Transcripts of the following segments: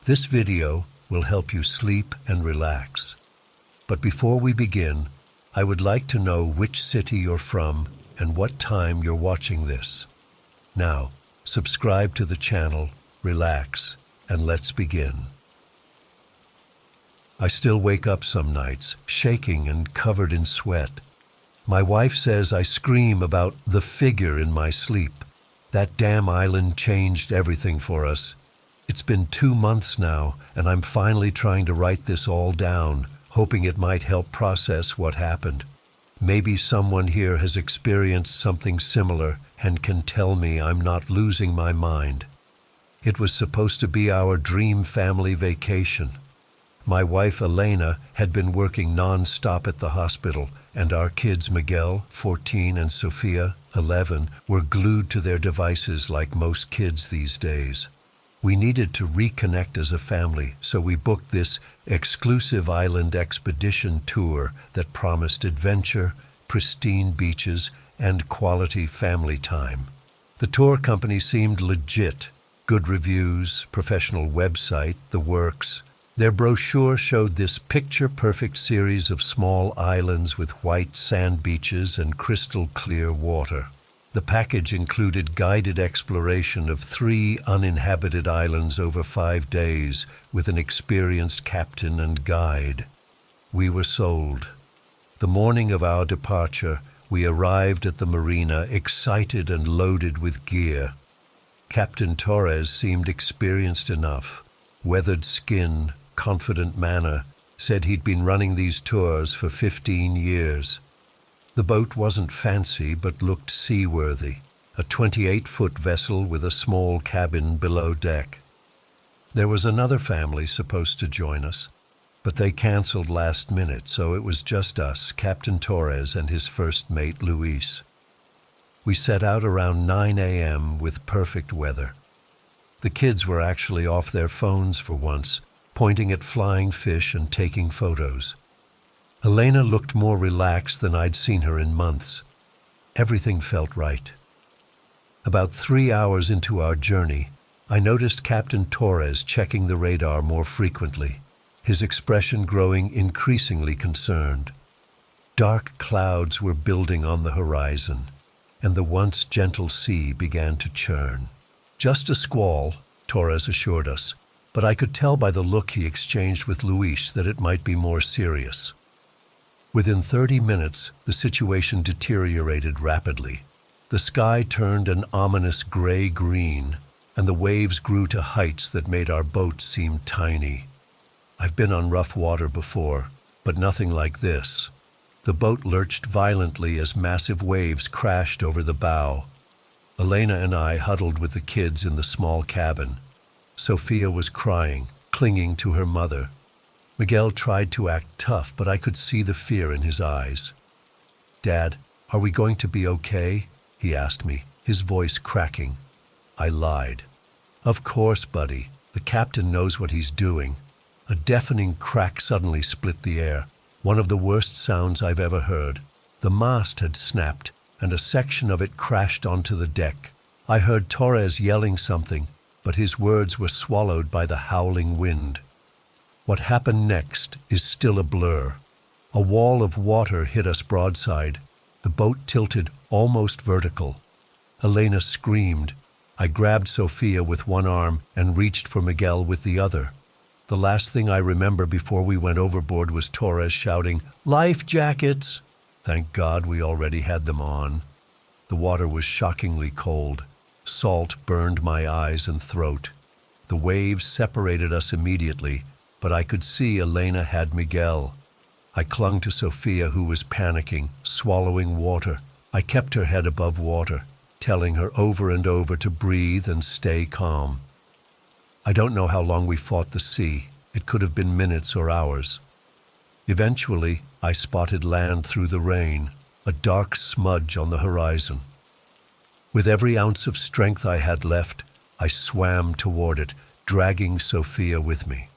This video will help you sleep and relax. But before we begin, I would like to know which city you're from and what time you're watching this. Now, subscribe to the channel, relax, and let's begin. I still wake up some nights, shaking and covered in sweat. My wife says I scream about the figure in my sleep. That damn island changed everything for us. It's been 2 months now, and I'm finally trying to write this all down, hoping it might help process what happened. Maybe someone here has experienced something similar and can tell me I'm not losing my mind. It was supposed to be our dream family vacation. My wife Elena had been working non-stop at the hospital, and our kids Miguel, 14, and Sofia, 11, were glued to their devices like most kids these days. We needed to reconnect as a family, so we booked this exclusive island expedition tour that promised adventure, pristine beaches, and quality family time. The tour company seemed legit. Good reviews, professional website, the works. Their brochure showed this picture-perfect series of small islands with white sand beaches and crystal-clear water. The package included guided exploration of 3 uninhabited islands over 5 days with an experienced captain and guide. We were sold. The morning of our departure, we arrived at the marina excited and loaded with gear. Captain Torres seemed experienced enough. Weathered skin, confident manner, said he'd been running these tours for 15 years. The boat wasn't fancy but looked seaworthy, a 28-foot vessel with a small cabin below deck. There was another family supposed to join us, but they canceled last minute, so it was just us, Captain Torres and his first mate Luis. We set out around 9 a.m. with perfect weather. The kids were actually off their phones for once, pointing at flying fish and taking photos. Elena looked more relaxed than I'd seen her in months. Everything felt right. About 3 hours into our journey, I noticed Captain Torres checking the radar more frequently, his expression growing increasingly concerned. Dark clouds were building on the horizon, and the once gentle sea began to churn. Just a squall, Torres assured us, but I could tell by the look he exchanged with Luis that it might be more serious. Within 30 minutes, the situation deteriorated rapidly. The sky turned an ominous gray-green, and the waves grew to heights that made our boat seem tiny. I've been on rough water before, but nothing like this. The boat lurched violently as massive waves crashed over the bow. Elena and I huddled with the kids in the small cabin. Sofia was crying, clinging to her mother. Miguel tried to act tough, but I could see the fear in his eyes. "Dad, are we going to be okay?" he asked me, his voice cracking. I lied. "Of course, buddy. The captain knows what he's doing." A deafening crack suddenly split the air, one of the worst sounds I've ever heard. The mast had snapped, and a section of it crashed onto the deck. I heard Torres yelling something, but his words were swallowed by the howling wind. What happened next is still a blur. A wall of water hit us broadside. The boat tilted almost vertical. Elena screamed. I grabbed Sofia with one arm and reached for Miguel with the other. The last thing I remember before we went overboard was Torres shouting, "Life jackets!" Thank God we already had them on. The water was shockingly cold. Salt burned my eyes and throat. The waves separated us immediately, but I could see Elena had Miguel. I clung to Sofia, who was panicking, swallowing water. I kept her head above water, telling her over and over to breathe and stay calm. I don't know how long we fought the sea. It could have been minutes or hours. Eventually, I spotted land through the rain, a dark smudge on the horizon. With every ounce of strength I had left, I swam toward it, dragging Sofia with me.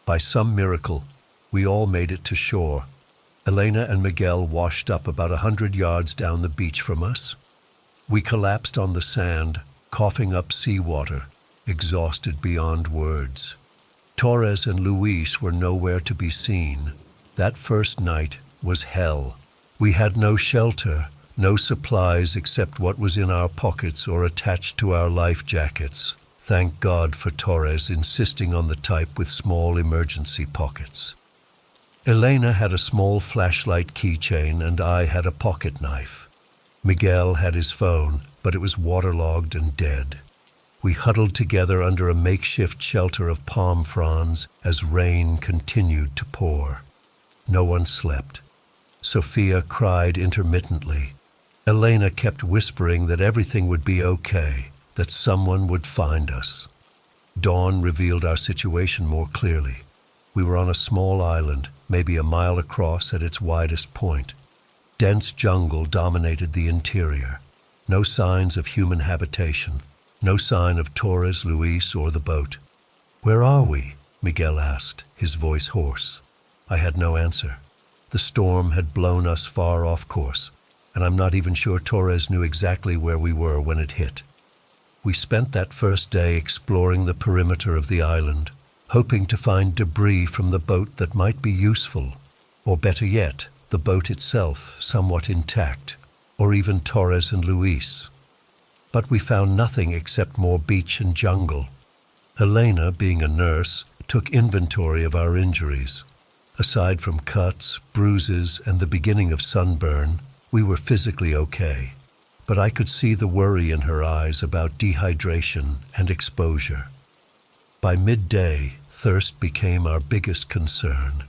By some miracle, we all made it to shore. Elena and Miguel washed up about 100 yards down the beach from us. We collapsed on the sand, coughing up seawater, exhausted beyond words. Torres and Luis were nowhere to be seen. That first night was hell. We had no shelter, no supplies except what was in our pockets or attached to our life jackets. Thank God for Torres insisting on the type with small emergency pockets. Elena had a small flashlight keychain and I had a pocket knife. Miguel had his phone, but it was waterlogged and dead. We huddled together under a makeshift shelter of palm fronds as rain continued to pour. No one slept. Sophia cried intermittently. Elena kept whispering that everything would be okay, that someone would find us. Dawn revealed our situation more clearly. We were on a small island, maybe a mile across at its widest point. Dense jungle dominated the interior. No signs of human habitation. No sign of Torres, Luis, or the boat. "Where are we?" Miguel asked, his voice hoarse. I had no answer. The storm had blown us far off course, and I'm not even sure Torres knew exactly where we were when it hit. We spent that first day exploring the perimeter of the island, hoping to find debris from the boat that might be useful, or better yet, the boat itself somewhat intact, or even Torres and Luis. But we found nothing except more beach and jungle. Elena, being a nurse, took inventory of our injuries. Aside from cuts, bruises, and the beginning of sunburn, we were physically okay. But I could see the worry in her eyes about dehydration and exposure. By midday, thirst became our biggest concern.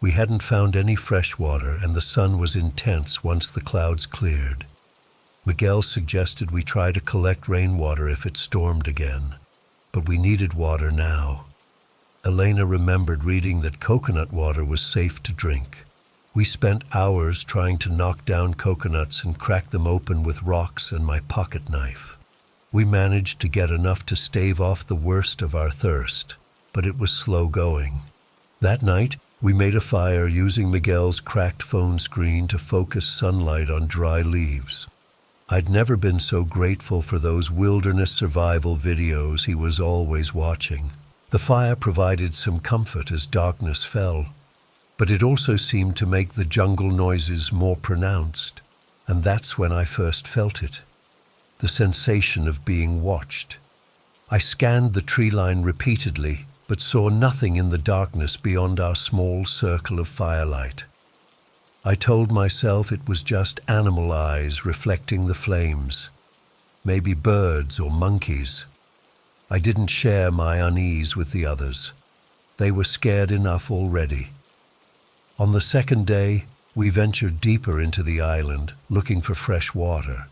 We hadn't found any fresh water, and the sun was intense once the clouds cleared. Miguel suggested we try to collect rainwater if it stormed again, but we needed water now. Elena remembered reading that coconut water was safe to drink. We spent hours trying to knock down coconuts and crack them open with rocks and my pocket knife. We managed to get enough to stave off the worst of our thirst, but it was slow going. That night, we made a fire using Miguel's cracked phone screen to focus sunlight on dry leaves. I'd never been so grateful for those wilderness survival videos he was always watching. The fire provided some comfort as darkness fell, but it also seemed to make the jungle noises more pronounced, and that's when I first felt it. The sensation of being watched. I scanned the tree line repeatedly, but saw nothing in the darkness beyond our small circle of firelight. I told myself it was just animal eyes reflecting the flames. Maybe birds or monkeys. I didn't share my unease with the others. They were scared enough already. On the second day, we ventured deeper into the island, looking for fresh water.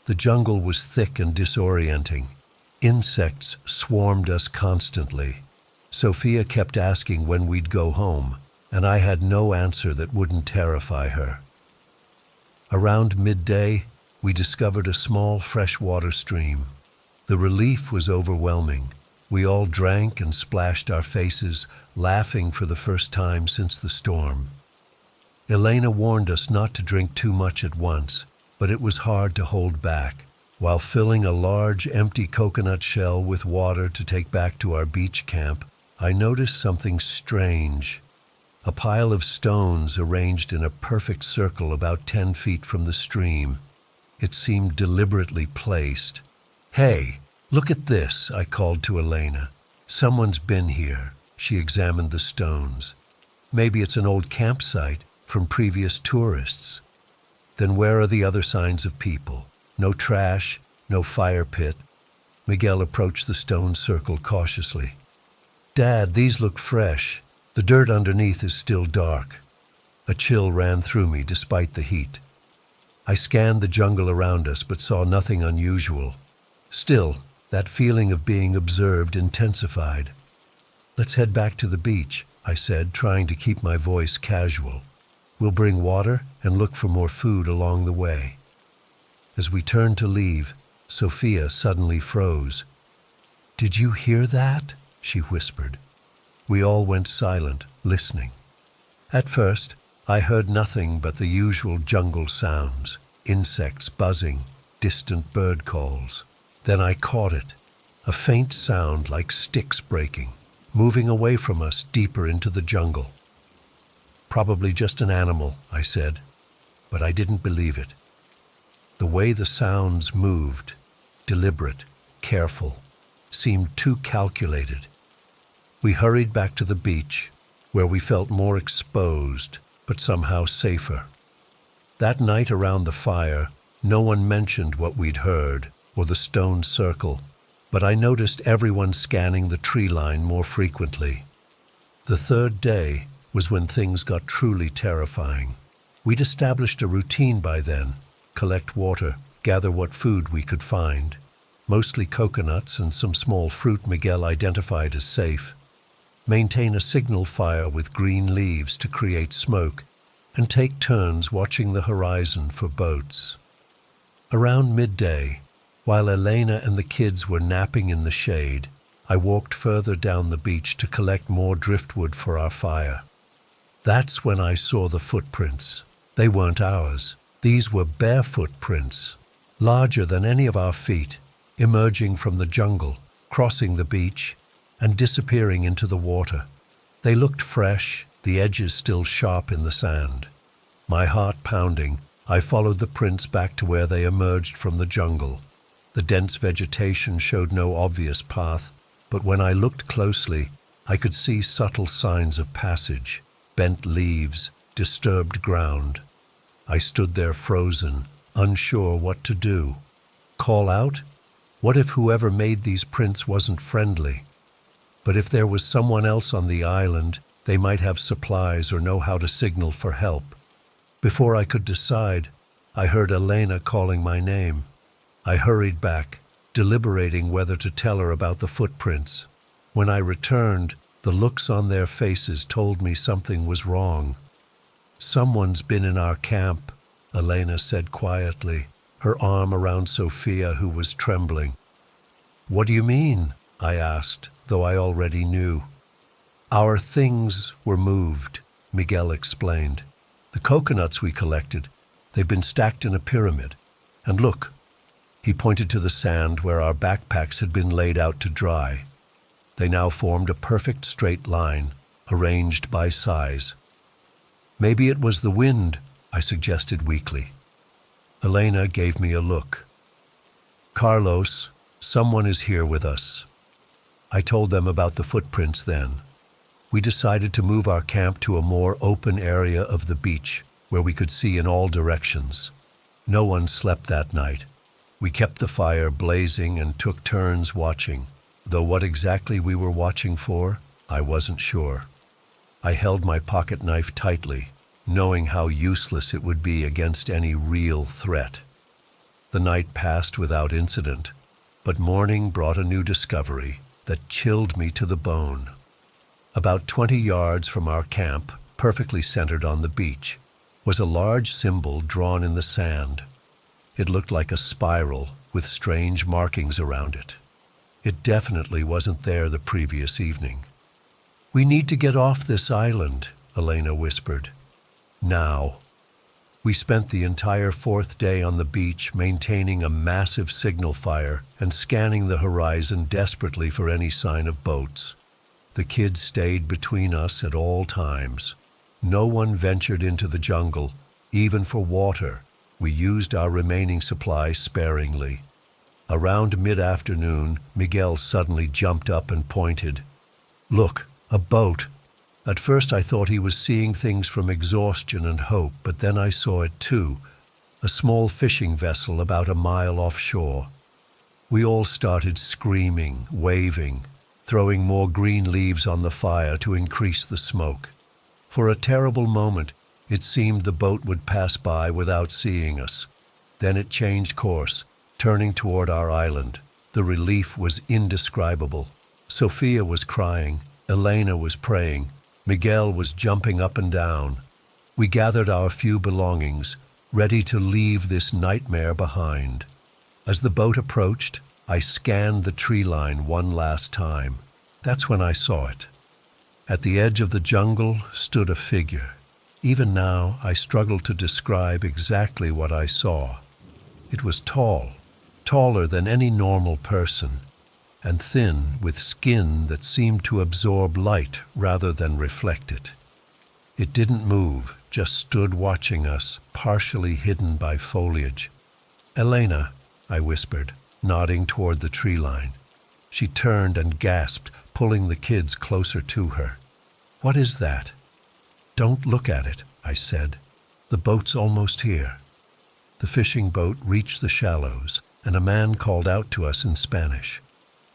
The jungle was thick and disorienting. Insects swarmed us constantly. Sophia kept asking when we'd go home, and I had no answer that wouldn't terrify her. Around midday, we discovered a small freshwater stream. The relief was overwhelming. We all drank and splashed our faces, laughing for the first time since the storm. Elena warned us not to drink too much at once, but it was hard to hold back. While filling a large, empty coconut shell with water to take back to our beach camp, I noticed something strange. A pile of stones arranged in a perfect circle about 10 feet from the stream. It seemed deliberately placed. "Hey, look at this," I called to Elena. "Someone's been here." She examined the stones. "Maybe it's an old campsite from previous tourists." "Then where are the other signs of people? No trash, no fire pit." Miguel approached the stone circle cautiously. "Dad, these look fresh. The dirt underneath is still dark." A chill ran through me despite the heat. I scanned the jungle around us but saw nothing unusual. Still, that feeling of being observed intensified. "Let's head back to the beach," I said, trying to keep my voice casual. "We'll bring water and look for more food along the way." As we turned to leave, Sophia suddenly froze. "Did you hear that?" she whispered. We all went silent, listening. At first, I heard nothing but the usual jungle sounds, insects buzzing, distant bird calls. Then I caught it. a faint sound like sticks breaking, moving away from us deeper into the jungle. "Probably just an animal," I said, but I didn't believe it. The way the sounds moved, deliberate, careful, seemed too calculated. We hurried back to the beach, where we felt more exposed, but somehow safer. That night around the fire, no one mentioned what we'd heard or the stone circle, but I noticed everyone scanning the tree line more frequently. The third day was when things got truly terrifying. We'd established a routine by then: collect water, gather what food we could find, mostly coconuts and some small fruit Miguel identified as safe, maintain a signal fire with green leaves to create smoke, and take turns watching the horizon for boats. Around midday, while Elena and the kids were napping in the shade, I walked further down the beach to collect more driftwood for our fire. That's when I saw the footprints. They weren't ours. These were barefoot prints, larger than any of our feet, emerging from the jungle, crossing the beach, and disappearing into the water. They looked fresh, the edges still sharp in the sand. My heart pounding, I followed the prints back to where they emerged from the jungle. The dense vegetation showed no obvious path, but when I looked closely, I could see subtle signs of passage: bent leaves, disturbed ground. I stood there frozen, unsure what to do. Call out? What if whoever made these prints wasn't friendly? But if there was someone else on the island, they might have supplies or know how to signal for help. Before I could decide, I heard Elena calling my name. I hurried back, deliberating whether to tell her about the footprints. When I returned, the looks on their faces told me something was wrong. "Someone's been in our camp," Elena said quietly, her arm around Sophia, who was trembling. "What do you mean?" I asked, though I already knew. "Our things were moved," Miguel explained. "The coconuts we collected, they've been stacked in a pyramid. And look," he pointed to the sand where our backpacks had been laid out to dry. They now formed a perfect straight line, arranged by size. "Maybe it was the wind," I suggested weakly. Elena gave me a look. "Carlos, someone is here with us." I told them about the footprints then. We decided to move our camp to a more open area of the beach, where we could see in all directions. No one slept that night. We kept the fire blazing and took turns watching, though what exactly we were watching for, I wasn't sure. I held my pocket knife tightly, knowing how useless it would be against any real threat. The night passed without incident, but morning brought a new discovery that chilled me to the bone. About 20 yards from our camp, perfectly centered on the beach, was a large symbol drawn in the sand. It looked like a spiral with strange markings around it. It definitely wasn't there the previous evening. "We need to get off this island," Elena whispered. "Now." We spent the entire fourth day on the beach maintaining a massive signal fire and scanning the horizon desperately for any sign of boats. The kids stayed between us at all times. No one ventured into the jungle, even for water. We used our remaining supplies sparingly. Around mid-afternoon, Miguel suddenly jumped up and pointed. "Look, a boat." At first I thought he was seeing things from exhaustion and hope, but then I saw it too, a small fishing vessel about a mile offshore. We all started screaming, waving, throwing more green leaves on the fire to increase the smoke. For a terrible moment, it seemed the boat would pass by without seeing us. Then it changed course, turning toward our island. The relief was indescribable. Sophia was crying, Elena was praying, Miguel was jumping up and down. We gathered our few belongings, ready to leave this nightmare behind. As the boat approached, I scanned the tree line one last time. That's when I saw it. At the edge of the jungle stood a figure. Even now, I struggle to describe exactly what I saw. It was tall, taller than any normal person. and thin, with skin that seemed to absorb light rather than reflect it. It didn't move, just stood watching us, partially hidden by foliage. "Elena," I whispered, nodding toward the tree line. She turned and gasped, pulling the kids closer to her. "What is that?" "Don't look at it," I said. "The boat's almost here." The fishing boat reached the shallows, and a man called out to us in Spanish.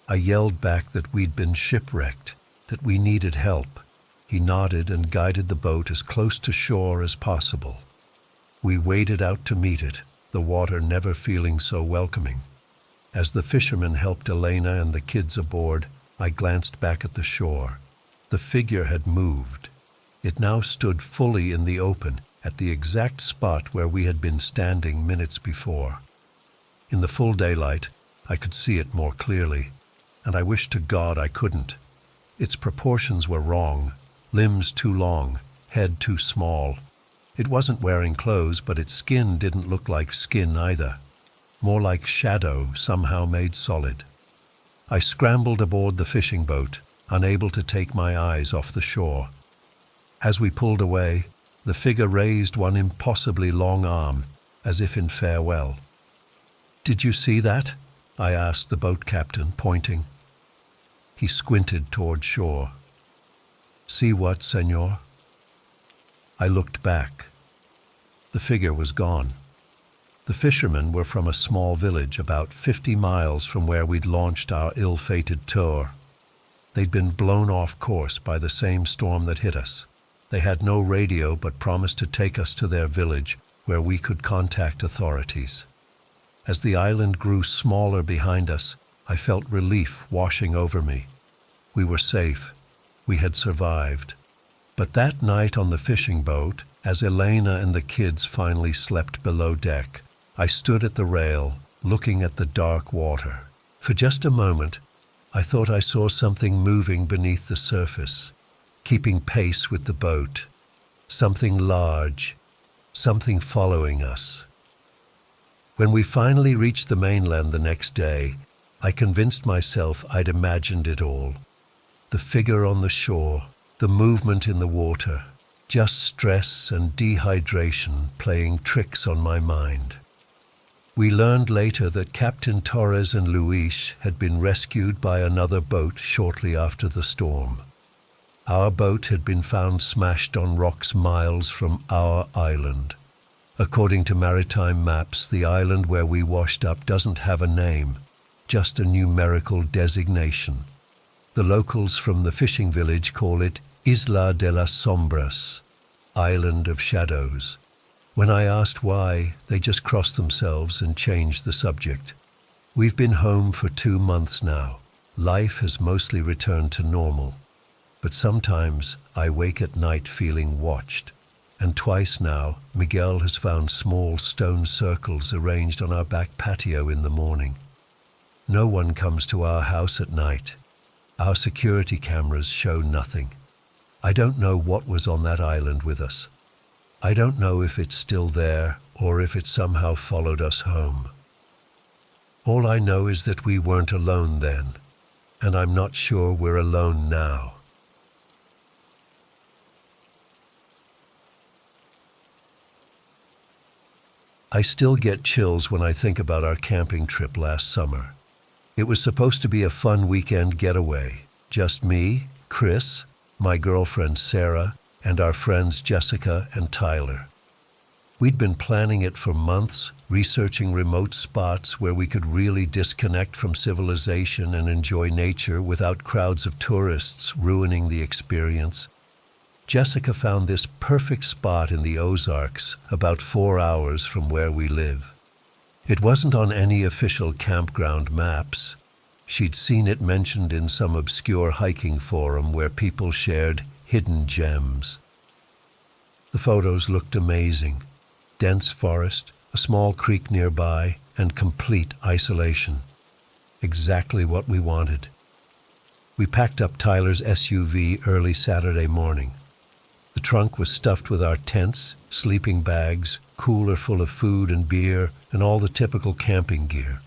I yelled back that we'd been shipwrecked, that we needed help. He nodded and guided the boat as close to shore as possible. We waded out to meet it, the water never feeling so welcoming. As the fisherman helped Elena and the kids aboard, I glanced back at the shore. The figure had moved. It now stood fully in the open, at the exact spot where we had been standing minutes before. In the full daylight, I could see it more clearly, and I wished to God I couldn't. Its proportions were wrong, limbs too long, head too small. It wasn't wearing clothes, but its skin didn't look like skin either. More like shadow, somehow made solid. I scrambled aboard the fishing boat, unable to take my eyes off the shore. As we pulled away, the figure raised one impossibly long arm, as if in farewell. "Did you see that?" I asked the boat captain, pointing. He squinted toward shore. "See what, senor?" I looked back. The figure was gone. The fishermen were from a small village about 50 miles from where we'd launched our ill-fated tour. They'd been blown off course by the same storm that hit us. They had no radio but promised to take us to their village where we could contact authorities. As the island grew smaller behind us, I felt relief washing over me. We were safe. We had survived. But that night on the fishing boat, as Elena and the kids finally slept below deck, I stood at the rail, looking at the dark water. For just a moment, I thought I saw something moving beneath the surface, keeping pace with the boat. Something large, something following us. When we finally reached the mainland the next day, I convinced myself I'd imagined it all. The figure on the shore, the movement in the water, just stress and dehydration playing tricks on my mind. We learned later that Captain Torres and Luis had been rescued by another boat shortly after the storm. Our boat had been found smashed on rocks miles from our island. According to maritime maps, the island where we washed up doesn't have a name, just a numerical designation. The locals from the fishing village call it Isla de las Sombras, Island of Shadows. When I asked why, they just crossed themselves and changed the subject. We've been home for 2 months now. Life has mostly returned to normal. But sometimes I wake at night feeling watched. And twice now, Miguel has found small stone circles arranged on our back patio in the morning. No one comes to our house at night. Our security cameras show nothing. I don't know what was on that island with us. I don't know if it's still there or if it somehow followed us home. All I know is that we weren't alone then, and I'm not sure we're alone now. I still get chills when I think about our camping trip last summer. It was supposed to be a fun weekend getaway. Just me, Chris, my girlfriend Sarah, and our friends Jessica and Tyler. We'd been planning it for months, researching remote spots where we could really disconnect from civilization and enjoy nature without crowds of tourists ruining the experience. Jessica found this perfect spot in the Ozarks, about 4 hours from where we live. It wasn't on any official campground maps. She'd seen it mentioned in some obscure hiking forum where people shared hidden gems. The photos looked amazing. Dense forest, a small creek nearby, and complete isolation. Exactly what we wanted. We packed up Tyler's SUV early Saturday morning. The trunk was stuffed with our tents, sleeping bags, cooler full of food and beer, and all the typical camping gear.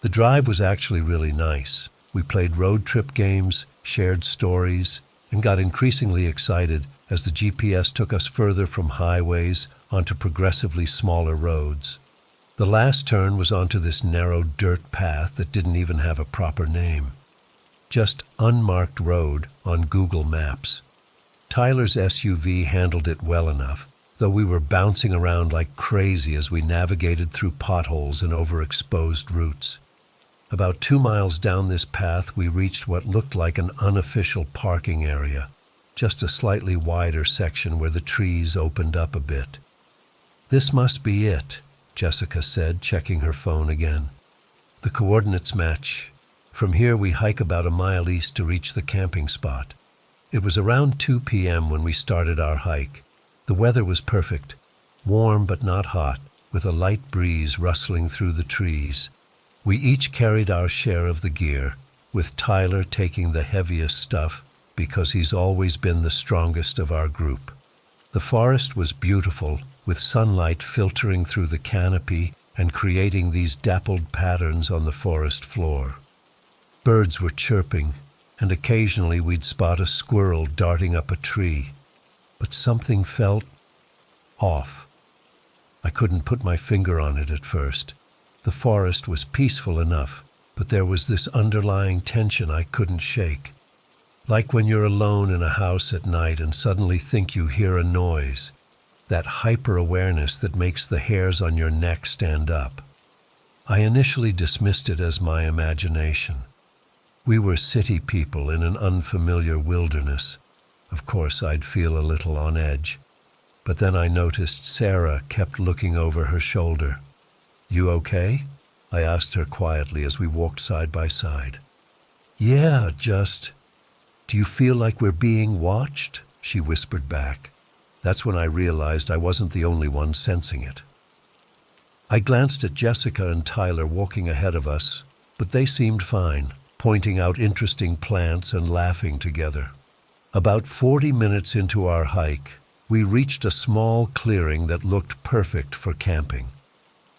The drive was actually really nice. We played road trip games, shared stories, and got increasingly excited as the GPS took us further from highways onto progressively smaller roads. The last turn was onto this narrow dirt path that didn't even have a proper name. Just unmarked road on Google Maps. Tyler's SUV handled it well enough, though we were bouncing around like crazy as we navigated through potholes and overexposed routes. About 2 miles down this path, we reached what looked like an unofficial parking area, just a slightly wider section where the trees opened up a bit. "This must be it," Jessica said, checking her phone again. "The coordinates match. From here we hike about a mile east to reach the camping spot." It was around 2 p.m. when we started our hike. The weather was perfect, warm but not hot, with a light breeze rustling through the trees. We each carried our share of the gear, with Tyler taking the heaviest stuff because he's always been the strongest of our group. The forest was beautiful, with sunlight filtering through the canopy and creating these dappled patterns on the forest floor. Birds were chirping, and occasionally we'd spot a squirrel darting up a tree. But something felt off. I couldn't put my finger on it at first. The forest was peaceful enough, but there was this underlying tension I couldn't shake. Like when you're alone in a house at night and suddenly think you hear a noise, that hyper-awareness that makes the hairs on your neck stand up. I initially dismissed it as my imagination. We were city people in an unfamiliar wilderness. Of course, I'd feel a little on edge. But then I noticed Sarah kept looking over her shoulder. "You okay?" I asked her quietly as we walked side by side. "Yeah, just... Do you feel like we're being watched?" she whispered back. That's when I realized I wasn't the only one sensing it. I glanced at Jessica and Tyler walking ahead of us, but they seemed fine, pointing out interesting plants and laughing together. About 40 minutes into our hike, we reached a small clearing that looked perfect for camping.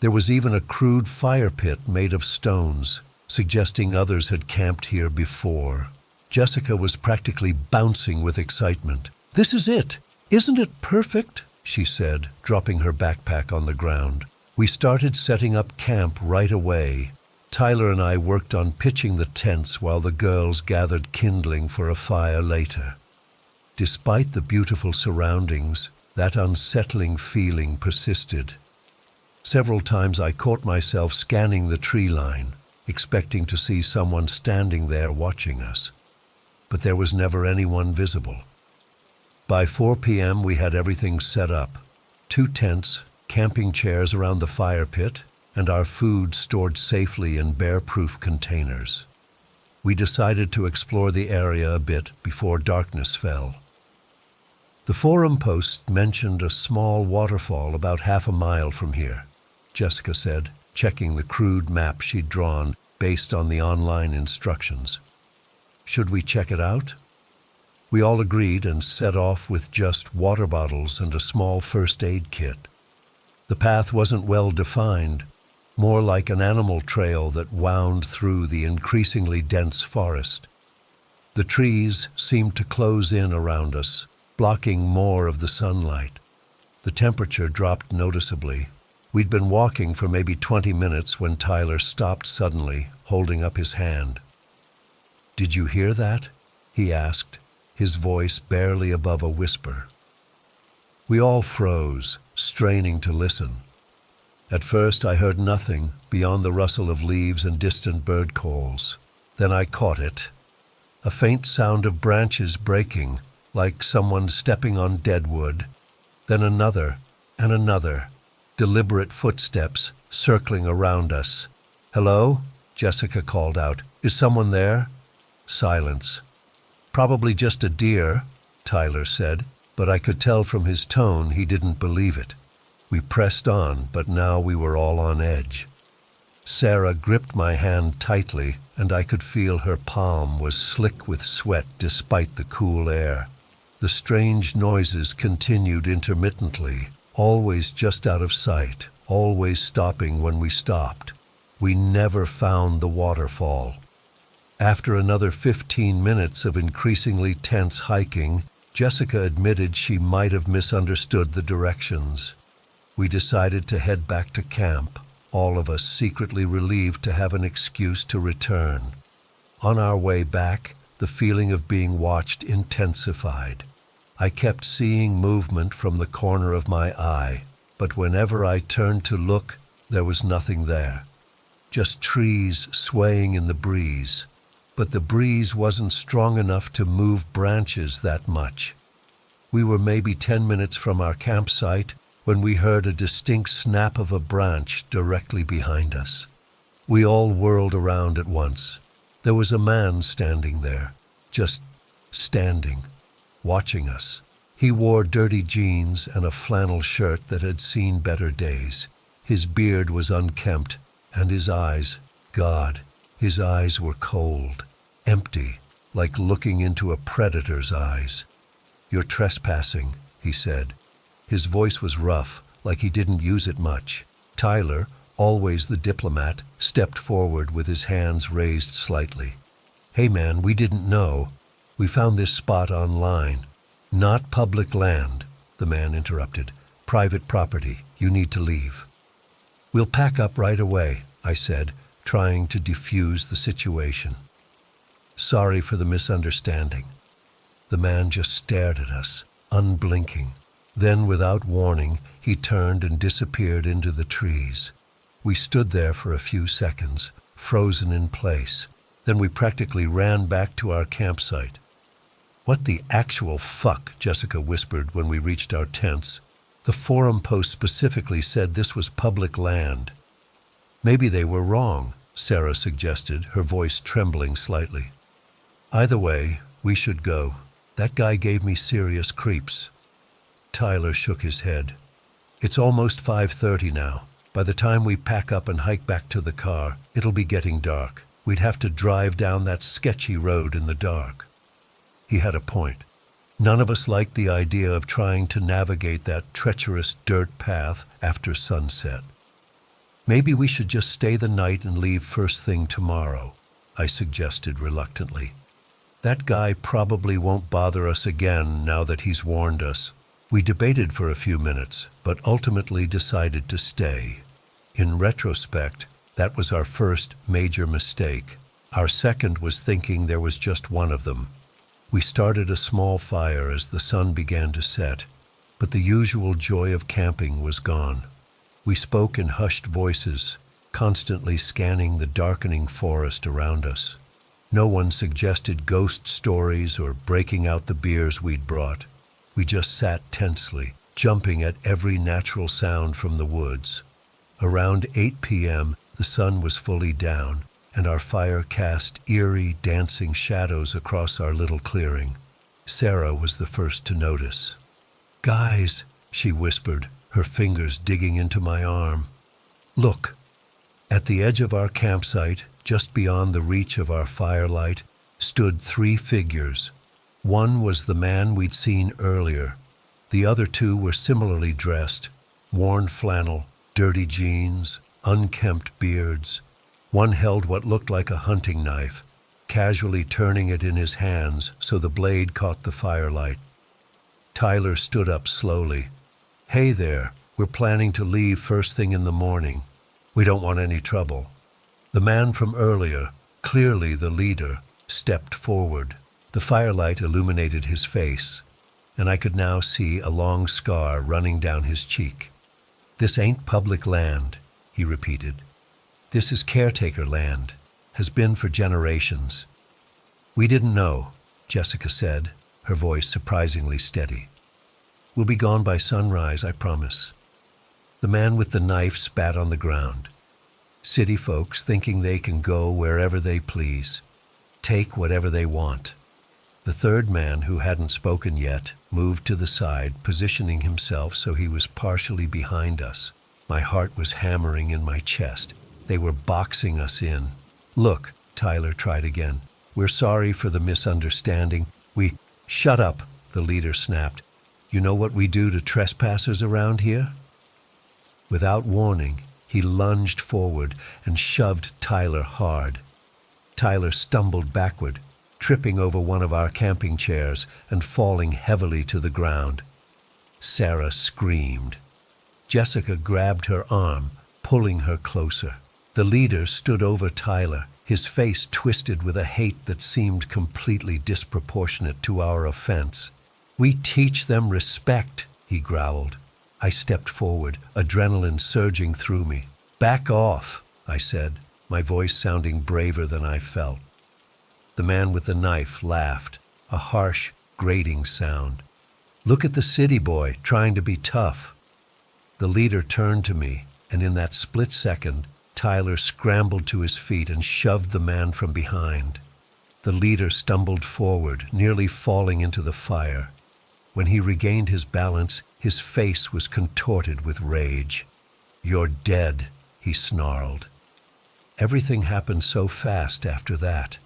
There was even a crude fire pit made of stones, suggesting others had camped here before. Jessica was practically bouncing with excitement. "This is it! Isn't it perfect?" she said, dropping her backpack on the ground. We started setting up camp right away. Tyler and I worked on pitching the tents while the girls gathered kindling for a fire later. Despite the beautiful surroundings, that unsettling feeling persisted. Several times I caught myself scanning the tree line, expecting to see someone standing there watching us. But there was never anyone visible. By 4 p.m. we had everything set up. 2 tents, camping chairs around the fire pit, and our food stored safely in bear-proof containers. We decided to explore the area a bit before darkness fell. The forum post mentioned a small waterfall about half a mile from here, Jessica said, checking the crude map she'd drawn based on the online instructions. "Should we check it out?" We all agreed and set off with just water bottles and a small first aid kit. The path wasn't well defined, more like an animal trail that wound through the increasingly dense forest. The trees seemed to close in around us, blocking more of the sunlight. The temperature dropped noticeably. We'd been walking for maybe 20 minutes when Tyler stopped suddenly, holding up his hand. "Did you hear that?" he asked, his voice barely above a whisper. We all froze, straining to listen. At first I heard nothing beyond the rustle of leaves and distant bird calls. Then I caught it. A faint sound of branches breaking, like someone stepping on dead wood. Then another and another, deliberate footsteps circling around us. "Hello?" Jessica called out. "Is someone there?" Silence. "Probably just a deer," Tyler said, but I could tell from his tone he didn't believe it. We pressed on, but now we were all on edge. Sarah gripped my hand tightly, and I could feel her palm was slick with sweat despite the cool air. The strange noises continued intermittently, always just out of sight, always stopping when we stopped. We never found the waterfall. After another 15 minutes of increasingly tense hiking, Jessica admitted she might have misunderstood the directions. We decided to head back to camp, all of us secretly relieved to have an excuse to return. On our way back, the feeling of being watched intensified. I kept seeing movement from the corner of my eye, but whenever I turned to look, there was nothing there. Just trees swaying in the breeze. But the breeze wasn't strong enough to move branches that much. We were maybe 10 minutes from our campsite when we heard a distinct snap of a branch directly behind us. We all whirled around at once. There was a man standing there, just standing, watching us. He wore dirty jeans and a flannel shirt that had seen better days. His beard was unkempt, and his eyes, God, his eyes were cold, empty, like looking into a predator's eyes. "You're trespassing," he said. His voice was rough, like he didn't use it much. Tyler, always the diplomat, stepped forward with his hands raised slightly. "Hey man, we didn't know. We found this spot online." "Not public land," the man interrupted. "Private property. You need to leave." "We'll pack up right away," I said, trying to defuse the situation. "Sorry for the misunderstanding." The man just stared at us, unblinking. Then, without warning, he turned and disappeared into the trees. We stood there for a few seconds, frozen in place. Then we practically ran back to our campsite. "What the actual fuck?" Jessica whispered when we reached our tents. "The forum post specifically said this was public land." "Maybe they were wrong," Sarah suggested, her voice trembling slightly. "Either way, we should go. That guy gave me serious creeps." Tyler shook his head. "It's almost 5:30 now. By the time we pack up and hike back to the car, it'll be getting dark. We'd have to drive down that sketchy road in the dark." He had a point. None of us liked the idea of trying to navigate that treacherous dirt path after sunset. "Maybe we should just stay the night and leave first thing tomorrow," I suggested reluctantly. "That guy probably won't bother us again now that he's warned us." We debated for a few minutes, but ultimately decided to stay. In retrospect, that was our first major mistake. Our second was thinking there was just one of them. We started a small fire as the sun began to set, but the usual joy of camping was gone. We spoke in hushed voices, constantly scanning the darkening forest around us. No one suggested ghost stories or breaking out the beers we'd brought. We just sat tensely, jumping at every natural sound from the woods. Around 8 p.m., the sun was fully down, and our fire cast eerie, dancing shadows across our little clearing. Sarah was the first to notice. "Guys," she whispered, her fingers digging into my arm. "Look." At the edge of our campsite, just beyond the reach of our firelight, stood 3 figures. One was the man we'd seen earlier. The other 2 were similarly dressed, worn flannel, dirty jeans, unkempt beards. One held what looked like a hunting knife, casually turning it in his hands so the blade caught the firelight. Tyler stood up slowly. "Hey there, we're planning to leave first thing in the morning. We don't want any trouble." The man from earlier, clearly the leader, stepped forward. The firelight illuminated his face, and I could now see a long scar running down his cheek. "This ain't public land," he repeated. "This is caretaker land, has been for generations." "We didn't know," Jessica said, her voice surprisingly steady. "We'll be gone by sunrise, I promise." The man with the knife spat on the ground. City folks thinking they can go wherever they please, take whatever they want. The third man, who hadn't spoken yet, moved to the side, positioning himself so he was partially behind us. My heart was hammering in my chest. They were boxing us in. "Look," Tyler tried again. "We're sorry for the misunderstanding. Shut up," the leader snapped. "You know what we do to trespassers around here?" Without warning, he lunged forward and shoved Tyler hard. Tyler stumbled backward, tripping over one of our camping chairs and falling heavily to the ground. Sarah screamed. Jessica grabbed her arm, pulling her closer. The leader stood over Tyler, his face twisted with a hate that seemed completely disproportionate to our offense. "We teach them respect," he growled. I stepped forward, adrenaline surging through me. "Back off," I said, my voice sounding braver than I felt. The man with the knife laughed, a harsh, grating sound. "Look at the city boy, trying to be tough." The leader turned to me, and in that split second, Tyler scrambled to his feet and shoved the man from behind. The leader stumbled forward, nearly falling into the fire. When he regained his balance, his face was contorted with rage. "You're dead," he snarled. Everything happened so fast after that.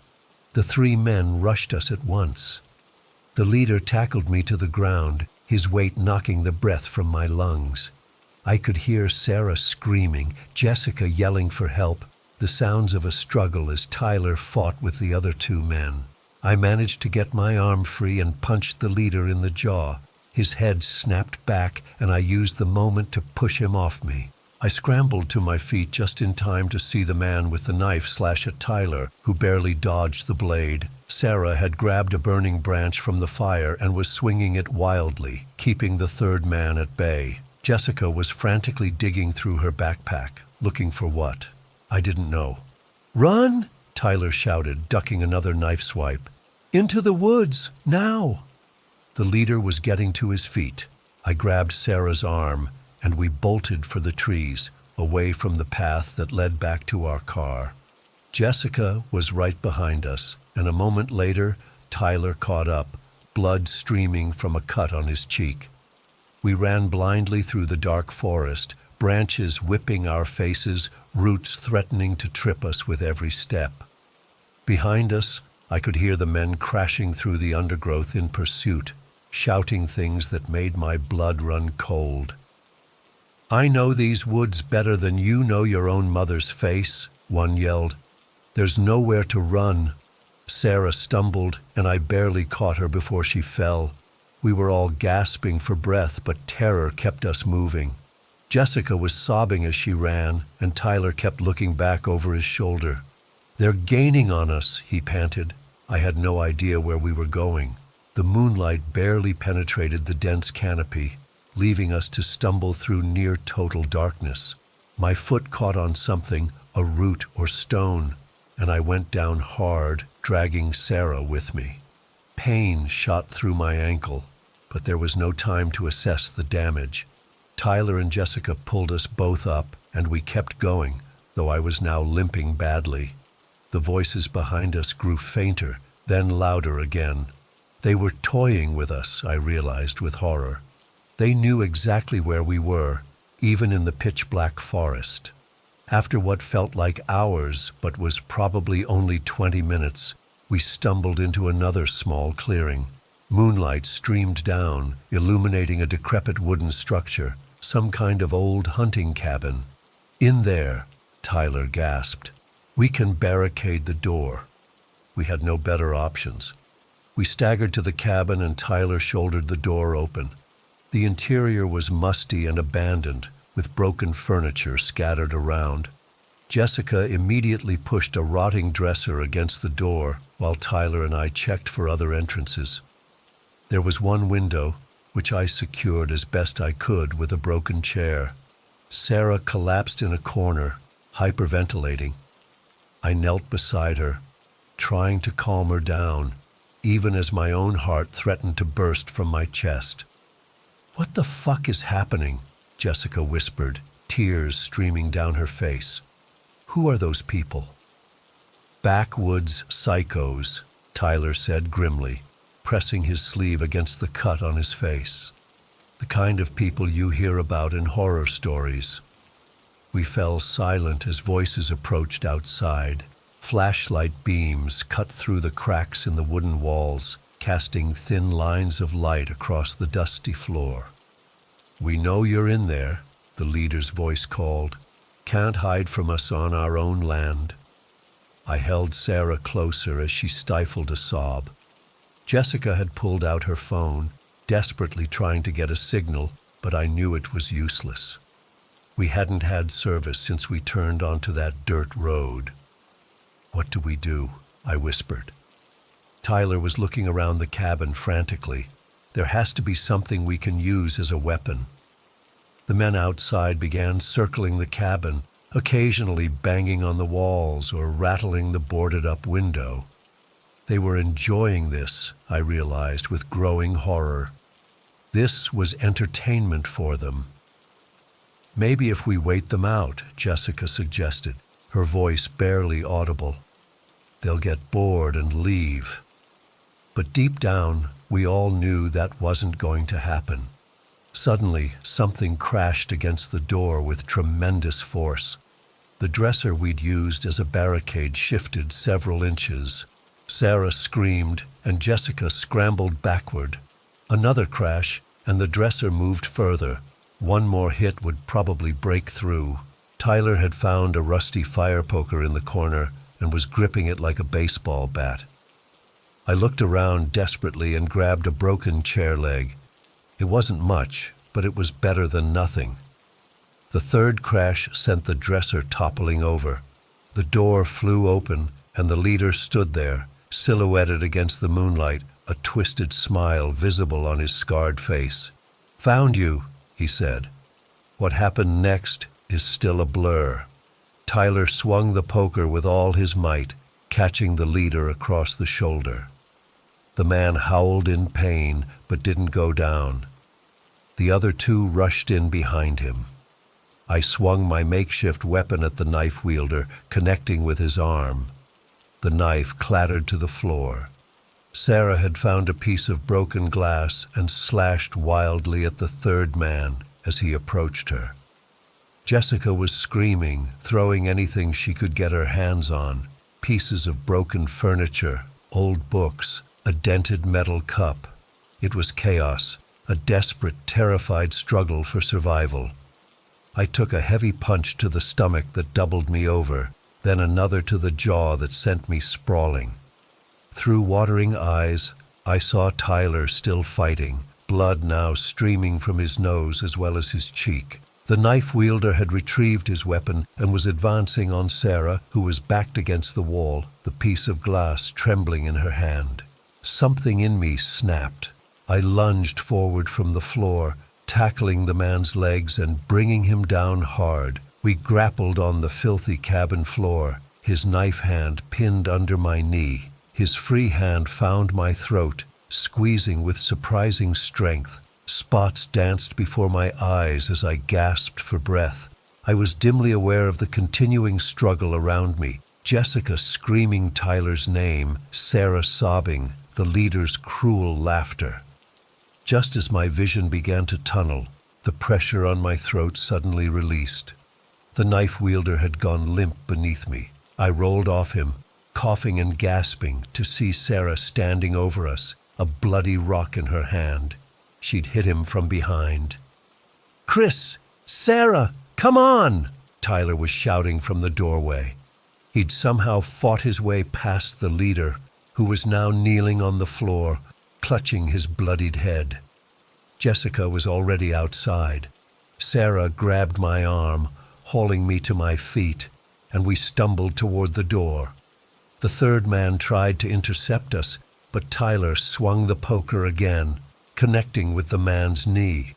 The three men rushed us at once. The leader tackled me to the ground, his weight knocking the breath from my lungs. I could hear Sarah screaming, Jessica yelling for help, the sounds of a struggle as Tyler fought with the other two men. I managed to get my arm free and punched the leader in the jaw. His head snapped back, and I used the moment to push him off me. I scrambled to my feet just in time to see the man with the knife slash at Tyler, who barely dodged the blade. Sarah had grabbed a burning branch from the fire and was swinging it wildly, keeping the third man at bay. Jessica was frantically digging through her backpack, looking for what? I didn't know. "Run!" Tyler shouted, ducking another knife swipe. "Into the woods, now!" The leader was getting to his feet. I grabbed Sarah's arm, and we bolted for the trees, away from the path that led back to our car. Jessica was right behind us, and a moment later, Tyler caught up, blood streaming from a cut on his cheek. We ran blindly through the dark forest, branches whipping our faces, roots threatening to trip us with every step. Behind us, I could hear the men crashing through the undergrowth in pursuit, shouting things that made my blood run cold. "I know these woods better than you know your own mother's face," one yelled. "There's nowhere to run." Sarah stumbled, and I barely caught her before she fell. We were all gasping for breath, but terror kept us moving. Jessica was sobbing as she ran, and Tyler kept looking back over his shoulder. "They're gaining on us," he panted. I had no idea where we were going. The moonlight barely penetrated the dense canopy, leaving us to stumble through near total darkness. My foot caught on something, a root or stone, and I went down hard, dragging Sarah with me. Pain shot through my ankle, but there was no time to assess the damage. Tyler and Jessica pulled us both up, and we kept going, though I was now limping badly. The voices behind us grew fainter, then louder again. They were toying with us, I realized with horror. They knew exactly where we were, even in the pitch-black forest. After what felt like hours, but was probably only 20 minutes, we stumbled into another small clearing. Moonlight streamed down, illuminating a decrepit wooden structure, some kind of old hunting cabin. "In there," Tyler gasped. "We can barricade the door." We had no better options. We staggered to the cabin and Tyler shouldered the door open. The interior was musty and abandoned, with broken furniture scattered around. Jessica immediately pushed a rotting dresser against the door, while Tyler and I checked for other entrances. There was one window, which I secured as best I could with a broken chair. Sarah collapsed in a corner, hyperventilating. I knelt beside her, trying to calm her down, even as my own heart threatened to burst from my chest. "What the fuck is happening?" Jessica whispered, tears streaming down her face. "Who are those people?" "Backwoods psychos," Tyler said grimly, pressing his sleeve against the cut on his face. "The kind of people you hear about in horror stories." We fell silent as voices approached outside. Flashlight beams cut through the cracks in the wooden walls, casting thin lines of light across the dusty floor. "We know you're in there," the leader's voice called. "Can't hide from us on our own land." I held Sarah closer as she stifled a sob. Jessica had pulled out her phone, desperately trying to get a signal, but I knew it was useless. We hadn't had service since we turned onto that dirt road. "What do we do?" I whispered. Tyler was looking around the cabin frantically. "There has to be something we can use as a weapon." The men outside began circling the cabin, occasionally banging on the walls or rattling the boarded-up window. They were enjoying this, I realized with growing horror. This was entertainment for them. "Maybe if we wait them out," Jessica suggested, her voice barely audible. "They'll get bored and leave." But deep down, we all knew that wasn't going to happen. Suddenly, something crashed against the door with tremendous force. The dresser we'd used as a barricade shifted several inches. Sarah screamed, and Jessica scrambled backward. Another crash, and the dresser moved further. One more hit would probably break through. Tyler had found a rusty fire poker in the corner and was gripping it like a baseball bat. I looked around desperately and grabbed a broken chair leg. It wasn't much, but it was better than nothing. The third crash sent the dresser toppling over. The door flew open, and the leader stood there, silhouetted against the moonlight, a twisted smile visible on his scarred face. "Found you," he said. What happened next is still a blur. Tyler swung the poker with all his might, catching the leader across the shoulder. The man howled in pain, but didn't go down. The other two rushed in behind him. I swung my makeshift weapon at the knife wielder, connecting with his arm. The knife clattered to the floor. Sarah had found a piece of broken glass and slashed wildly at the third man as he approached her. Jessica was screaming, throwing anything she could get her hands on: pieces of broken furniture, old books, a dented metal cup. It was chaos, a desperate, terrified struggle for survival. I took a heavy punch to the stomach that doubled me over, then another to the jaw that sent me sprawling. Through watering eyes, I saw Tyler still fighting, blood now streaming from his nose as well as his cheek. The knife wielder had retrieved his weapon and was advancing on Sarah, who was backed against the wall, the piece of glass trembling in her hand. Something in me snapped. I lunged forward from the floor, tackling the man's legs and bringing him down hard. We grappled on the filthy cabin floor, his knife hand pinned under my knee. His free hand found my throat, squeezing with surprising strength. Spots danced before my eyes as I gasped for breath. I was dimly aware of the continuing struggle around me. Jessica screaming Tyler's name, Sarah sobbing, the leader's cruel laughter. Just as my vision began to tunnel, the pressure on my throat suddenly released. The knife wielder had gone limp beneath me. I rolled off him, coughing and gasping, to see Sarah standing over us, a bloody rock in her hand. She'd hit him from behind. "Chris! Sarah! Come on!" Tyler was shouting from the doorway. He'd somehow fought his way past the leader, who was now kneeling on the floor, clutching his bloodied head. Jessica was already outside. Sarah grabbed my arm, hauling me to my feet, and we stumbled toward the door. The third man tried to intercept us, but Tyler swung the poker again, connecting with the man's knee.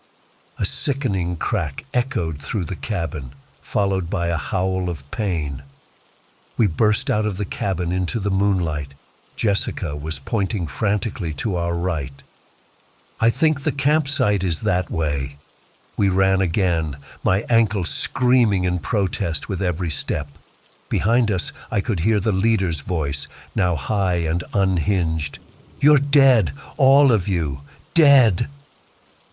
A sickening crack echoed through the cabin, followed by a howl of pain. We burst out of the cabin into the moonlight. Jessica was pointing frantically to our right. "I think the campsite is that way." We ran again, my ankles screaming in protest with every step. Behind us, I could hear the leader's voice, now high and unhinged. "You're dead, all of you, dead!"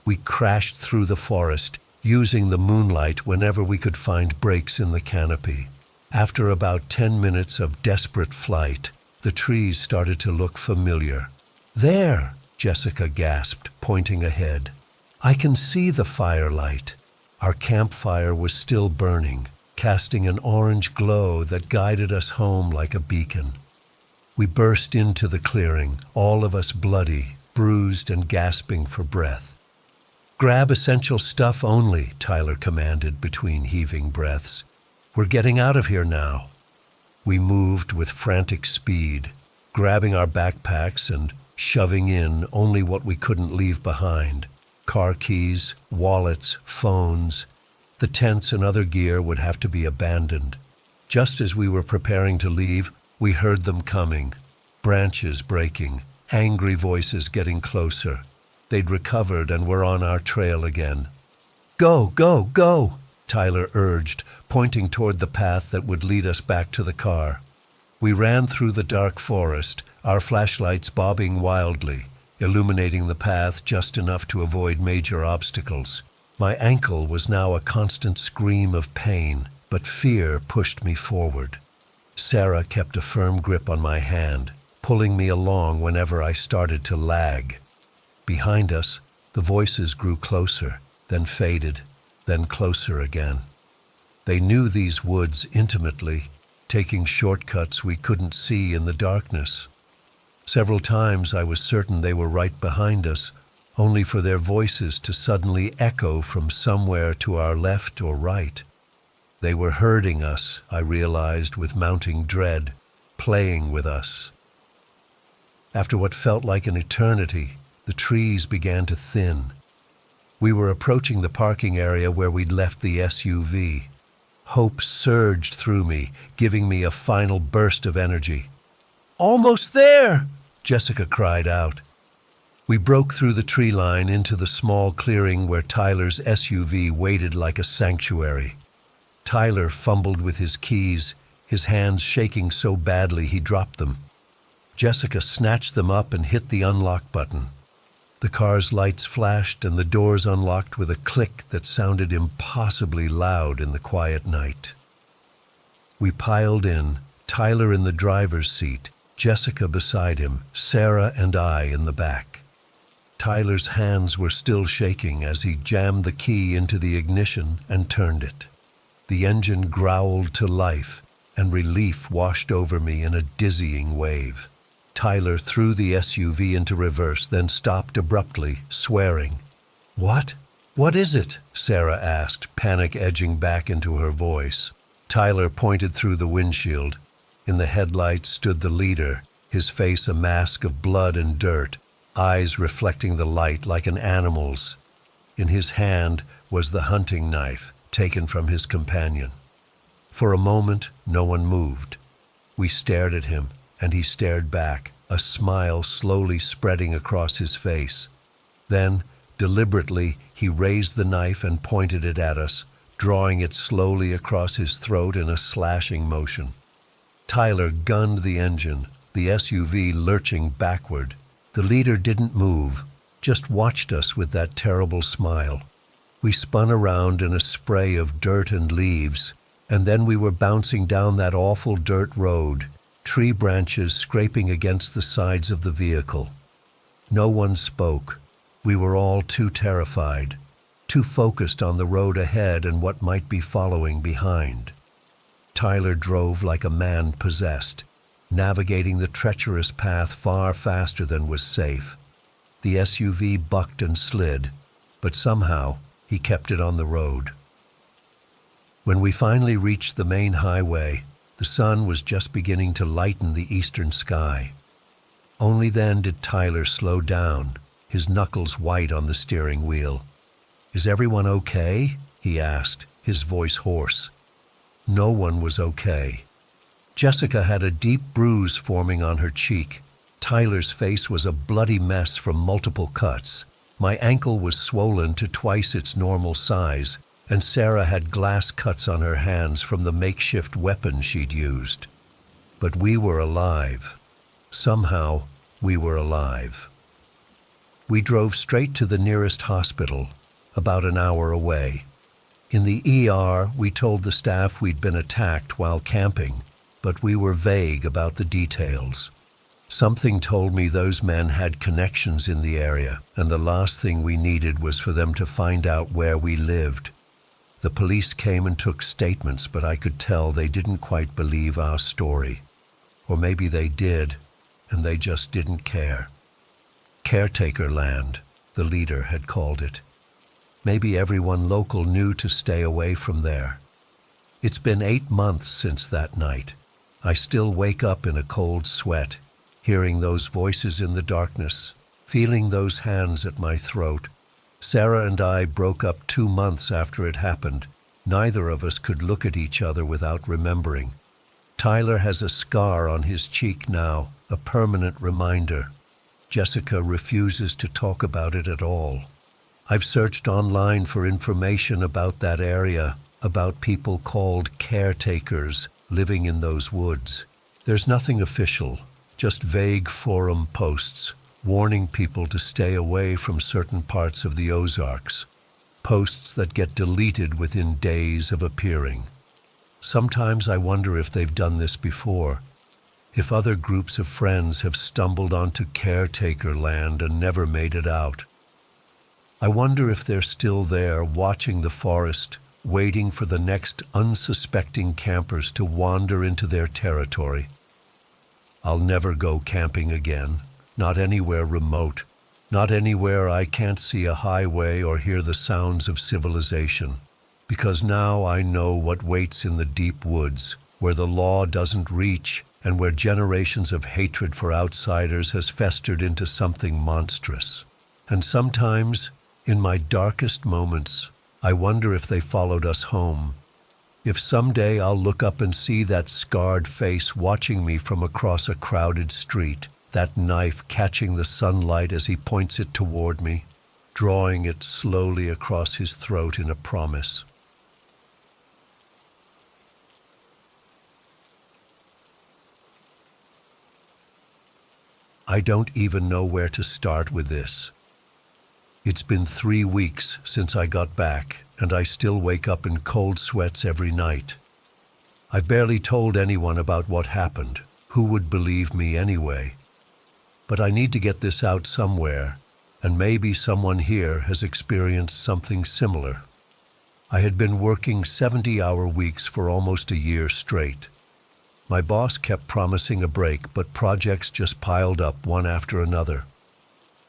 We crashed through the forest, using the moonlight whenever we could find breaks in the canopy. After about 10 minutes of desperate flight, the trees started to look familiar. "There!" Jessica gasped, pointing ahead. "I can see the firelight." Our campfire was still burning. casting an orange glow that guided us home like a beacon. We burst into the clearing, all of us bloody, bruised, and gasping for breath. "Grab essential stuff only," Tyler commanded between heaving breaths. "We're getting out of here now." We moved with frantic speed, grabbing our backpacks and shoving in only what we couldn't leave behind. Car keys, wallets, phones. The tents and other gear would have to be abandoned. Just as we were preparing to leave, we heard them coming. Branches breaking, angry voices getting closer. They'd recovered and were on our trail again. "Go, go, go," Tyler urged, pointing toward the path that would lead us back to the car. We ran through the dark forest, our flashlights bobbing wildly, illuminating the path just enough to avoid major obstacles. My ankle was now a constant scream of pain, but fear pushed me forward. Sarah kept a firm grip on my hand, pulling me along whenever I started to lag. Behind us, the voices grew closer, then faded, then closer again. They knew these woods intimately, taking shortcuts we couldn't see in the darkness. Several times I was certain they were right behind us, only for their voices to suddenly echo from somewhere to our left or right. They were herding us, I realized with mounting dread, playing with us. After what felt like an eternity, the trees began to thin. We were approaching the parking area where we'd left the SUV. Hope surged through me, giving me a final burst of energy. "Almost there!" Jessica cried out. We broke through the tree line into the small clearing where Tyler's SUV waited like a sanctuary. Tyler fumbled with his keys, his hands shaking so badly he dropped them. Jessica snatched them up and hit the unlock button. The car's lights flashed and the doors unlocked with a click that sounded impossibly loud in the quiet night. We piled in, Tyler in the driver's seat, Jessica beside him, Sarah and I in the back. Tyler's hands were still shaking as he jammed the key into the ignition and turned it. The engine growled to life, and relief washed over me in a dizzying wave. Tyler threw the SUV into reverse, then stopped abruptly, swearing. "What? What is it?" Sarah asked, panic edging back into her voice. Tyler pointed through the windshield. In the headlights stood the leader, his face a mask of blood and dirt, eyes reflecting the light like an animal's. In his hand was the hunting knife, taken from his companion. For a moment, no one moved. We stared at him, and he stared back, a smile slowly spreading across his face. Then, deliberately, he raised the knife and pointed it at us, drawing it slowly across his throat in a slashing motion. Tyler gunned the engine, the SUV lurching backward. The leader didn't move, just watched us with that terrible smile. We spun around in a spray of dirt and leaves, and then we were bouncing down that awful dirt road, tree branches scraping against the sides of the vehicle. No one spoke. We were all too terrified, too focused on the road ahead and what might be following behind. Tyler drove like a man possessed, navigating the treacherous path far faster than was safe. The SUV bucked and slid, but somehow he kept it on the road. When we finally reached the main highway, the sun was just beginning to lighten the eastern sky. Only then did Tyler slow down, his knuckles white on the steering wheel. "Is everyone okay?" he asked, his voice hoarse. No one was okay. Jessica had a deep bruise forming on her cheek. Tyler's face was a bloody mess from multiple cuts. My ankle was swollen to twice its normal size, and Sarah had glass cuts on her hands from the makeshift weapon she'd used. But we were alive. Somehow, we were alive. We drove straight to the nearest hospital, about an hour away. In the ER, we told the staff we'd been attacked while camping, but we were vague about the details. Something told me those men had connections in the area, and the last thing we needed was for them to find out where we lived. The police came and took statements, but I could tell they didn't quite believe our story. Or maybe they did, and they just didn't care. Caretaker land, the leader had called it. Maybe everyone local knew to stay away from there. It's been 8 months since that night. I still wake up in a cold sweat, hearing those voices in the darkness, feeling those hands at my throat. Sarah and I broke up 2 months after it happened. Neither of us could look at each other without remembering. Tyler has a scar on his cheek now, a permanent reminder. Jessica refuses to talk about it at all. I've searched online for information about that area, about people called caretakers living in those woods. There's nothing official, just vague forum posts warning people to stay away from certain parts of the Ozarks, posts that get deleted within days of appearing. Sometimes I wonder if they've done this before, if other groups of friends have stumbled onto caretaker land and never made it out. I wonder if they're still there, watching the forest, waiting for the next unsuspecting campers to wander into their territory. I'll never go camping again, not anywhere remote, not anywhere I can't see a highway or hear the sounds of civilization, because now I know what waits in the deep woods, where the law doesn't reach and where generations of hatred for outsiders has festered into something monstrous. And sometimes, in my darkest moments, I wonder if they followed us home. If someday I'll look up and see that scarred face watching me from across a crowded street, that knife catching the sunlight as he points it toward me, drawing it slowly across his throat in a promise. I don't even know where to start with this. It's been 3 weeks since I got back, and I still wake up in cold sweats every night. I've barely told anyone about what happened. Who would believe me anyway? But I need to get this out somewhere, and maybe someone here has experienced something similar. I had been working 70-hour weeks for almost a year straight. My boss kept promising a break, but projects just piled up one after another.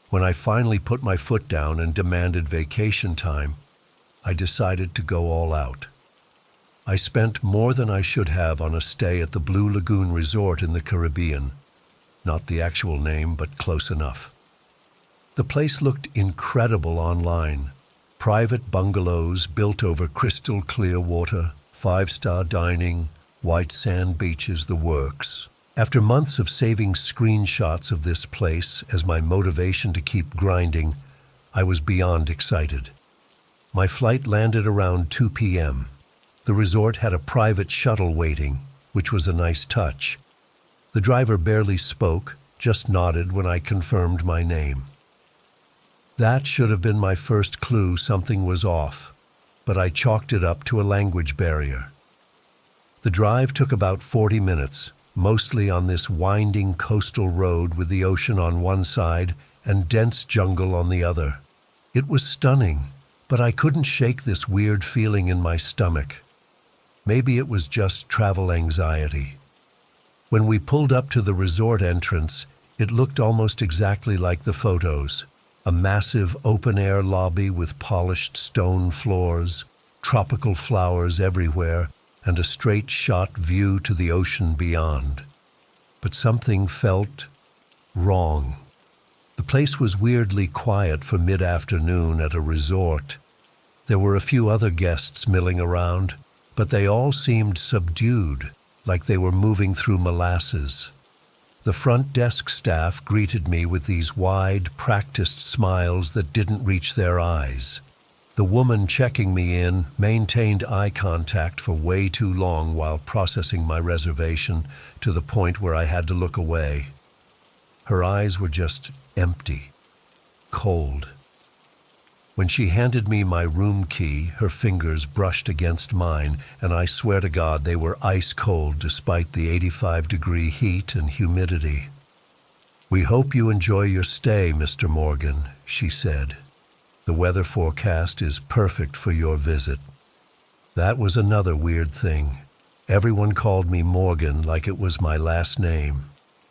When I finally put my foot down and demanded vacation time, I decided to go all out. I spent more than I should have on a stay at the Blue Lagoon Resort in the Caribbean. Not the actual name, but close enough. The place looked incredible online. Private bungalows built over crystal clear water, 5-star dining, white sand beaches, the works. After months of saving screenshots of this place as my motivation to keep grinding, I was beyond excited. My flight landed around 2 p.m. The resort had a private shuttle waiting, which was a nice touch. The driver barely spoke, just nodded when I confirmed my name. That should have been my first clue something was off, but I chalked it up to a language barrier. The drive took about 40 minutes, mostly on this winding coastal road with the ocean on one side and dense jungle on the other. It was stunning, but I couldn't shake this weird feeling in my stomach. Maybe it was just travel anxiety. When we pulled up to the resort entrance, it looked almost exactly like the photos. A massive open-air lobby with polished stone floors, tropical flowers everywhere, and a straight-shot view to the ocean beyond. But something felt wrong. The place was weirdly quiet for mid-afternoon at a resort. There were a few other guests milling around, but they all seemed subdued, like they were moving through molasses. The front desk staff greeted me with these wide, practiced smiles that didn't reach their eyes. The woman checking me in maintained eye contact for way too long while processing my reservation, to the point where I had to look away. Her eyes were just empty, cold. When she handed me my room key, her fingers brushed against mine, and I swear to God they were ice cold despite the 85-degree heat and humidity. "We hope you enjoy your stay, Mr. Morgan," she said. "The weather forecast is perfect for your visit." That was another weird thing. Everyone called me Morgan like it was my last name.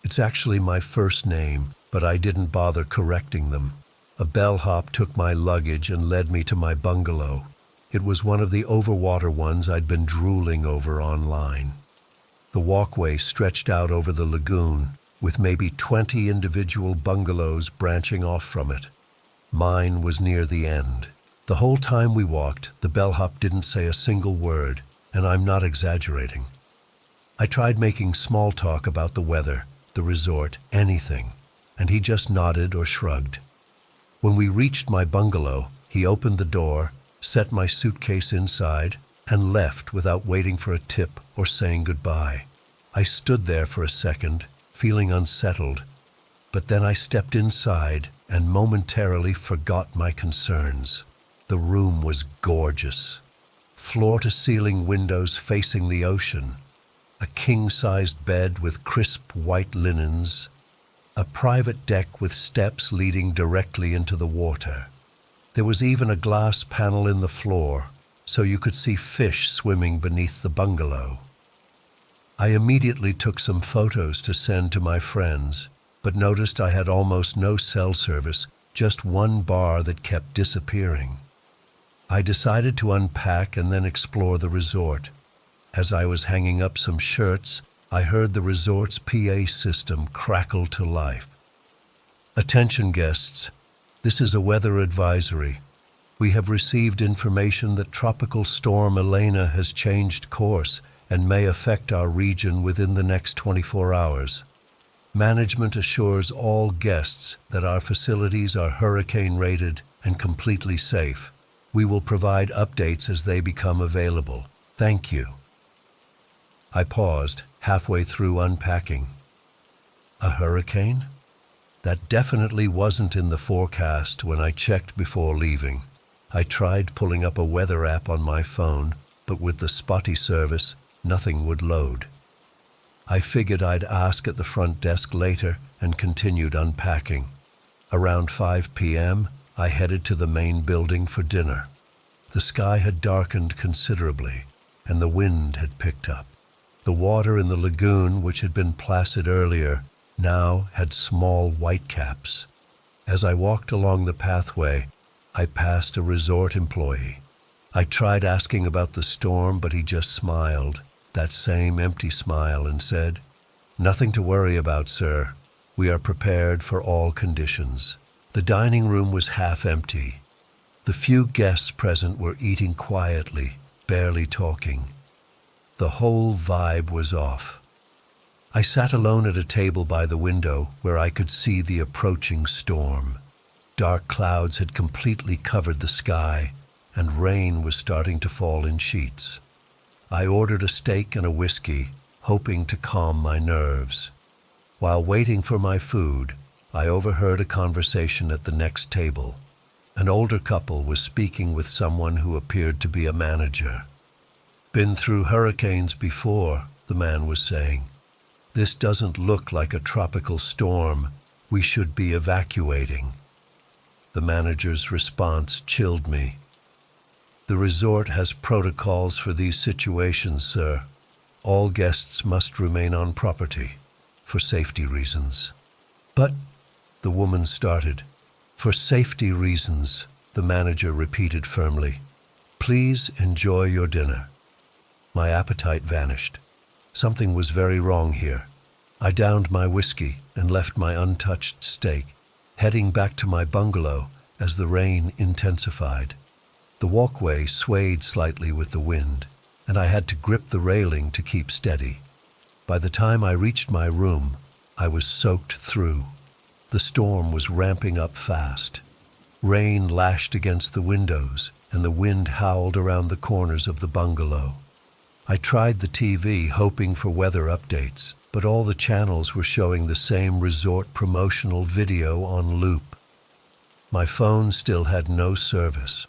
It's actually my first name, but I didn't bother correcting them. A bellhop took my luggage and led me to my bungalow. It was one of the overwater ones I'd been drooling over online. The walkway stretched out over the lagoon, with maybe 20 individual bungalows branching off from it. Mine was near the end. The whole time we walked, the bellhop didn't say a single word, and I'm not exaggerating. I tried making small talk about the weather, the resort, anything, and he just nodded or shrugged. When we reached my bungalow, he opened the door, set my suitcase inside, and left without waiting for a tip or saying goodbye. I stood there for a second, feeling unsettled, but then I stepped inside and momentarily forgot my concerns. The room was gorgeous. Floor-to-ceiling windows facing the ocean, a king-sized bed with crisp white linens, a private deck with steps leading directly into the water. There was even a glass panel in the floor, so you could see fish swimming beneath the bungalow. I immediately took some photos to send to my friends, but noticed I had almost no cell service, just one bar that kept disappearing. I decided to unpack and then explore the resort. As I was hanging up some shirts, I heard the resort's PA system crackle to life. Attention guests, this is a weather advisory. We have received information that Tropical Storm Elena has changed course and may affect our region within the next 24 hours. Management assures all guests that our facilities are hurricane rated and completely safe. We will provide updates as they become available. Thank you. I paused, halfway through unpacking. A hurricane? That definitely wasn't in the forecast when I checked before leaving. I tried pulling up a weather app on my phone, but with the spotty service, nothing would load. I figured I'd ask at the front desk later and continued unpacking. Around 5 p.m., I headed to the main building for dinner. The sky had darkened considerably, and the wind had picked up. The water in the lagoon, which had been placid earlier, now had small whitecaps. As I walked along the pathway, I passed a resort employee. I tried asking about the storm, but he just smiled, that same empty smile, and said, "Nothing to worry about, sir. We are prepared for all conditions." The dining room was half empty. The few guests present were eating quietly, barely talking. The whole vibe was off. I sat alone at a table by the window where I could see the approaching storm. Dark clouds had completely covered the sky, and rain was starting to fall in sheets. I ordered a steak and a whiskey, hoping to calm my nerves. While waiting for my food, I overheard a conversation at the next table. An older couple was speaking with someone who appeared to be a manager. "Been through hurricanes before," the man was saying. "This doesn't look like a tropical storm. We should be evacuating." The manager's response chilled me. "The resort has protocols for these situations, sir. All guests must remain on property, for safety reasons." "But," the woman started. "For safety reasons," the manager repeated firmly. "Please enjoy your dinner." My appetite vanished. Something was very wrong here. I downed my whiskey and left my untouched steak, heading back to my bungalow as the rain intensified. The walkway swayed slightly with the wind, and I had to grip the railing to keep steady. By the time I reached my room, I was soaked through. The storm was ramping up fast. Rain lashed against the windows, and the wind howled around the corners of the bungalow. I tried the TV, hoping for weather updates, but all the channels were showing the same resort promotional video on loop. My phone still had no service.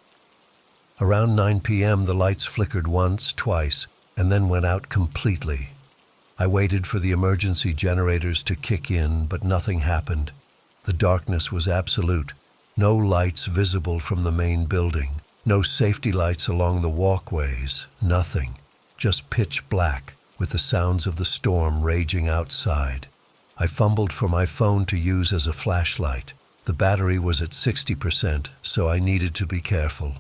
Around 9 p.m., the lights flickered once, twice, and then went out completely. I waited for the emergency generators to kick in, but nothing happened. The darkness was absolute, no lights visible from the main building. No safety lights along the walkways, nothing. Just pitch black, with the sounds of the storm raging outside. I fumbled for my phone to use as a flashlight. The battery was at 60%, so I needed to be careful.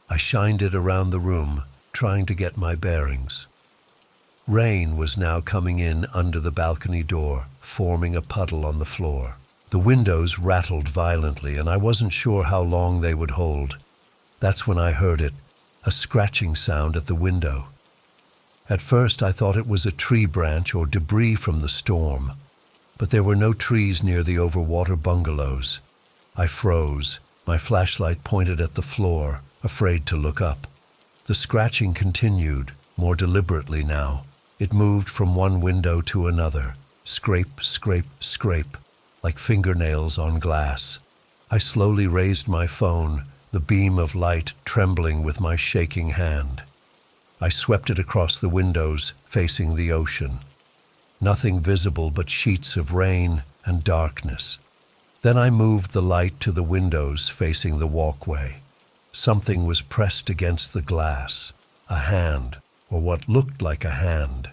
I shined it around the room, trying to get my bearings. Rain was now coming in under the balcony door, forming a puddle on the floor. The windows rattled violently, and I wasn't sure how long they would hold. That's when I heard it, a scratching sound at the window. At first I thought it was a tree branch or debris from the storm, but there were no trees near the overwater bungalows. I froze, my flashlight pointed at the floor, afraid to look up. The scratching continued, more deliberately now. It moved from one window to another, scrape, scrape, scrape, like fingernails on glass. I slowly raised my phone, the beam of light trembling with my shaking hand. I swept it across the windows, facing the ocean. Nothing visible but sheets of rain and darkness. Then I moved the light to the windows facing the walkway. Something was pressed against the glass, a hand, or what looked like a hand.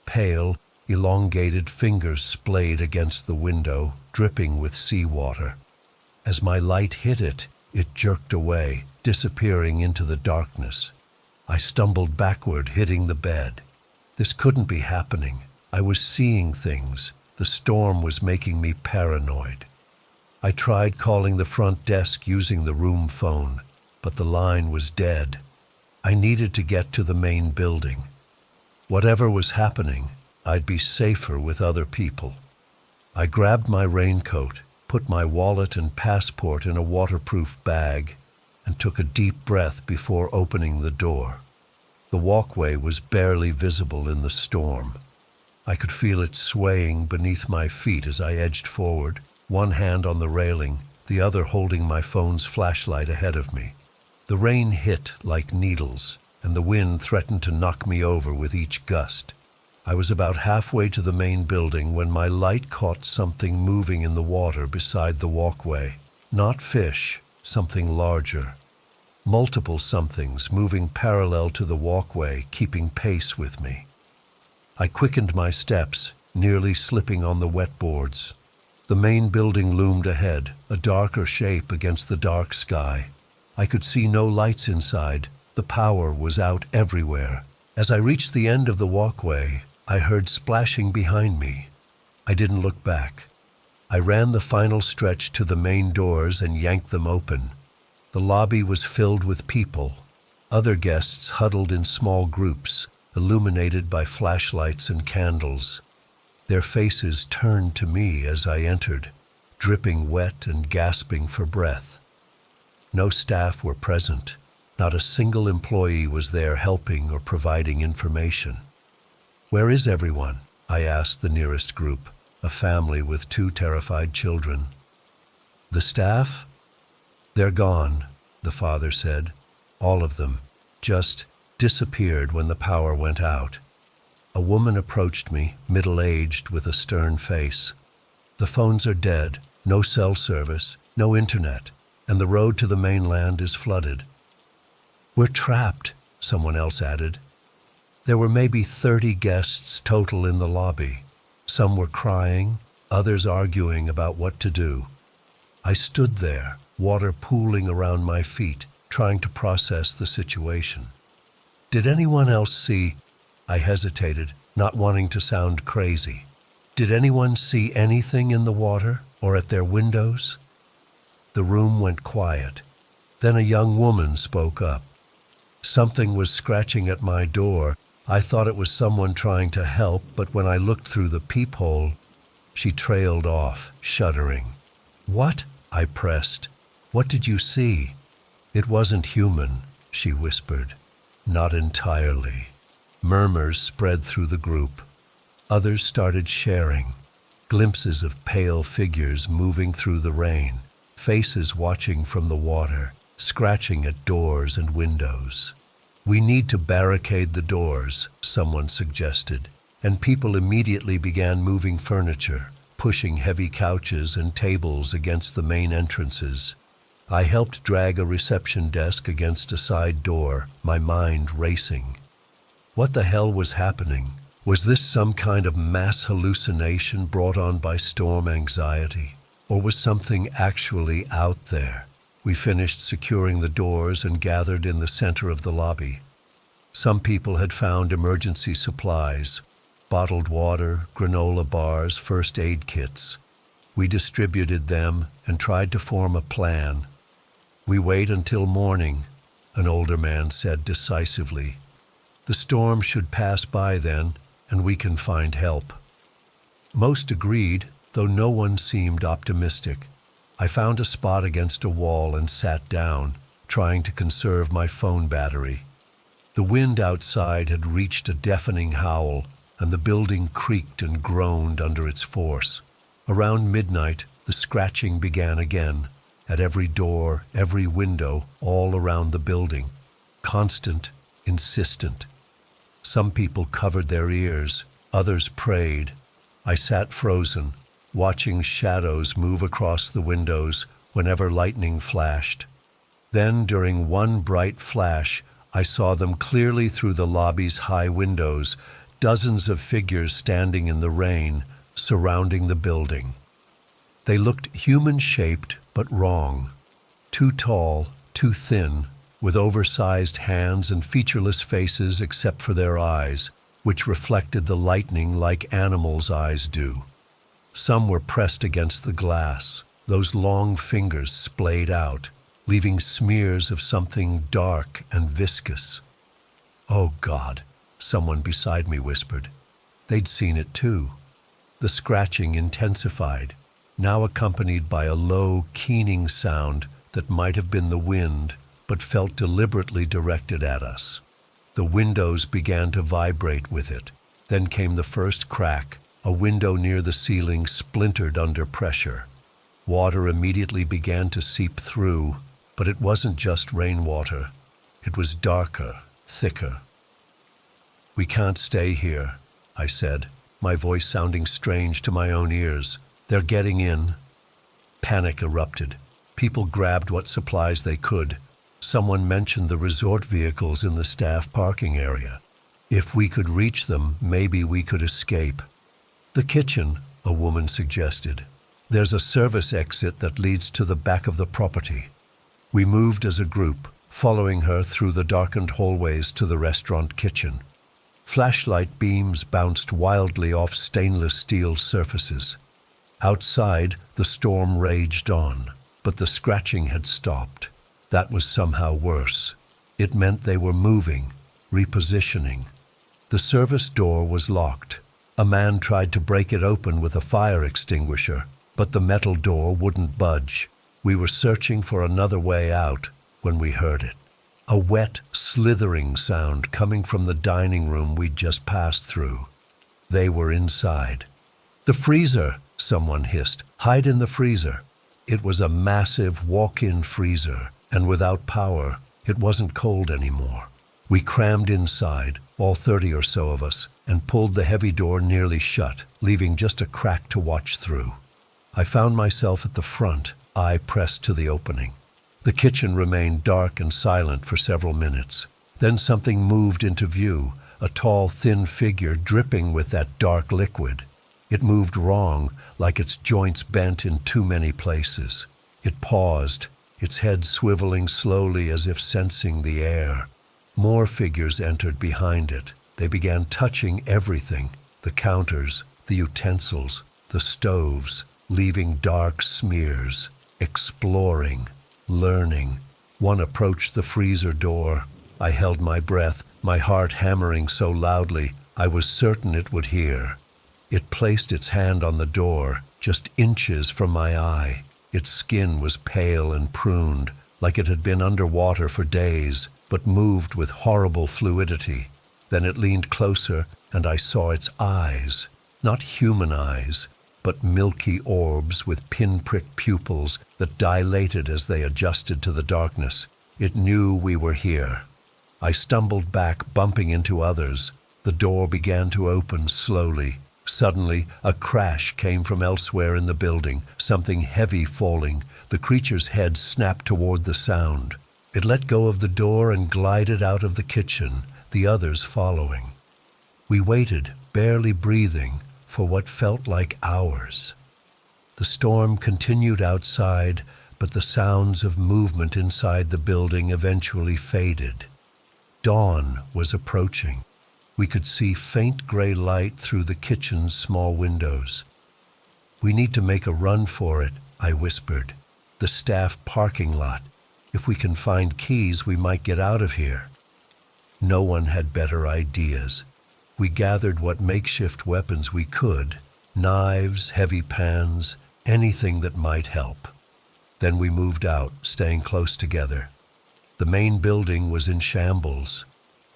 Pale, elongated fingers splayed against the window, dripping with seawater. As my light hit it, it jerked away, disappearing into the darkness. I stumbled backward, hitting the bed. This couldn't be happening. I was seeing things. The storm was making me paranoid. I tried calling the front desk using the room phone, but the line was dead. I needed to get to the main building. Whatever was happening, I'd be safer with other people. I grabbed my raincoat, put my wallet and passport in a waterproof bag, and took a deep breath before opening the door. The walkway was barely visible in the storm. I could feel it swaying beneath my feet as I edged forward, one hand on the railing, the other holding my phone's flashlight ahead of me. The rain hit like needles, and the wind threatened to knock me over with each gust. I was about halfway to the main building when my light caught something moving in the water beside the walkway. Not fish, something larger. Multiple somethings moving parallel to the walkway, keeping pace with me. I quickened my steps, nearly slipping on the wet boards. The main building loomed ahead, a darker shape against the dark sky. I could see no lights inside. The power was out everywhere. As I reached the end of the walkway, I heard splashing behind me. I didn't look back. I ran the final stretch to the main doors and yanked them open. The lobby was filled with people. Other guests huddled in small groups, illuminated by flashlights and candles. Their faces turned to me as I entered, dripping wet and gasping for breath. No staff were present. Not a single employee was there helping or providing information. "Where is everyone?" I asked the nearest group, a family with 2 terrified children. "The staff? They're gone," the father said. "All of them. Just disappeared when the power went out." A woman approached me, middle-aged, with a stern face. "The phones are dead, no cell service, no internet, and the road to the mainland is flooded." "We're trapped," someone else added. There were maybe 30 guests total in the lobby. Some were crying, others arguing about what to do. I stood there, water pooling around my feet, trying to process the situation. "Did anyone else see?" I hesitated, not wanting to sound crazy. "Did anyone see anything in the water or at their windows?" The room went quiet. Then a young woman spoke up. "Something was scratching at my door. I thought it was someone trying to help, but when I looked through the peephole..." She trailed off, shuddering. "What?" I pressed. "What did you see?" "It wasn't human," she whispered. "Not entirely." Murmurs spread through the group. Others started sharing. Glimpses of pale figures moving through the rain, faces watching from the water, scratching at doors and windows. "We need to barricade the doors," someone suggested, and people immediately began moving furniture, pushing heavy couches and tables against the main entrances. I helped drag a reception desk against a side door, my mind racing. What the hell was happening? Was this some kind of mass hallucination brought on by storm anxiety? Or was something actually out there? We finished securing the doors and gathered in the center of the lobby. Some people had found emergency supplies, bottled water, granola bars, first aid kits. We distributed them and tried to form a plan. "We wait until morning," an older man said decisively. "The storm should pass by then, and we can find help." Most agreed, though no one seemed optimistic. I found a spot against a wall and sat down, trying to conserve my phone battery. The wind outside had reached a deafening howl, and the building creaked and groaned under its force. Around midnight, the scratching began again, at every door, every window, all around the building. Constant, insistent. Some people covered their ears, others prayed. I sat frozen, watching shadows move across the windows whenever lightning flashed. Then, during one bright flash, I saw them clearly through the lobby's high windows, dozens of figures standing in the rain, surrounding the building. They looked human-shaped but wrong. Too tall, too thin, with oversized hands and featureless faces except for their eyes, which reflected the lightning like animals' eyes do. Some were pressed against the glass, those long fingers splayed out, leaving smears of something dark and viscous. "Oh God," someone beside me whispered. They'd seen it too. The scratching intensified, now accompanied by a low, keening sound that might have been the wind, but felt deliberately directed at us. The windows began to vibrate with it. Then came the first crack. A window near the ceiling splintered under pressure. Water immediately began to seep through, but it wasn't just rainwater. It was darker, thicker. "We can't stay here," I said, my voice sounding strange to my own ears. "They're getting in." Panic erupted. People grabbed what supplies they could. Someone mentioned the resort vehicles in the staff parking area. If we could reach them, maybe we could escape. "The kitchen," a woman suggested. "There's a service exit that leads to the back of the property." We moved as a group, following her through the darkened hallways to the restaurant kitchen. Flashlight beams bounced wildly off stainless steel surfaces. Outside, the storm raged on, but the scratching had stopped. That was somehow worse. It meant they were moving, repositioning. The service door was locked. A man tried to break it open with a fire extinguisher, but the metal door wouldn't budge. We were searching for another way out when we heard it. A wet, slithering sound coming from the dining room we'd just passed through. They were inside. "The freezer," someone hissed. "Hide in the freezer." It was a massive walk-in freezer, and without power, it wasn't cold anymore. We crammed inside, all 30 or so of us, and pulled the heavy door nearly shut, leaving just a crack to watch through. I found myself at the front, eye pressed to the opening. The kitchen remained dark and silent for several minutes. Then something moved into view, a tall, thin figure dripping with that dark liquid. It moved wrong, like its joints bent in too many places. It paused, its head swiveling slowly as if sensing the air. More figures entered behind it. They began touching everything, the counters, the utensils, the stoves, leaving dark smears, exploring, learning. One approached the freezer door. I held my breath, my heart hammering so loudly I was certain it would hear. It placed its hand on the door, just inches from my eye. Its skin was pale and pruned, like it had been underwater for days, but moved with horrible fluidity. Then it leaned closer, and I saw its eyes. Not human eyes, but milky orbs with pinprick pupils that dilated as they adjusted to the darkness. It knew we were here. I stumbled back, bumping into others. The door began to open slowly. Suddenly, a crash came from elsewhere in the building, something heavy falling. The creature's head snapped toward the sound. It let go of the door and glided out of the kitchen, the others following. We waited, barely breathing, for what felt like hours. The storm continued outside, but the sounds of movement inside the building eventually faded. Dawn was approaching. We could see faint gray light through the kitchen's small windows. "We need to make a run for it," I whispered. "The staff parking lot. If we can find keys, we might get out of here." No one had better ideas. We gathered what makeshift weapons we could, knives, heavy pans, anything that might help. Then we moved out, staying close together. The main building was in shambles.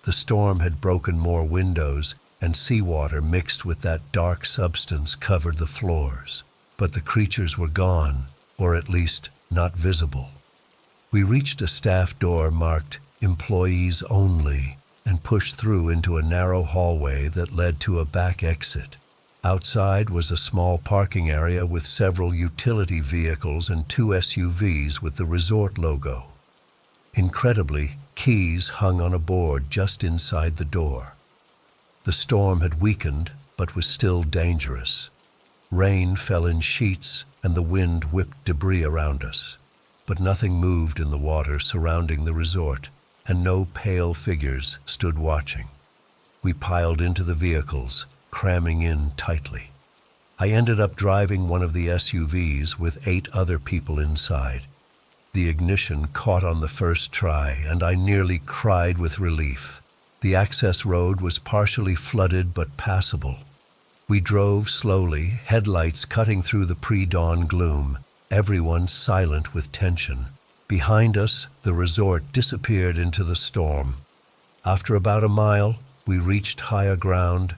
The storm had broken more windows, and seawater mixed with that dark substance covered the floors. But the creatures were gone, or at least not visible. We reached a staff door marked "Employees Only" and pushed through into a narrow hallway that led to a back exit. Outside was a small parking area with several utility vehicles and 2 SUVs with the resort logo. Incredibly, keys hung on a board just inside the door. The storm had weakened, but was still dangerous. Rain fell in sheets, and the wind whipped debris around us. But nothing moved in the water surrounding the resort, and no pale figures stood watching. We piled into the vehicles, cramming in tightly. I ended up driving one of the SUVs with 8 other people inside. The ignition caught on the first try, and I nearly cried with relief. The access road was partially flooded but passable. We drove slowly, headlights cutting through the pre-dawn gloom, everyone silent with tension. Behind us, the resort disappeared into the storm. After about a mile, we reached higher ground,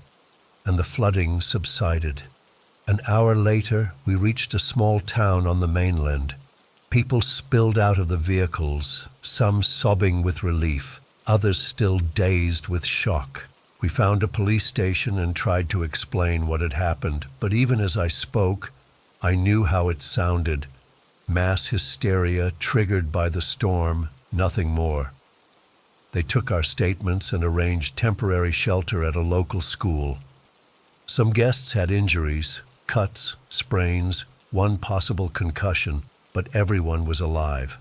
and the flooding subsided. An hour later, we reached a small town on the mainland. People spilled out of the vehicles, some sobbing with relief, others still dazed with shock. We found a police station and tried to explain what had happened, but even as I spoke, I knew how it sounded. Mass hysteria triggered by the storm, nothing more. They took our statements and arranged temporary shelter at a local school. Some guests had injuries, cuts, sprains, one possible concussion, but everyone was alive.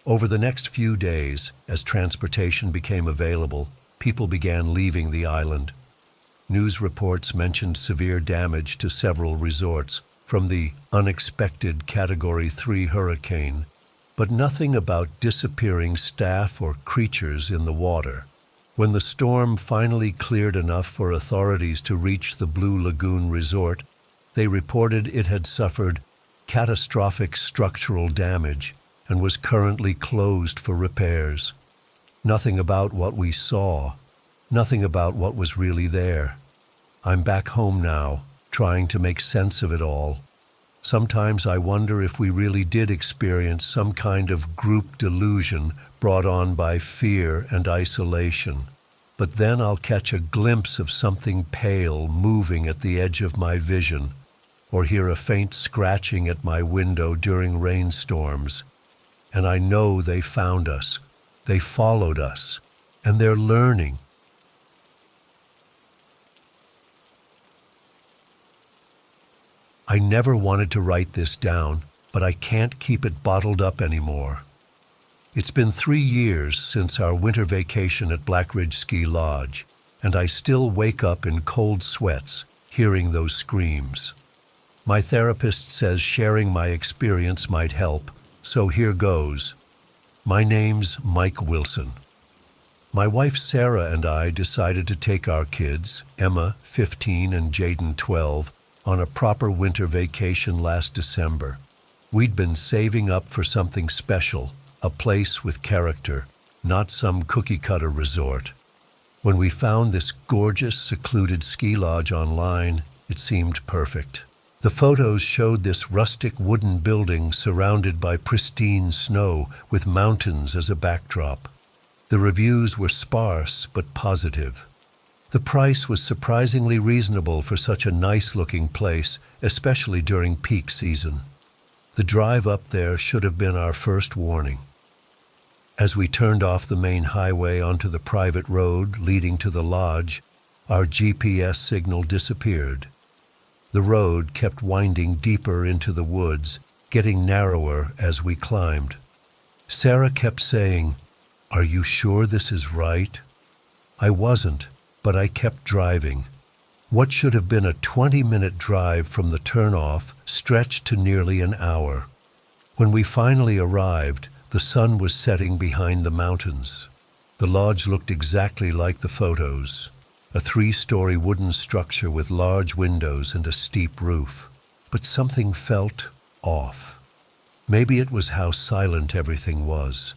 Over the next few days, as transportation became available, people began leaving the island. News reports mentioned severe damage to several resorts from the unexpected Category 3 hurricane, but nothing about disappearing staff or creatures in the water. When the storm finally cleared enough for authorities to reach the Blue Lagoon Resort, they reported it had suffered catastrophic structural damage and was currently closed for repairs. Nothing about what we saw, nothing about what was really there. I'm back home now, trying to make sense of it all. Sometimes I wonder if we really did experience some kind of group delusion brought on by fear and isolation. But then I'll catch a glimpse of something pale moving at the edge of my vision, or hear a faint scratching at my window during rainstorms. And I know they found us, they followed us, and they're learning. I never wanted to write this down, but I can't keep it bottled up anymore. It's been 3 years since our winter vacation at Black Ridge Ski Lodge, and I still wake up in cold sweats hearing those screams. My therapist says sharing my experience might help, so here goes. My name's Mike Wilson. My wife Sarah and I decided to take our kids, Emma, 15, and Jaden, 12, on a proper winter vacation last December. We'd been saving up for something special, a place with character, not some cookie-cutter resort. When we found this gorgeous, secluded ski lodge online, it seemed perfect. The photos showed this rustic wooden building surrounded by pristine snow with mountains as a backdrop. The reviews were sparse but positive. The price was surprisingly reasonable for such a nice-looking place, especially during peak season. The drive up there should have been our first warning. As we turned off the main highway onto the private road leading to the lodge, our GPS signal disappeared. The road kept winding deeper into the woods, getting narrower as we climbed. Sarah kept saying, "Are you sure this is right?" I wasn't, but I kept driving. What should have been a 20-minute drive from the turnoff stretched to nearly an hour. When we finally arrived, the sun was setting behind the mountains. The lodge looked exactly like the photos, a 3-story wooden structure with large windows and a steep roof. But something felt off. Maybe it was how silent everything was.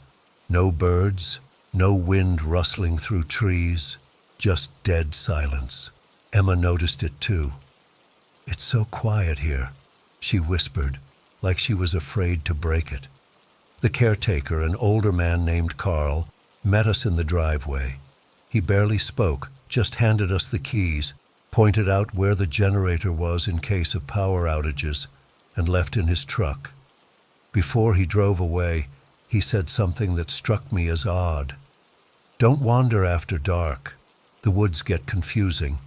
No birds, no wind rustling through trees, just dead silence. Emma noticed it too. "It's so quiet here," she whispered, like she was afraid to break it. The caretaker, an older man named Carl, met us in the driveway. He barely spoke, just handed us the keys, pointed out where the generator was in case of power outages, and left in his truck. Before he drove away, he said something that struck me as odd. "Don't wander after dark. The woods get confusing."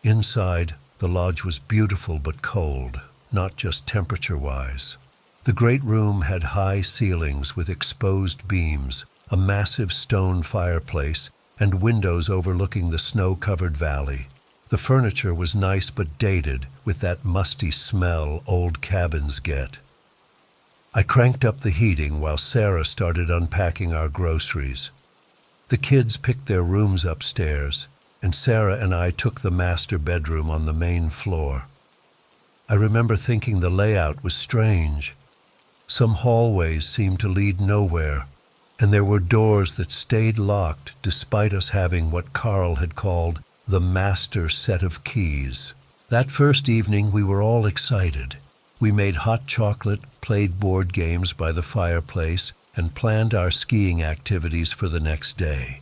Inside, the lodge was beautiful but cold, not just temperature-wise. The great room had high ceilings with exposed beams, a massive stone fireplace, and windows overlooking the snow-covered valley. The furniture was nice but dated, with that musty smell old cabins get. I cranked up the heating while Sarah started unpacking our groceries. The kids picked their rooms upstairs, and Sarah and I took the master bedroom on the main floor. I remember thinking the layout was strange. Some hallways seemed to lead nowhere, and there were doors that stayed locked despite us having what Carl had called the master set of keys. That first evening we were all excited. We made hot chocolate, played board games by the fireplace, and planned our skiing activities for the next day.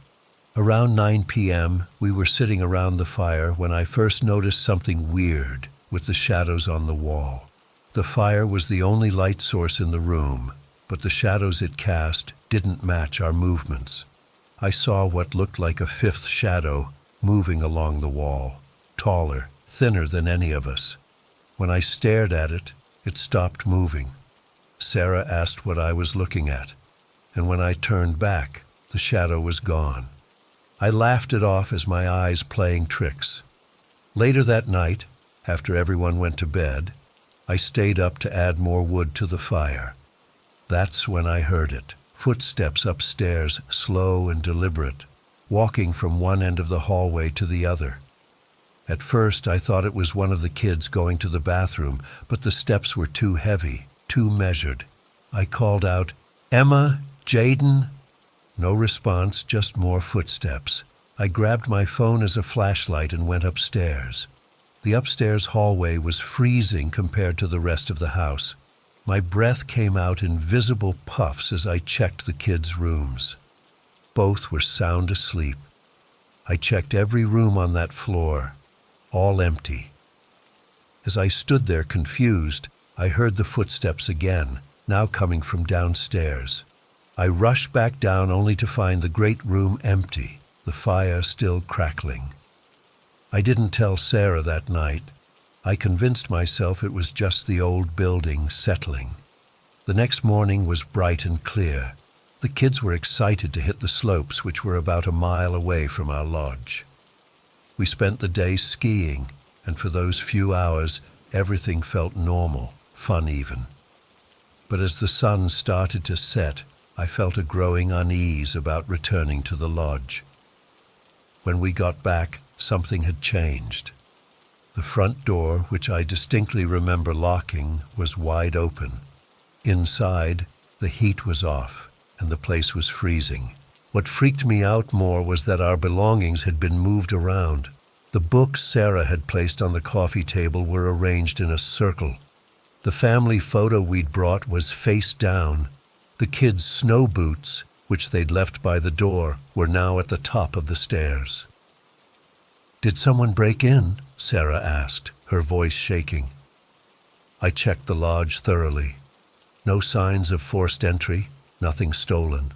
Around 9 p.m., we were sitting around the fire when I first noticed something weird with the shadows on the wall. The fire was the only light source in the room, but the shadows it cast didn't match our movements. I saw what looked like a fifth shadow moving along the wall, taller, thinner than any of us. When I stared at it, it stopped moving. Sarah asked what I was looking at, and when I turned back, the shadow was gone. I laughed it off as my eyes playing tricks. Later that night, after everyone went to bed, I stayed up to add more wood to the fire. That's when I heard it. Footsteps upstairs, slow and deliberate, walking from one end of the hallway to the other. At first, I thought it was one of the kids going to the bathroom, but the steps were too heavy, too measured. I called out, "Emma, Jaden?" No response, just more footsteps. I grabbed my phone as a flashlight and went upstairs. The upstairs hallway was freezing compared to the rest of the house. My breath came out in visible puffs as I checked the kids' rooms. Both were sound asleep. I checked every room on that floor, all empty. As I stood there confused, I heard the footsteps again, now coming from downstairs. I rushed back down only to find the great room empty, the fire still crackling. I didn't tell Sarah that night. I convinced myself it was just the old building settling. The next morning was bright and clear. The kids were excited to hit the slopes, which were about a mile away from our lodge. We spent the day skiing, and for those few hours, everything felt normal, fun even. But as the sun started to set, I felt a growing unease about returning to the lodge. When we got back, something had changed. The front door, which I distinctly remember locking, was wide open. Inside, the heat was off, and the place was freezing. What freaked me out more was that our belongings had been moved around. The books Sarah had placed on the coffee table were arranged in a circle. The family photo we'd brought was face down. The kids' snow boots, which they'd left by the door, were now at the top of the stairs. "Did someone break in?" Sarah asked, her voice shaking. I checked the lodge thoroughly. No signs of forced entry, nothing stolen.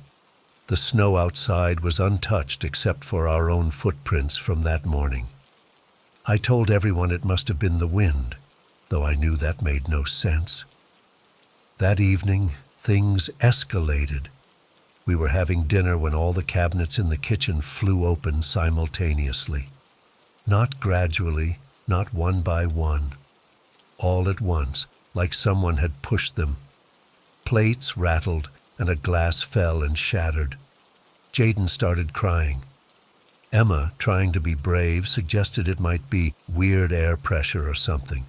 The snow outside was untouched except for our own footprints from that morning. I told everyone it must have been the wind, though I knew that made no sense. That evening, things escalated. We were having dinner when all the cabinets in the kitchen flew open simultaneously. Not gradually, not one by one. All at once, like someone had pushed them. Plates rattled, and a glass fell and shattered. Jaden started crying. Emma, trying to be brave, suggested it might be weird air pressure or something.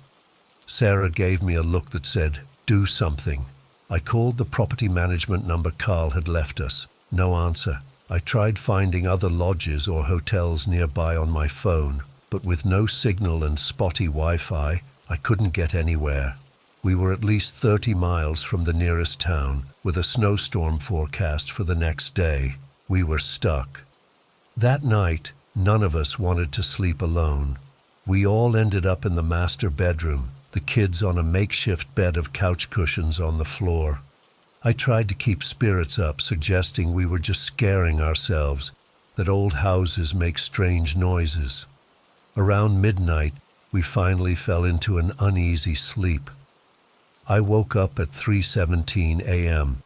Sarah gave me a look that said, "Do something." I called the property management number Carl had left us. No answer. I tried finding other lodges or hotels nearby on my phone, but with no signal and spotty Wi-Fi, I couldn't get anywhere. We were at least 30 miles from the nearest town, with a snowstorm forecast for the next day. We were stuck. That night, none of us wanted to sleep alone. We all ended up in the master bedroom, the kids on a makeshift bed of couch cushions on the floor. I tried to keep spirits up, suggesting we were just scaring ourselves, that old houses make strange noises. Around midnight, we finally fell into an uneasy sleep. I woke up at 3:17 a.m.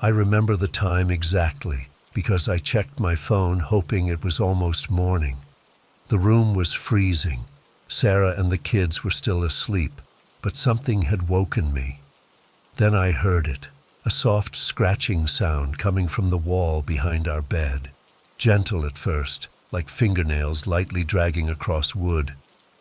I remember the time exactly, because I checked my phone hoping it was almost morning. The room was freezing. Sarah and the kids were still asleep, but something had woken me. Then I heard it, a soft scratching sound coming from the wall behind our bed. Gentle at first, like fingernails lightly dragging across wood.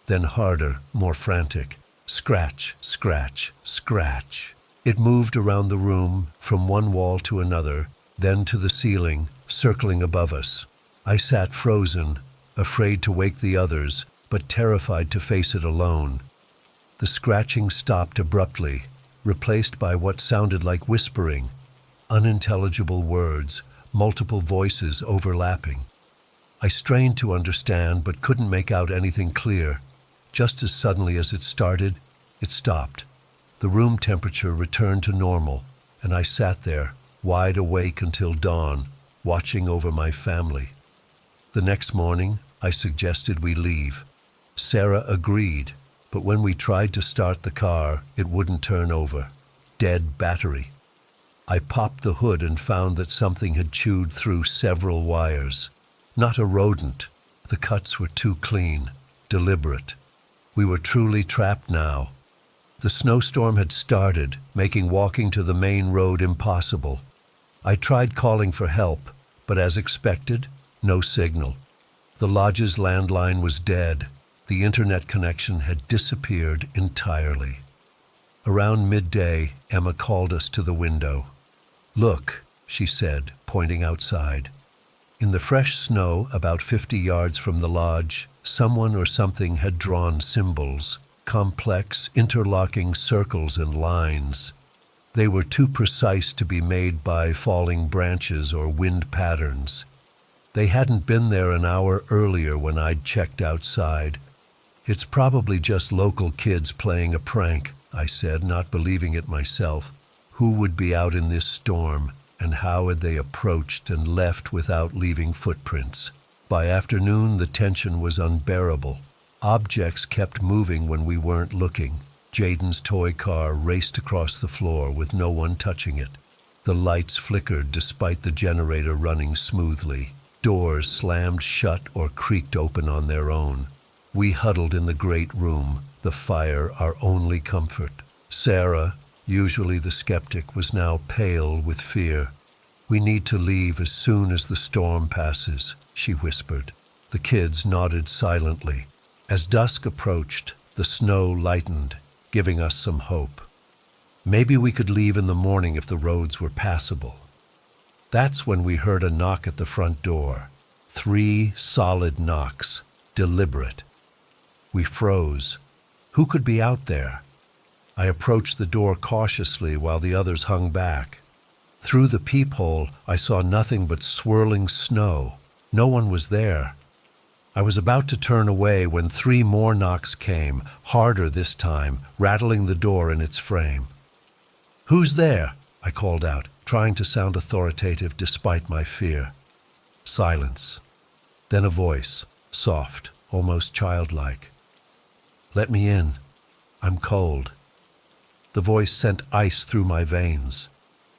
Then harder, more frantic. Scratch, scratch, scratch. It moved around the room, from one wall to another, then to the ceiling, circling above us. I sat frozen, afraid to wake the others, but terrified to face it alone. The scratching stopped abruptly, replaced by what sounded like whispering, unintelligible words, multiple voices overlapping. I strained to understand, but couldn't make out anything clear. Just as suddenly as it started, it stopped. The room temperature returned to normal, and I sat there, wide awake until dawn, watching over my family. The next morning, I suggested we leave. Sarah agreed, but when we tried to start the car, it wouldn't turn over. Dead battery. I popped the hood and found that something had chewed through several wires. Not a rodent. The cuts were too clean, deliberate. We were truly trapped now. The snowstorm had started, making walking to the main road impossible. I tried calling for help, but as expected, no signal. The lodge's landline was dead. The internet connection had disappeared entirely. Around midday, Emma called us to the window. "Look," she said, pointing outside. In the fresh snow, about 50 yards from the lodge, someone or something had drawn symbols, complex, interlocking circles and lines. They were too precise to be made by falling branches or wind patterns. They hadn't been there an hour earlier when I'd checked outside. "It's probably just local kids playing a prank," I said, not believing it myself. Who would be out in this storm, and how had they approached and left without leaving footprints? By afternoon, the tension was unbearable. Objects kept moving when we weren't looking. Jaden's toy car raced across the floor with no one touching it. The lights flickered despite the generator running smoothly. Doors slammed shut or creaked open on their own. We huddled in the great room, the fire our only comfort. Sarah, usually the skeptic, was now pale with fear. "We need to leave as soon as the storm passes," she whispered. The kids nodded silently. As dusk approached, the snow lightened, giving us some hope. Maybe we could leave in the morning if the roads were passable. That's when we heard a knock at the front door. 3 solid knocks, deliberate. We froze. Who could be out there? I approached the door cautiously while the others hung back. Through the peephole, I saw nothing but swirling snow. No one was there. I was about to turn away when 3 more knocks came, harder this time, rattling the door in its frame. "Who's there?" I called out, trying to sound authoritative despite my fear. Silence. Then a voice, soft, almost childlike. "Let me in. I'm cold." The voice sent ice through my veins.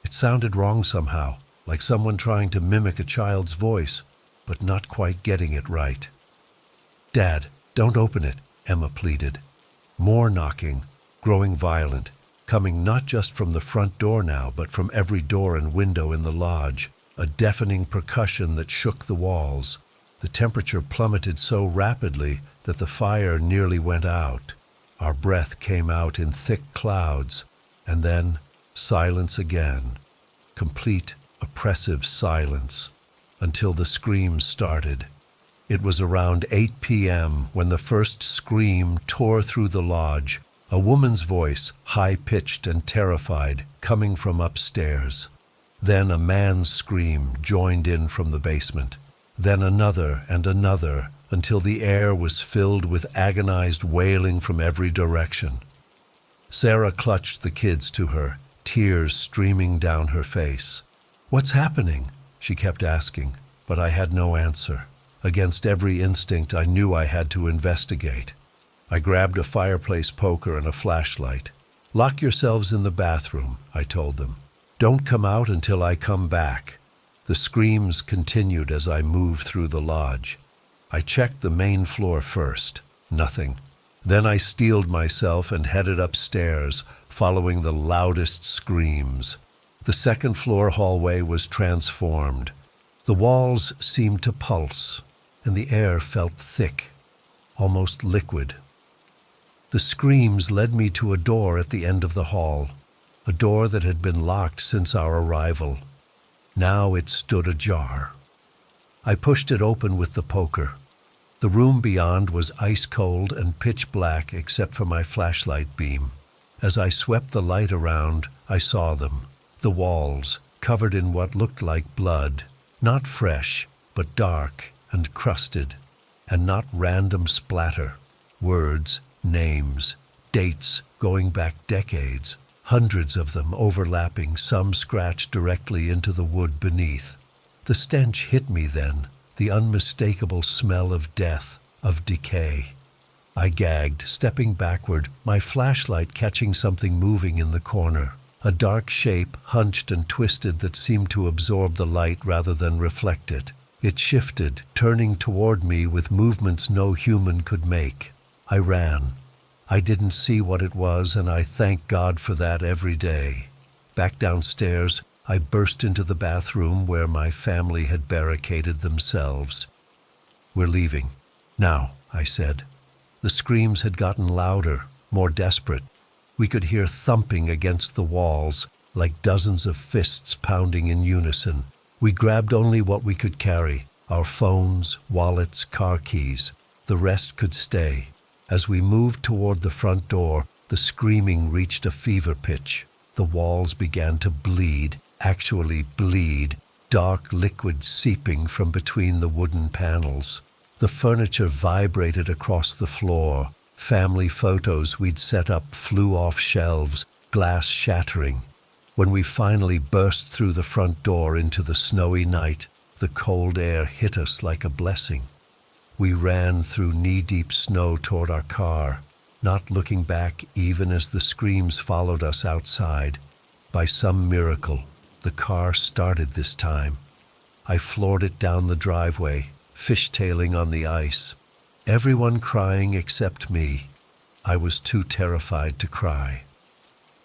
It sounded wrong somehow, like someone trying to mimic a child's voice, but not quite getting it right. "Dad, don't open it," Emma pleaded. More knocking, growing violent, coming not just from the front door now, but from every door and window in the lodge, a deafening percussion that shook the walls. The temperature plummeted so rapidly that the fire nearly went out. Our breath came out in thick clouds, and then silence again. Complete, oppressive silence, until the screams started. It was around 8 p.m. when the first scream tore through the lodge, a woman's voice, high-pitched and terrified, coming from upstairs. Then a man's scream joined in from the basement. Then another and another, until the air was filled with agonized wailing from every direction. Sarah clutched the kids to her, tears streaming down her face. "What's happening?" she kept asking, but I had no answer. Against every instinct, I knew I had to investigate. I grabbed a fireplace poker and a flashlight. "Lock yourselves in the bathroom," I told them. "Don't come out until I come back." The screams continued as I moved through the lodge. I checked the main floor first. Nothing. Then I steeled myself and headed upstairs, following the loudest screams. The second-floor hallway was transformed. The walls seemed to pulse, and the air felt thick, almost liquid. The screams led me to a door at the end of the hall, a door that had been locked since our arrival. Now it stood ajar. I pushed it open with the poker. The room beyond was ice-cold and pitch black except for my flashlight beam. As I swept the light around, I saw them. The walls, covered in what looked like blood, not fresh, but dark and crusted, and not random splatter. Words, names, dates going back decades, hundreds of them overlapping, some scratched directly into the wood beneath. The stench hit me then, the unmistakable smell of death, of decay. I gagged, stepping backward, my flashlight catching something moving in the corner. A dark shape, hunched and twisted, that seemed to absorb the light rather than reflect it. It shifted, turning toward me with movements no human could make. I ran. I didn't see what it was, and I thank God for that every day. Back downstairs, I burst into the bathroom where my family had barricaded themselves. "We're leaving. Now," I said. The screams had gotten louder, more desperate. We could hear thumping against the walls, like dozens of fists pounding in unison. We grabbed only what we could carry, our phones, wallets, car keys. The rest could stay. As we moved toward the front door, the screaming reached a fever pitch. The walls began to bleed, actually bleed, dark liquid seeping from between the wooden panels. The furniture vibrated across the floor. Family photos we'd set up flew off shelves, glass shattering. When we finally burst through the front door into the snowy night, the cold air hit us like a blessing. We ran through knee-deep snow toward our car, not looking back even as the screams followed us outside. By some miracle, the car started this time. I floored it down the driveway, fishtailing on the ice. Everyone crying except me. I was too terrified to cry.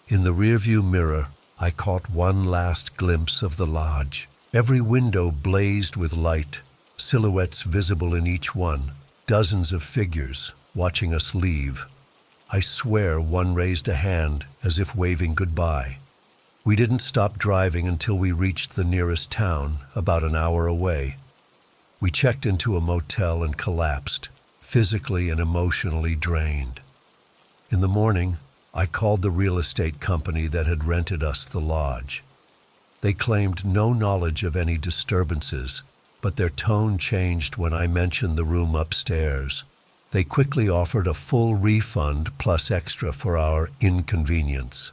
In the rearview mirror, I caught one last glimpse of the lodge. Every window blazed with light, silhouettes visible in each one, dozens of figures watching us leave. I swear one raised a hand as if waving goodbye. We didn't stop driving until we reached the nearest town, about an hour away. We checked into a motel and collapsed, physically and emotionally drained. In the morning, I called the real estate company that had rented us the lodge. They claimed no knowledge of any disturbances, but their tone changed when I mentioned the room upstairs. They quickly offered a full refund plus extra for our inconvenience.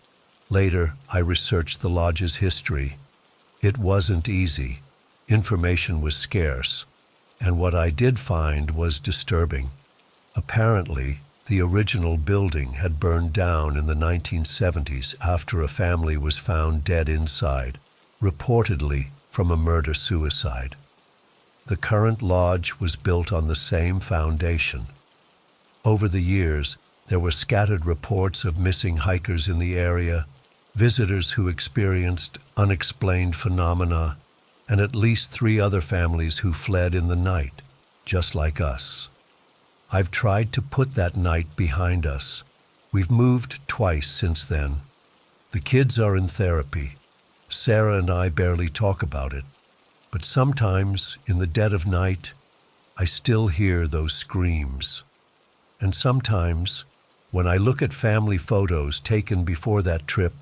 Later, I researched the lodge's history. It wasn't easy. Information was scarce, and what I did find was disturbing. Apparently, the original building had burned down in the 1970s after a family was found dead inside, reportedly from a murder-suicide. The current lodge was built on the same foundation. Over the years, there were scattered reports of missing hikers in the area, visitors who experienced unexplained phenomena, and at least 3 other families who fled in the night, just like us. I've tried to put that night behind us. We've moved twice since then. The kids are in therapy. Sarah and I barely talk about it. But sometimes, in the dead of night, I still hear those screams. And sometimes, when I look at family photos taken before that trip,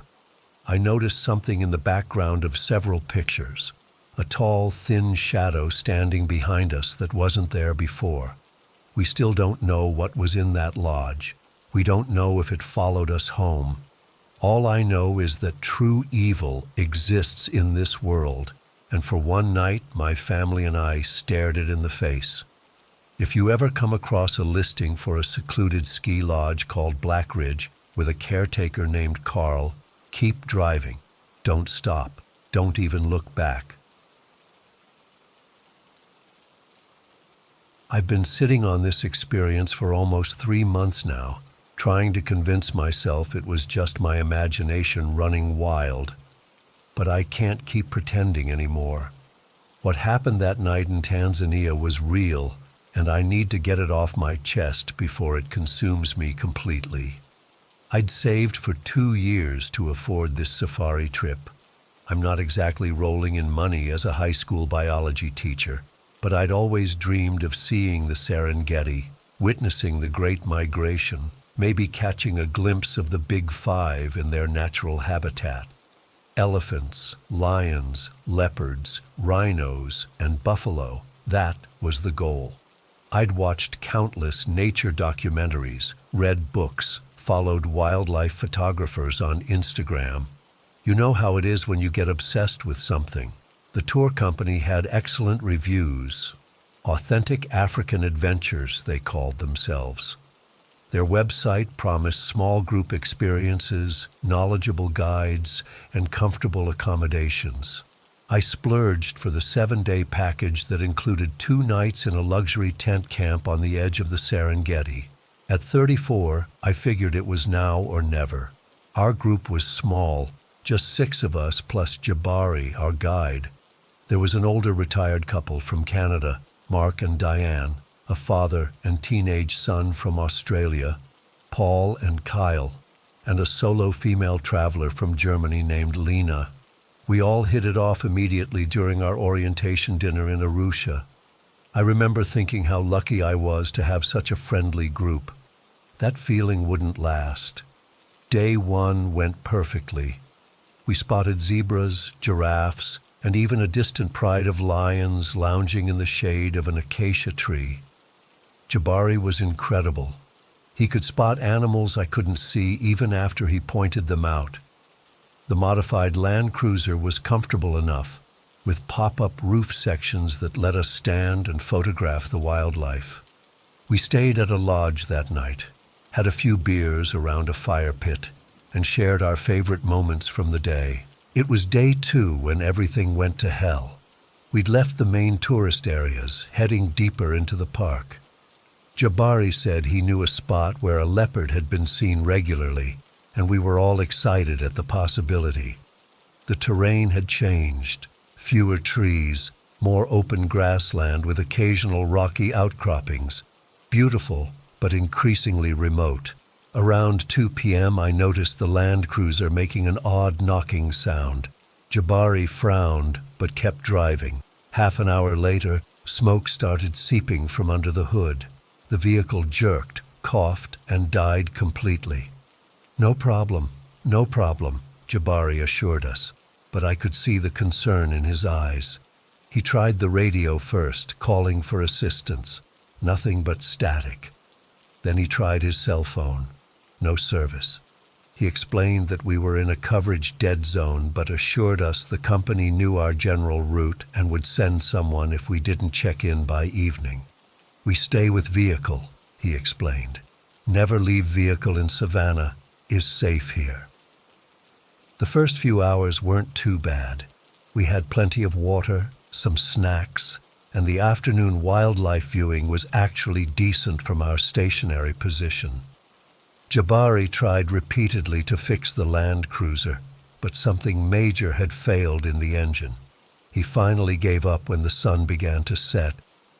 I notice something in the background of several pictures. A tall, thin shadow standing behind us that wasn't there before. We still don't know what was in that lodge. We don't know if it followed us home. All I know is that true evil exists in this world, and for one night my family and I stared it in the face. If you ever come across a listing for a secluded ski lodge called Black Ridge with a caretaker named Carl, keep driving. Don't stop. Don't even look back. I've been sitting on this experience for almost 3 months now, trying to convince myself it was just my imagination running wild. But I can't keep pretending anymore. What happened that night in Tanzania was real, and I need to get it off my chest before it consumes me completely. I'd saved for 2 years to afford this safari trip. I'm not exactly rolling in money as a high school biology teacher, but I'd always dreamed of seeing the Serengeti, witnessing the Great Migration, maybe catching a glimpse of the Big Five in their natural habitat. Elephants, lions, leopards, rhinos, and buffalo, that was the goal. I'd watched countless nature documentaries, read books, followed wildlife photographers on Instagram. You know how it is when you get obsessed with something. The tour company had excellent reviews. Authentic African adventures, they called themselves. Their website promised small group experiences, knowledgeable guides, and comfortable accommodations. I splurged for the 7-day package that included 2 nights in a luxury tent camp on the edge of the Serengeti. At 34, I figured it was now or never. Our group was small, just 6 of us plus Jabari, our guide. There was an older retired couple from Canada, Mark and Diane, a father and teenage son from Australia, Paul and Kyle, and a solo female traveler from Germany named Lena. We all hit it off immediately during our orientation dinner in Arusha. I remember thinking how lucky I was to have such a friendly group. That feeling wouldn't last. Day 1 went perfectly. We spotted zebras, giraffes, and even a distant pride of lions lounging in the shade of an acacia tree. Jabari was incredible. He could spot animals I couldn't see even after he pointed them out. The modified Land Cruiser was comfortable enough, with pop-up roof sections that let us stand and photograph the wildlife. We stayed at a lodge that night, had a few beers around a fire pit, and shared our favorite moments from the day. It was day 2 when everything went to hell. We'd left the main tourist areas, heading deeper into the park. Jabari said he knew a spot where a leopard had been seen regularly, and we were all excited at the possibility. The terrain had changed. Fewer trees, more open grassland with occasional rocky outcroppings. Beautiful, but increasingly remote. Around 2 p.m. I noticed the Land Cruiser making an odd knocking sound. Jabari frowned, but kept driving. Half an hour later, smoke started seeping from under the hood. The vehicle jerked, coughed, and died completely. No problem, Jabari assured us, but I could see the concern in his eyes. He tried the radio first, calling for assistance. Nothing but static. Then he tried his cell phone. No service. He explained that we were in a coverage dead zone, but assured us the company knew our general route and would send someone if we didn't check in by evening. We stay with vehicle, he explained. Never leave vehicle in Savannah, is safe here. The first few hours weren't too bad. We had plenty of water, some snacks, and the afternoon wildlife viewing was actually decent from our stationary position. Jabari tried repeatedly to fix the Land Cruiser, but something major had failed in the engine. He finally gave up when the sun began to set,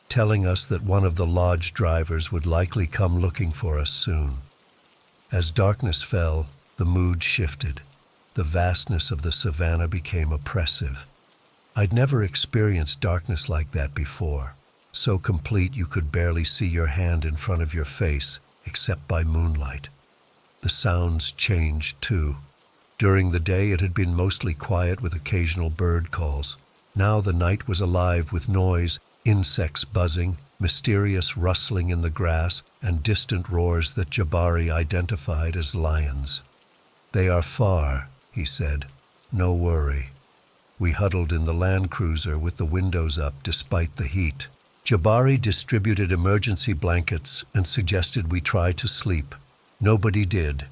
telling us that one of the lodge drivers would likely come looking for us soon. As darkness fell, the mood shifted. The vastness of the savannah became oppressive. I'd never experienced darkness like that before, so complete you could barely see your hand in front of your face, except by moonlight. The sounds changed too. During the day it had been mostly quiet with occasional bird calls. Now the night was alive with noise, insects buzzing, mysterious rustling in the grass, and distant roars that Jabari identified as lions. "They are far," he said. "No worry." We huddled in the Land Cruiser with the windows up despite the heat. Jabari distributed emergency blankets and suggested we try to sleep. Nobody did.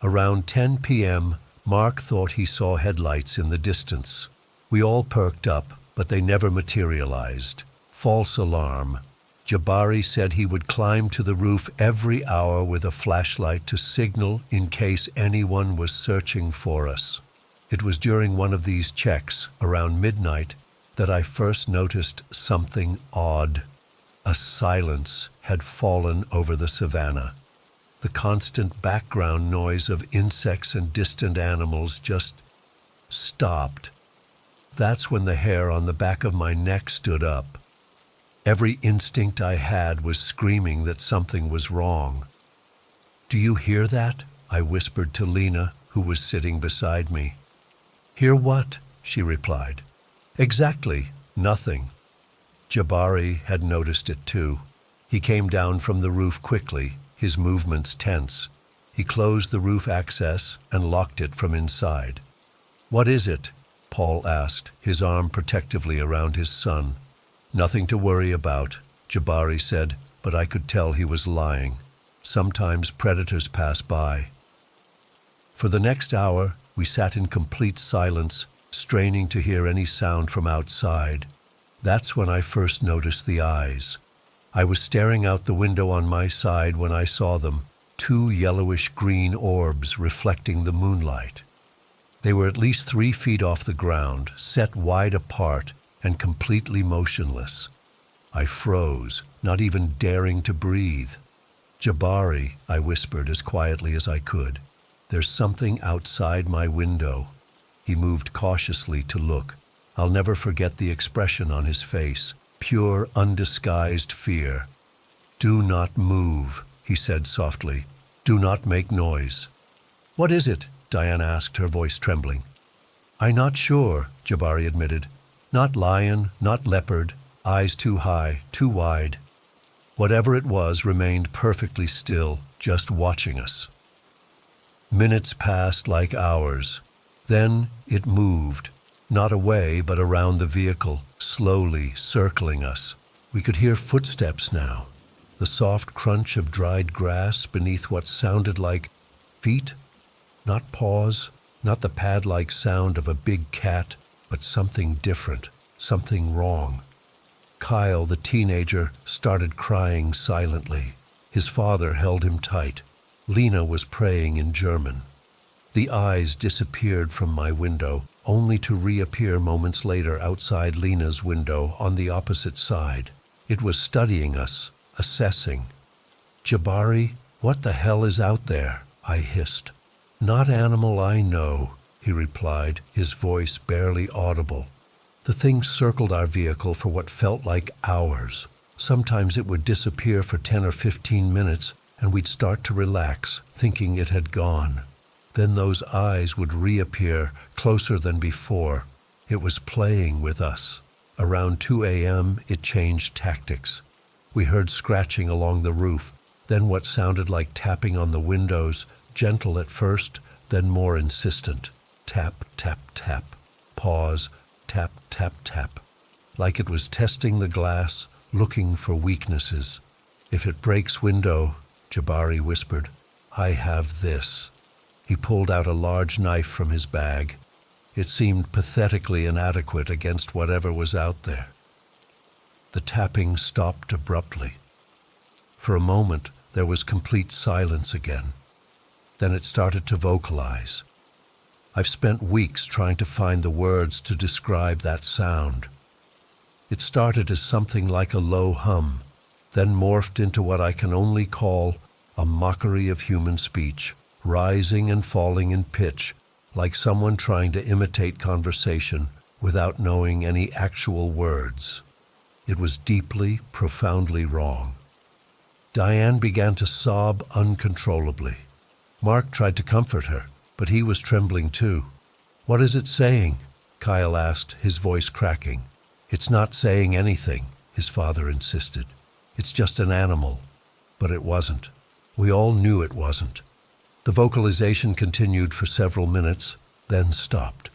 Around 10 p.m., Mark thought he saw headlights in the distance. We all perked up, but they never materialized. False alarm. Jabari said he would climb to the roof every hour with a flashlight to signal in case anyone was searching for us. It was during one of these checks, around midnight, that I first noticed something odd. A silence had fallen over the savannah. The constant background noise of insects and distant animals just stopped. That's when the hair on the back of my neck stood up. Every instinct I had was screaming that something was wrong. "Do you hear that?" I whispered to Lena, who was sitting beside me. "Hear what?" she replied. "Exactly, nothing." Jabari had noticed it too. He came down from the roof quickly, his movements tense. He closed the roof access and locked it from inside. "What is it?" Paul asked, his arm protectively around his son. "Nothing to worry about," Jabari said, but I could tell he was lying. "Sometimes predators pass by." For the next hour, we sat in complete silence, straining to hear any sound from outside. That's when I first noticed the eyes. I was staring out the window on my side when I saw them, two yellowish-green orbs reflecting the moonlight. They were at least 3 feet off the ground, set wide apart and completely motionless. I froze, not even daring to breathe. "Jabari," I whispered as quietly as I could, "there's something outside my window." He moved cautiously to look. I'll never forget the expression on his face. Pure, undisguised fear. "Do not move," he said softly. "Do not make noise." "What is it?" Diane asked, her voice trembling. "I'm not sure," Jabari admitted. "Not lion, not leopard, eyes too high, too wide." Whatever it was remained perfectly still, just watching us. Minutes passed like hours. Then it moved. Not away, but around the vehicle, slowly circling us. We could hear footsteps now, the soft crunch of dried grass beneath what sounded like feet. Not paws, not the pad-like sound of a big cat, but something different, something wrong. Kyle, the teenager, started crying silently. His father held him tight. Lena was praying in German. The eyes disappeared from my window, only to reappear moments later outside Lena's window on the opposite side. It was studying us, assessing. "Jabari, what the hell is out there?" I hissed. "Not animal I know," he replied, his voice barely audible. The thing circled our vehicle for what felt like hours. Sometimes it would disappear for 10 or 15 minutes, and we'd start to relax, thinking it had gone. Then those eyes would reappear, closer than before. It was playing with us. Around 2 a.m., it changed tactics. We heard scratching along the roof, then what sounded like tapping on the windows, gentle at first, then more insistent. Tap, tap, tap. Pause. Tap, tap, tap. Like it was testing the glass, looking for weaknesses. "If it breaks window," Jabari whispered, "I have this." He pulled out a large knife from his bag. It seemed pathetically inadequate against whatever was out there. The tapping stopped abruptly. For a moment, there was complete silence again. Then it started to vocalize. I've spent weeks trying to find the words to describe that sound. It started as something like a low hum, then morphed into what I can only call a mockery of human speech, rising and falling in pitch, like someone trying to imitate conversation without knowing any actual words. It was deeply, profoundly wrong. Diane began to sob uncontrollably. Mark tried to comfort her, but he was trembling too. "What is it saying?" Kyle asked, his voice cracking. "It's not saying anything," his father insisted. "It's just an animal." But it wasn't. We all knew it wasn't. The vocalization continued for several minutes, then stopped.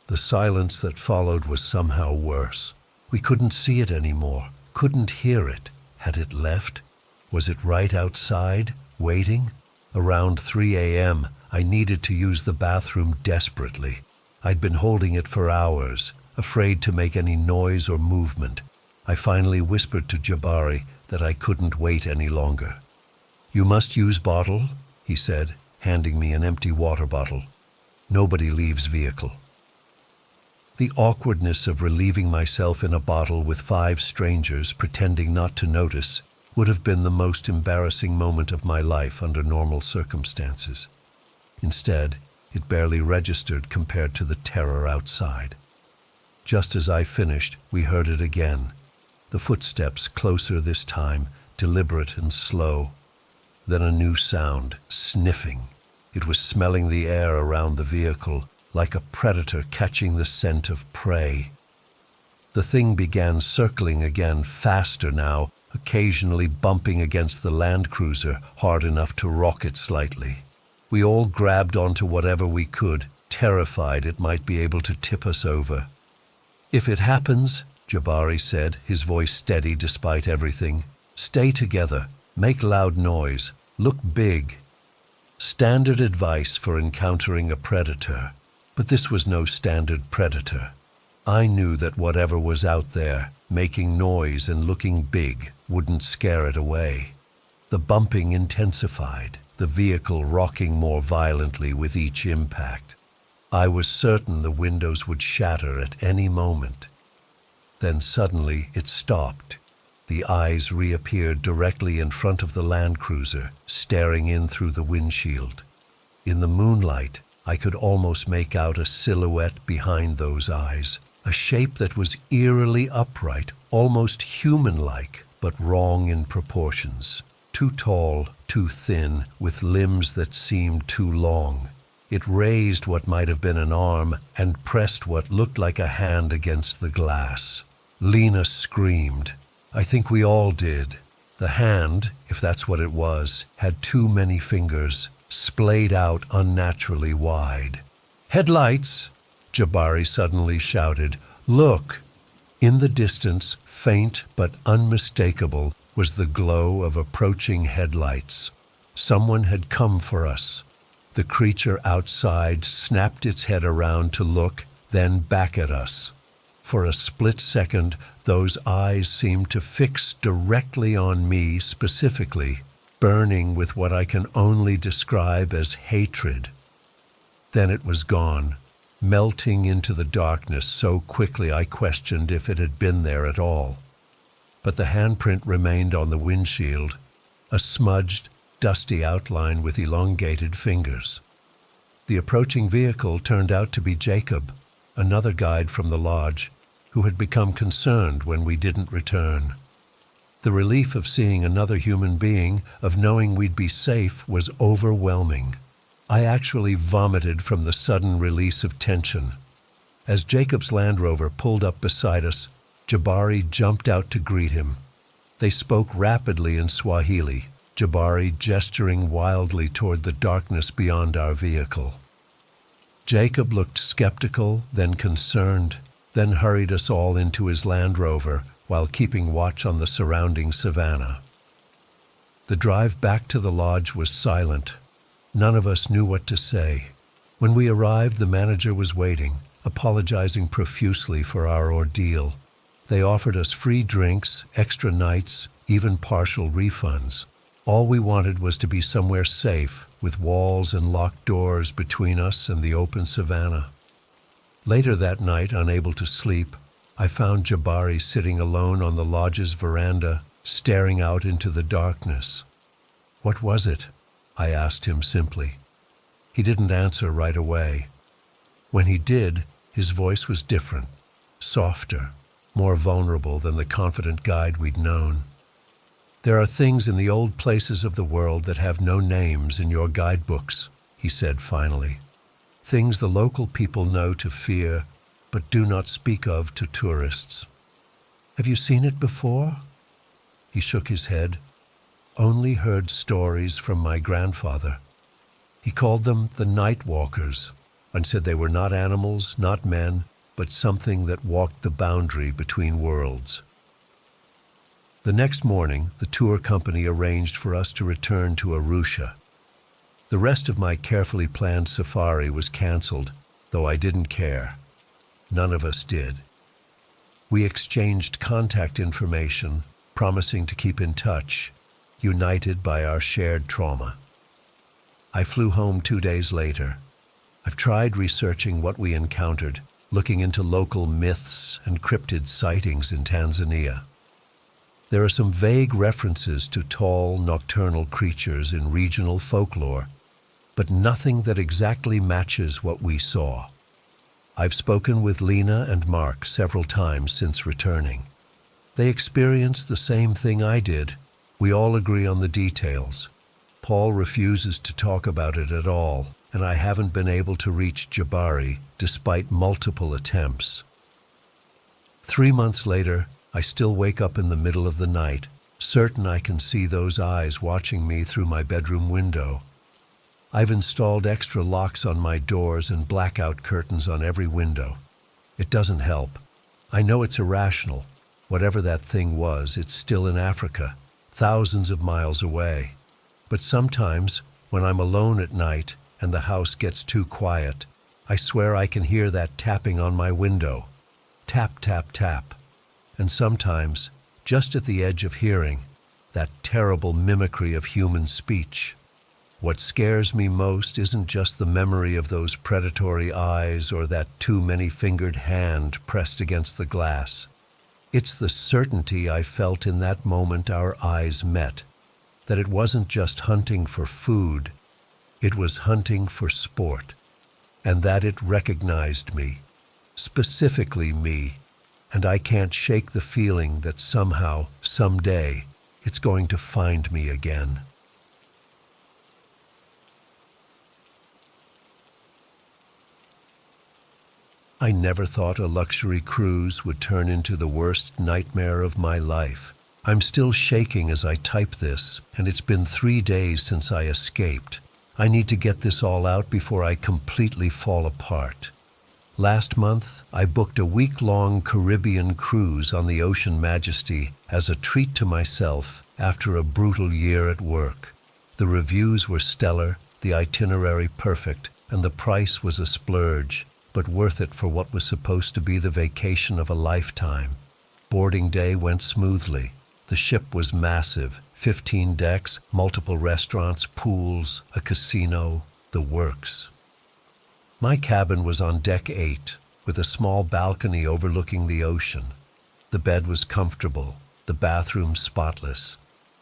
The silence that followed was somehow worse. We couldn't see it anymore, couldn't hear it. Had it left? Was it right outside, waiting? Around 3 a.m., I needed to use the bathroom desperately. I'd been holding it for hours, afraid to make any noise or movement. I finally whispered to Jabari that I couldn't wait any longer. "You must use bottle," he said, handing me an empty water bottle. "Nobody leaves vehicle." The awkwardness of relieving myself in a bottle with 5 strangers pretending not to notice would have been the most embarrassing moment of my life under normal circumstances. Instead, it barely registered compared to the terror outside. Just as I finished, we heard it again. The footsteps closer this time, deliberate and slow. Then a new sound, sniffing. It was smelling the air around the vehicle, like a predator catching the scent of prey. The thing began circling again, faster now, occasionally bumping against the Land Cruiser hard enough to rock it slightly. We all grabbed onto whatever we could, terrified it might be able to tip us over. "If it happens," Jabari said, his voice steady despite everything, "stay together, make loud noise, look big." Standard advice for encountering a predator. But this was no standard predator. I knew that whatever was out there, making noise and looking big, wouldn't scare it away. The bumping intensified, the vehicle rocking more violently with each impact. I was certain the windows would shatter at any moment. Then suddenly it stopped. The eyes reappeared directly in front of the Land Cruiser, staring in through the windshield. In the moonlight, I could almost make out a silhouette behind those eyes, a shape that was eerily upright, almost human-like, but wrong in proportions. Too tall, too thin, with limbs that seemed too long. It raised what might have been an arm and pressed what looked like a hand against the glass. Lena screamed. I think we all did. The hand, if that's what it was, had too many fingers, splayed out unnaturally wide. "Headlights!" Jabari suddenly shouted. "Look!" In the distance, faint but unmistakable, was the glow of approaching headlights. Someone had come for us. The creature outside snapped its head around to look, then back at us. For a split second, those eyes seemed to fix directly on me specifically, burning with what I can only describe as hatred. Then it was gone, melting into the darkness so quickly I questioned if it had been there at all. But the handprint remained on the windshield, a smudged, dusty outline with elongated fingers. The approaching vehicle turned out to be Jacob, another guide from the lodge, who had become concerned when we didn't return. The relief of seeing another human being, of knowing we'd be safe, was overwhelming. I actually vomited from the sudden release of tension. As Jacob's Land Rover pulled up beside us, Jabari jumped out to greet him. They spoke rapidly in Swahili, Jabari gesturing wildly toward the darkness beyond our vehicle. Jacob looked skeptical, then concerned, then hurried us all into his Land Rover while keeping watch on the surrounding savannah. The drive back to the lodge was silent. None of us knew what to say. When we arrived, the manager was waiting, apologizing profusely for our ordeal. They offered us free drinks, extra nights, even partial refunds. All we wanted was to be somewhere safe, with walls and locked doors between us and the open savannah. Later that night, unable to sleep, I found Jabari sitting alone on the lodge's veranda, staring out into the darkness. "What was it?" I asked him simply. He didn't answer right away. When he did, his voice was different, softer, more vulnerable than the confident guide we'd known. "There are things in the old places of the world that have no names in your guidebooks," he said finally. "Things the local people know to fear, but do not speak of to tourists. Have you seen it before?" He shook his head. "Only heard stories from my grandfather. He called them the night walkers, and said they were not animals, not men, but something that walked the boundary between worlds." The next morning, the tour company arranged for us to return to Arusha. The rest of my carefully planned safari was canceled, though I didn't care. None of us did. We exchanged contact information, promising to keep in touch, united by our shared trauma. I flew home 2 days later. I've tried researching what we encountered, looking into local myths and cryptid sightings in Tanzania. There are some vague references to tall, nocturnal creatures in regional folklore, but nothing that exactly matches what we saw. I've spoken with Lena and Mark several times since returning. They experienced the same thing I did. We all agree on the details. Paul refuses to talk about it at all, and I haven't been able to reach Jabari despite multiple attempts. 3 months later, I still wake up in the middle of the night, certain I can see those eyes watching me through my bedroom window. I've installed extra locks on my doors and blackout curtains on every window. It doesn't help. I know it's irrational. Whatever that thing was, it's still in Africa, thousands of miles away. But sometimes, when I'm alone at night and the house gets too quiet, I swear I can hear that tapping on my window. Tap, tap, tap. And sometimes, just at the edge of hearing, that terrible mimicry of human speech. What scares me most isn't just the memory of those predatory eyes or that too many-fingered hand pressed against the glass. It's the certainty I felt in that moment our eyes met, that it wasn't just hunting for food, it was hunting for sport, and that it recognized me, specifically me, and I can't shake the feeling that somehow, someday, it's going to find me again. I never thought a luxury cruise would turn into the worst nightmare of my life. I'm still shaking as I type this, and it's been 3 days since I escaped. I need to get this all out before I completely fall apart. Last month, I booked a week-long Caribbean cruise on the Ocean Majesty as a treat to myself after a brutal year at work. The reviews were stellar, the itinerary perfect, and the price was a splurge, but worth it for what was supposed to be the vacation of a lifetime. Boarding day went smoothly. The ship was massive, 15 decks, multiple restaurants, pools, a casino, the works. My cabin was on deck 8, with a small balcony overlooking the ocean. The bed was comfortable, the bathroom spotless,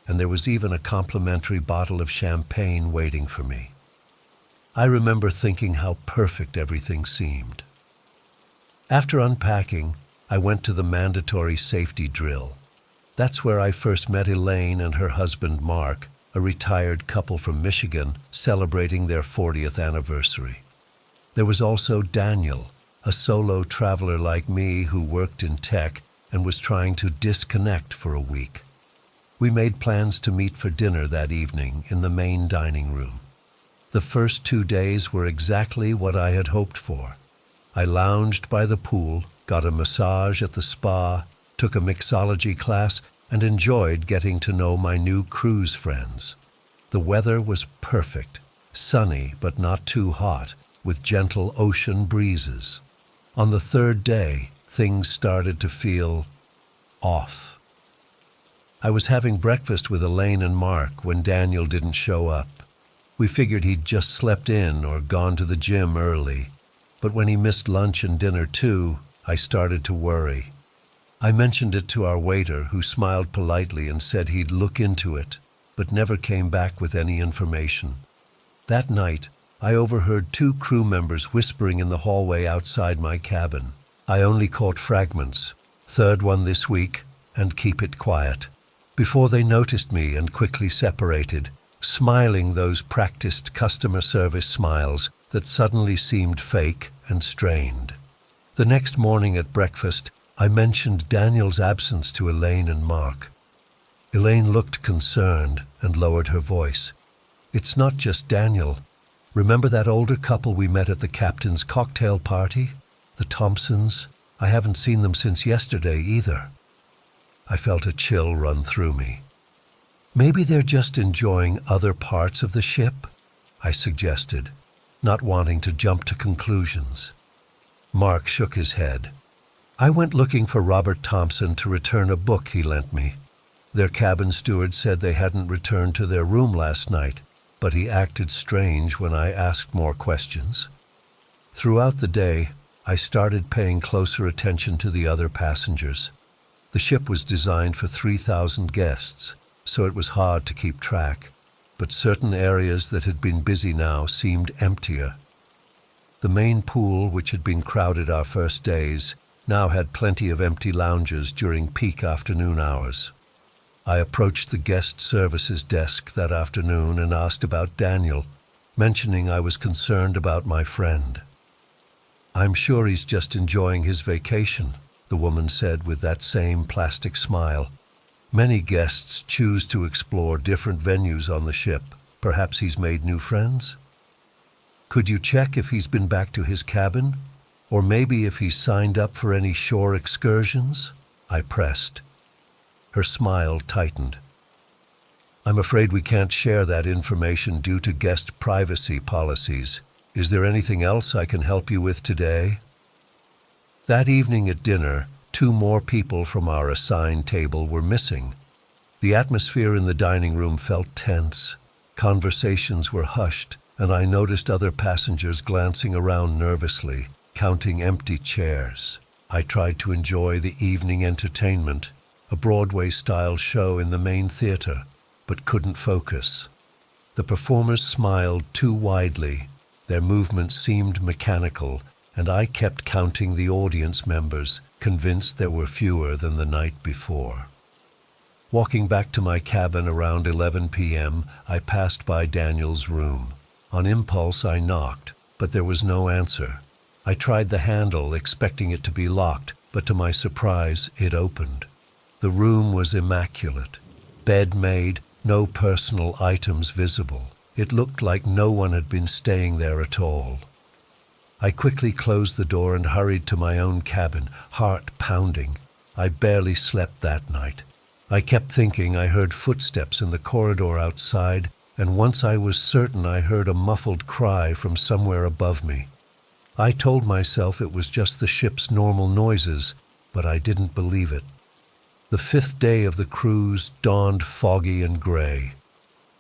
and there was even a complimentary bottle of champagne waiting for me. I remember thinking how perfect everything seemed. After unpacking, I went to the mandatory safety drill. That's where I first met Elaine and her husband Mark, a retired couple from Michigan, celebrating their 40th anniversary. There was also Daniel, a solo traveler like me who worked in tech and was trying to disconnect for a week. We made plans to meet for dinner that evening in the main dining room. The first 2 days were exactly what I had hoped for. I lounged by the pool, got a massage at the spa, took a mixology class, and enjoyed getting to know my new cruise friends. The weather was perfect, sunny but not too hot, with gentle ocean breezes. On the third day, things started to feel off. I was having breakfast with Elaine and Mark when Daniel didn't show up. We figured he'd just slept in or gone to the gym early, but when he missed lunch and dinner too, I started to worry. I mentioned it to our waiter, who smiled politely and said he'd look into it, but never came back with any information. That night, I overheard 2 crew members whispering in the hallway outside my cabin. I only caught fragments. Third one this week, and keep it quiet. Before they noticed me and quickly separated, smiling those practiced customer service smiles that suddenly seemed fake and strained. The next morning at breakfast, I mentioned Daniel's absence to Elaine and Mark. Elaine looked concerned and lowered her voice. "It's not just Daniel. Remember that older couple we met at the captain's cocktail party? The Thompsons? I haven't seen them since yesterday either." I felt a chill run through me. "Maybe they're just enjoying other parts of the ship," I suggested, not wanting to jump to conclusions. Mark shook his head. "I went looking for Robert Thompson to return a book he lent me. Their cabin steward said they hadn't returned to their room last night, but he acted strange when I asked more questions." Throughout the day, I started paying closer attention to the other passengers. The ship was designed for 3,000 guests, so it was hard to keep track, but certain areas that had been busy now seemed emptier. The main pool, which had been crowded our first days, now had plenty of empty lounges during peak afternoon hours. I approached the guest services desk that afternoon and asked about Daniel, mentioning I was concerned about my friend. "I'm sure he's just enjoying his vacation," the woman said with that same plastic smile. "Many guests choose to explore different venues on the ship. Perhaps he's made new friends? Could you check if he's been back to his cabin? Or maybe if he's signed up for any shore excursions?" I pressed. Her smile tightened. "I'm afraid we can't share that information due to guest privacy policies. Is there anything else I can help you with today?" That evening at dinner, 2 more people from our assigned table were missing. The atmosphere in the dining room felt tense. Conversations were hushed, and I noticed other passengers glancing around nervously, counting empty chairs. I tried to enjoy the evening entertainment, a Broadway-style show in the main theater, but couldn't focus. The performers smiled too widely. Their movements seemed mechanical, and I kept counting the audience members, convinced there were fewer than the night before. Walking back to my cabin around 11 p.m., I passed by Daniel's room. On impulse, I knocked, but there was no answer. I tried the handle, expecting it to be locked, but to my surprise, it opened. The room was immaculate. Bed made, no personal items visible. It looked like no one had been staying there at all. I quickly closed the door and hurried to my own cabin, heart pounding. I barely slept that night. I kept thinking I heard footsteps in the corridor outside, and once I was certain I heard a muffled cry from somewhere above me. I told myself it was just the ship's normal noises, but I didn't believe it. The 5th day of the cruise dawned foggy and gray.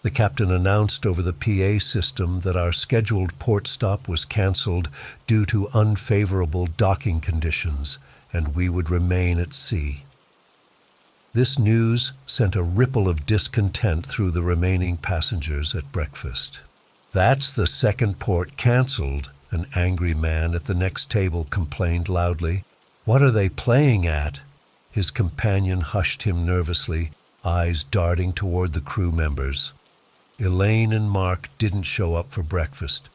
The captain announced over the PA system that our scheduled port stop was canceled due to unfavorable docking conditions, and we would remain at sea. This news sent a ripple of discontent through the remaining passengers at breakfast. "That's the second port canceled," an angry man at the next table complained loudly. "What are they playing at?" His companion hushed him nervously, eyes darting toward the crew members. Elaine and Mark didn't show up for breakfast.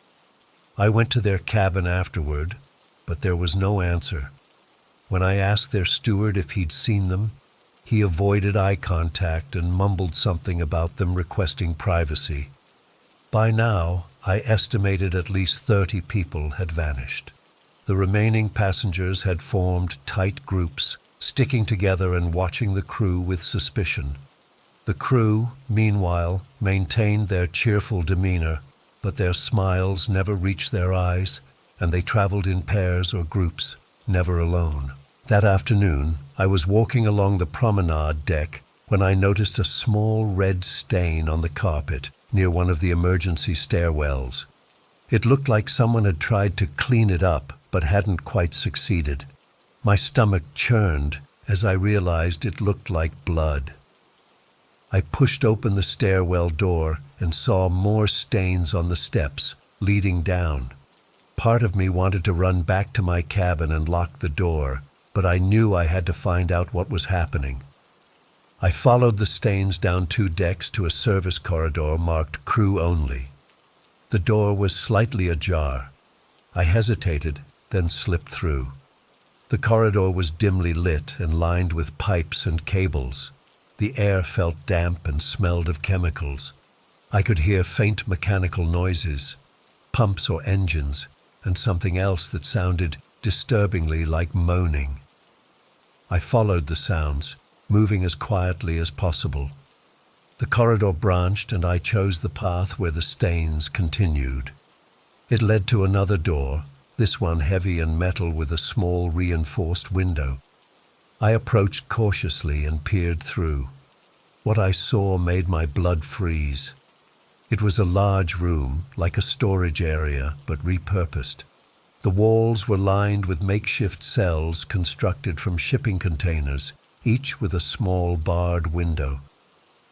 I went to their cabin afterward, but there was no answer. When I asked their steward if he'd seen them, he avoided eye contact and mumbled something about them requesting privacy. By now, I estimated at least 30 people had vanished. The remaining passengers had formed tight groups, sticking together and watching the crew with suspicion. The crew, meanwhile, maintained their cheerful demeanor, but their smiles never reached their eyes, and they traveled in pairs or groups, never alone. That afternoon, I was walking along the promenade deck when I noticed a small red stain on the carpet near one of the emergency stairwells. It looked like someone had tried to clean it up but hadn't quite succeeded. My stomach churned as I realized it looked like blood. I pushed open the stairwell door and saw more stains on the steps leading down. Part of me wanted to run back to my cabin and lock the door, but I knew I had to find out what was happening. I followed the stains down 2 decks to a service corridor marked crew only. The door was slightly ajar. I hesitated, then slipped through. The corridor was dimly lit and lined with pipes and cables. The air felt damp and smelled of chemicals. I could hear faint mechanical noises, pumps or engines, and something else that sounded disturbingly like moaning. I followed the sounds, moving as quietly as possible. The corridor branched and I chose the path where the stains continued. It led to another door, this one heavy and metal with a small reinforced window. I approached cautiously and peered through. What I saw made my blood freeze. It was a large room, like a storage area, but repurposed. The walls were lined with makeshift cells constructed from shipping containers, each with a small barred window.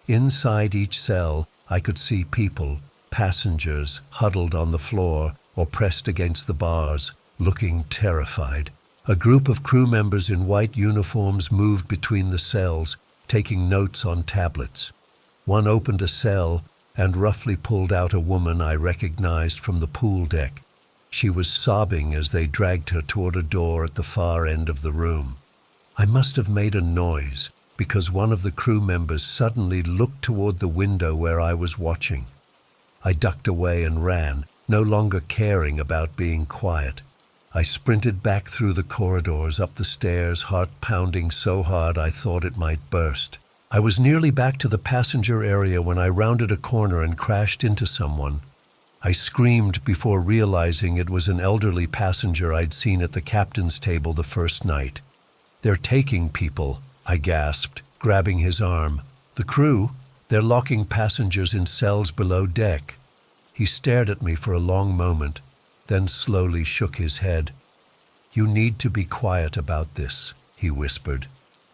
Inside each cell, I could see people, passengers, huddled on the floor or pressed against the bars, looking terrified. A group of crew members in white uniforms moved between the cells, taking notes on tablets. One opened a cell and roughly pulled out a woman I recognized from the pool deck. She was sobbing as they dragged her toward a door at the far end of the room. I must have made a noise, because one of the crew members suddenly looked toward the window where I was watching. I ducked away and ran, no longer caring about being quiet. I sprinted back through the corridors, up the stairs, heart pounding so hard I thought it might burst. I was nearly back to the passenger area when I rounded a corner and crashed into someone. I screamed before realizing it was an elderly passenger I'd seen at the captain's table the first night. "They're taking people," I gasped, grabbing his arm. "The crew? They're locking passengers in cells below deck." He stared at me for a long moment, then slowly shook his head. "You need to be quiet about this," he whispered.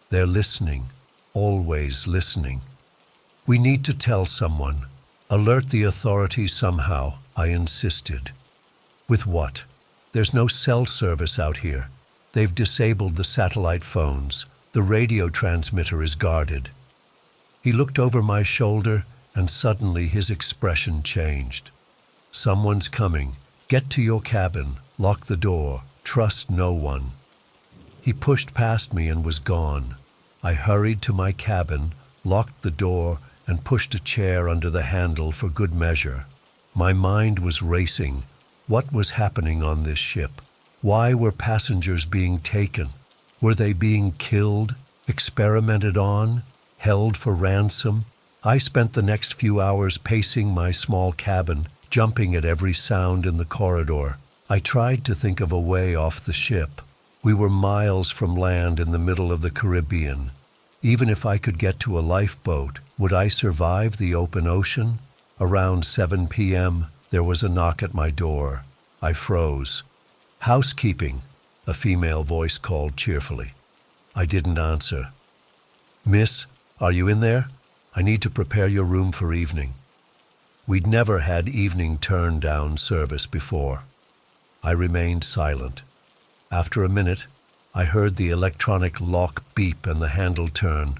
"They're listening, always listening. We need to tell someone. Alert the authorities somehow," I insisted. "With what? There's no cell service out here. They've disabled the satellite phones. The radio transmitter is guarded." He looked over my shoulder and suddenly his expression changed. "Someone's coming. Get to your cabin. Lock the door. Trust no one." He pushed past me and was gone. I hurried to my cabin, locked the door, and pushed a chair under the handle for good measure. My mind was racing. What was happening on this ship? Why were passengers being taken? Were they being killed, experimented on, held for ransom? I spent the next few hours pacing my small cabin, jumping at every sound in the corridor. I tried to think of a way off the ship. We were miles from land in the middle of the Caribbean. Even if I could get to a lifeboat, would I survive the open ocean? Around 7 p.m., there was a knock at my door. I froze. "Housekeeping," a female voice called cheerfully. I didn't answer. "Miss, are you in there? I need to prepare your room for evening." We'd never had evening turn-down service before. I remained silent. After a minute, I heard the electronic lock beep and the handle turn.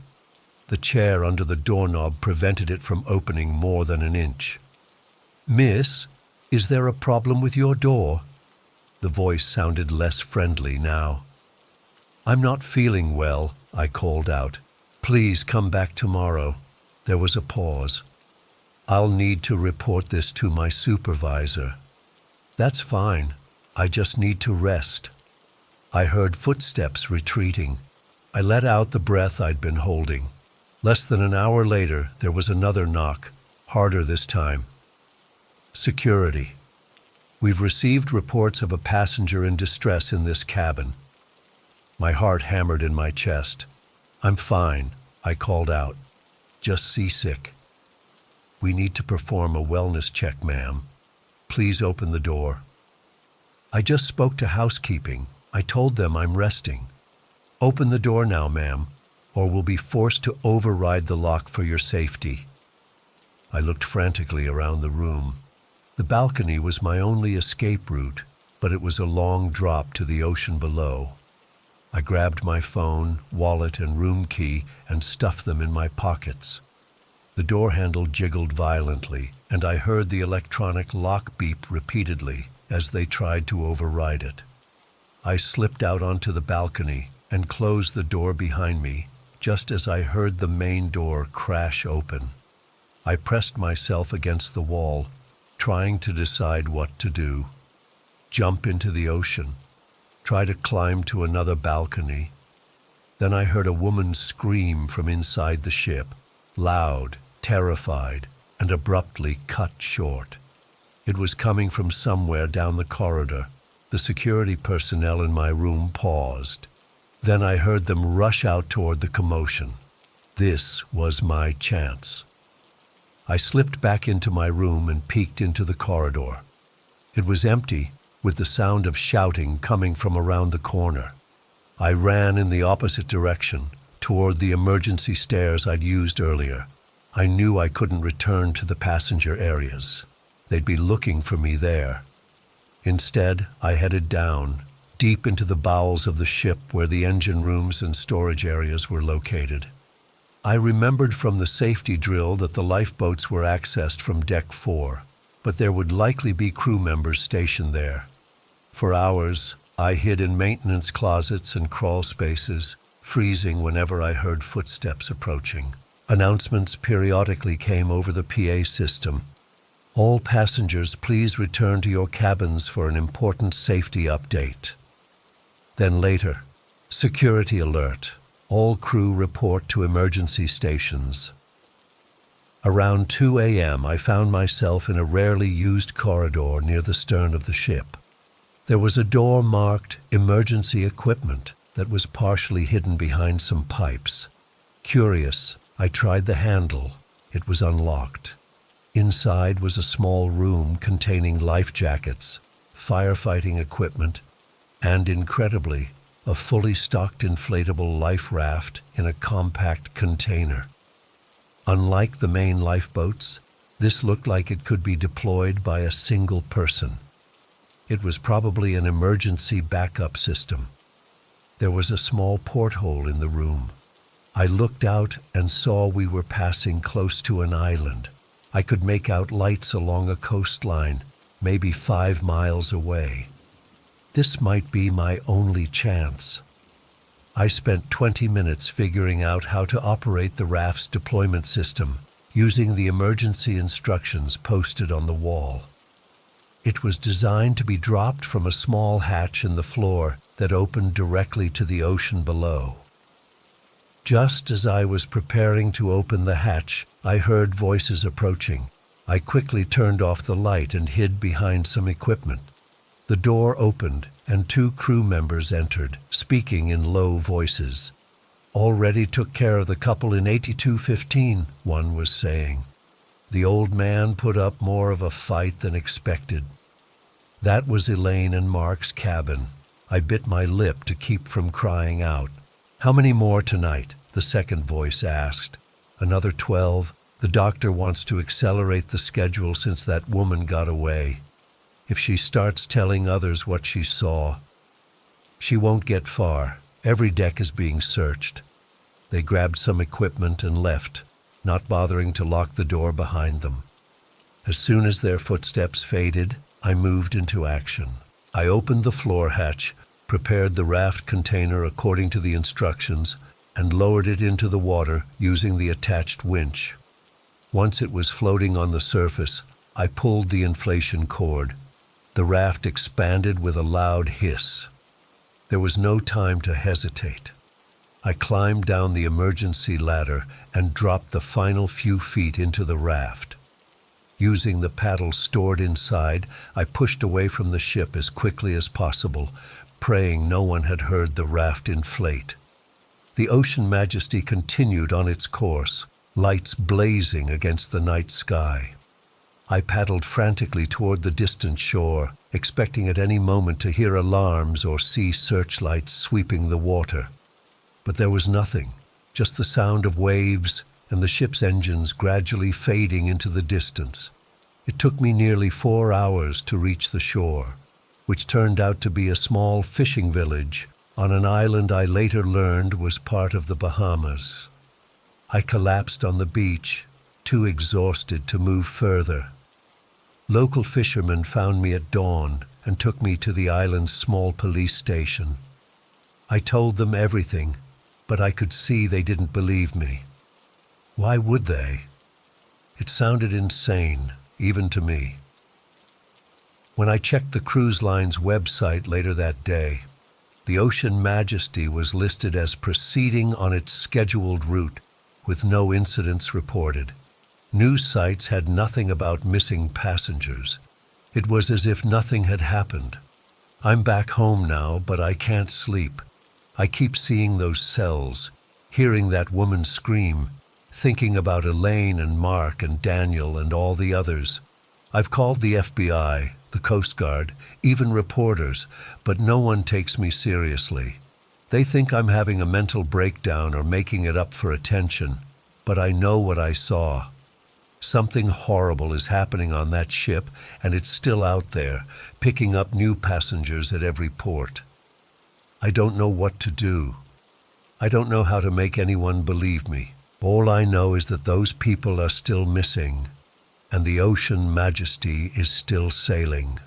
The chair under the doorknob prevented it from opening more than an inch. "Miss, is there a problem with your door?" The voice sounded less friendly now. "I'm not feeling well," I called out. "Please come back tomorrow." There was a pause. "I'll need to report this to my supervisor." "That's fine. I just need to rest." I heard footsteps retreating. I let out the breath I'd been holding. Less than an hour later, there was another knock, harder this time. "Security. We've received reports of a passenger in distress in this cabin." My heart hammered in my chest. "I'm fine," I called out. "Just seasick." "We need to perform a wellness check, ma'am. Please open the door." "I just spoke to housekeeping. I told them I'm resting." "Open the door now, ma'am, or we'll be forced to override the lock for your safety." I looked frantically around the room. The balcony was my only escape route, but it was a long drop to the ocean below. I grabbed my phone, wallet, and room key and stuffed them in my pockets. The door handle jiggled violently, and I heard the electronic lock beep repeatedly as they tried to override it. I slipped out onto the balcony and closed the door behind me just as I heard the main door crash open. I pressed myself against the wall, trying to decide what to do. Jump into the ocean, try to climb to another balcony. Then I heard a woman scream from inside the ship, loud, terrified, and abruptly cut short. It was coming from somewhere down the corridor. The security personnel in my room paused. Then I heard them rush out toward the commotion. This was my chance. I slipped back into my room and peeked into the corridor. It was empty, with the sound of shouting coming from around the corner. I ran in the opposite direction, toward the emergency stairs I'd used earlier. I knew I couldn't return to the passenger areas. They'd be looking for me there. Instead, I headed down, deep into the bowels of the ship where the engine rooms and storage areas were located. I remembered from the safety drill that the lifeboats were accessed from Deck 4, but there would likely be crew members stationed there. For hours, I hid in maintenance closets and crawl spaces, freezing whenever I heard footsteps approaching. Announcements periodically came over the PA system. "All passengers, please return to your cabins for an important safety update." Then later, "Security alert. All crew report to emergency stations." Around 2 a.m., I found myself in a rarely used corridor near the stern of the ship. There was a door marked "Emergency Equipment" that was partially hidden behind some pipes. Curious, I tried the handle. It was unlocked. Inside was a small room containing life jackets, firefighting equipment, and, incredibly, a fully stocked inflatable life raft in a compact container. Unlike the main lifeboats, this looked like it could be deployed by a single person. It was probably an emergency backup system. There was a small porthole in the room. I looked out and saw we were passing close to an island. I could make out lights along a coastline, maybe 5 miles away. This might be my only chance. I spent 20 minutes figuring out how to operate the raft's deployment system, using the emergency instructions posted on the wall. It was designed to be dropped from a small hatch in the floor that opened directly to the ocean below. Just as I was preparing to open the hatch, I heard voices approaching. I quickly turned off the light and hid behind some equipment. The door opened, and 2 crew members entered, speaking in low voices. "Already took care of the couple in 8215, one was saying. The old man put up more of a fight than expected. That was Elaine and Mark's cabin. I bit my lip to keep from crying out. "How many more tonight?" the second voice asked. "Another 12. The doctor wants to accelerate the schedule since that woman got away. If she starts telling others what she saw, she won't get far. Every deck is being searched." They grabbed some equipment and left, not bothering to lock the door behind them. As soon as their footsteps faded, I moved into action. I opened the floor hatch, prepared the raft container according to the instructions, and lowered it into the water using the attached winch. Once it was floating on the surface, I pulled the inflation cord. The raft expanded with a loud hiss. There was no time to hesitate. I climbed down the emergency ladder and dropped the final few feet into the raft. Using the paddles stored inside, I pushed away from the ship as quickly as possible, praying no one had heard the raft inflate. The Ocean Majesty continued on its course, lights blazing against the night sky. I paddled frantically toward the distant shore, expecting at any moment to hear alarms or see searchlights sweeping the water. But there was nothing, just the sound of waves and the ship's engines gradually fading into the distance. It took me nearly 4 hours to reach the shore, which turned out to be a small fishing village on an island I later learned was part of the Bahamas. I collapsed on the beach, too exhausted to move further. Local fishermen found me at dawn and took me to the island's small police station. I told them everything, but I could see they didn't believe me. Why would they? It sounded insane, even to me. When I checked the cruise line's website later that day, the Ocean Majesty was listed as proceeding on its scheduled route, with no incidents reported. News sites had nothing about missing passengers. It was as if nothing had happened. I'm back home now, but I can't sleep. I keep seeing those cells, hearing that woman scream, thinking about Elaine and Mark and Daniel and all the others. I've called the FBI, the Coast Guard, even reporters, but no one takes me seriously. They think I'm having a mental breakdown or making it up for attention, but I know what I saw. Something horrible is happening on that ship, and it's still out there, picking up new passengers at every port. I don't know what to do. I don't know how to make anyone believe me. All I know is that those people are still missing, and the Ocean Majesty is still sailing.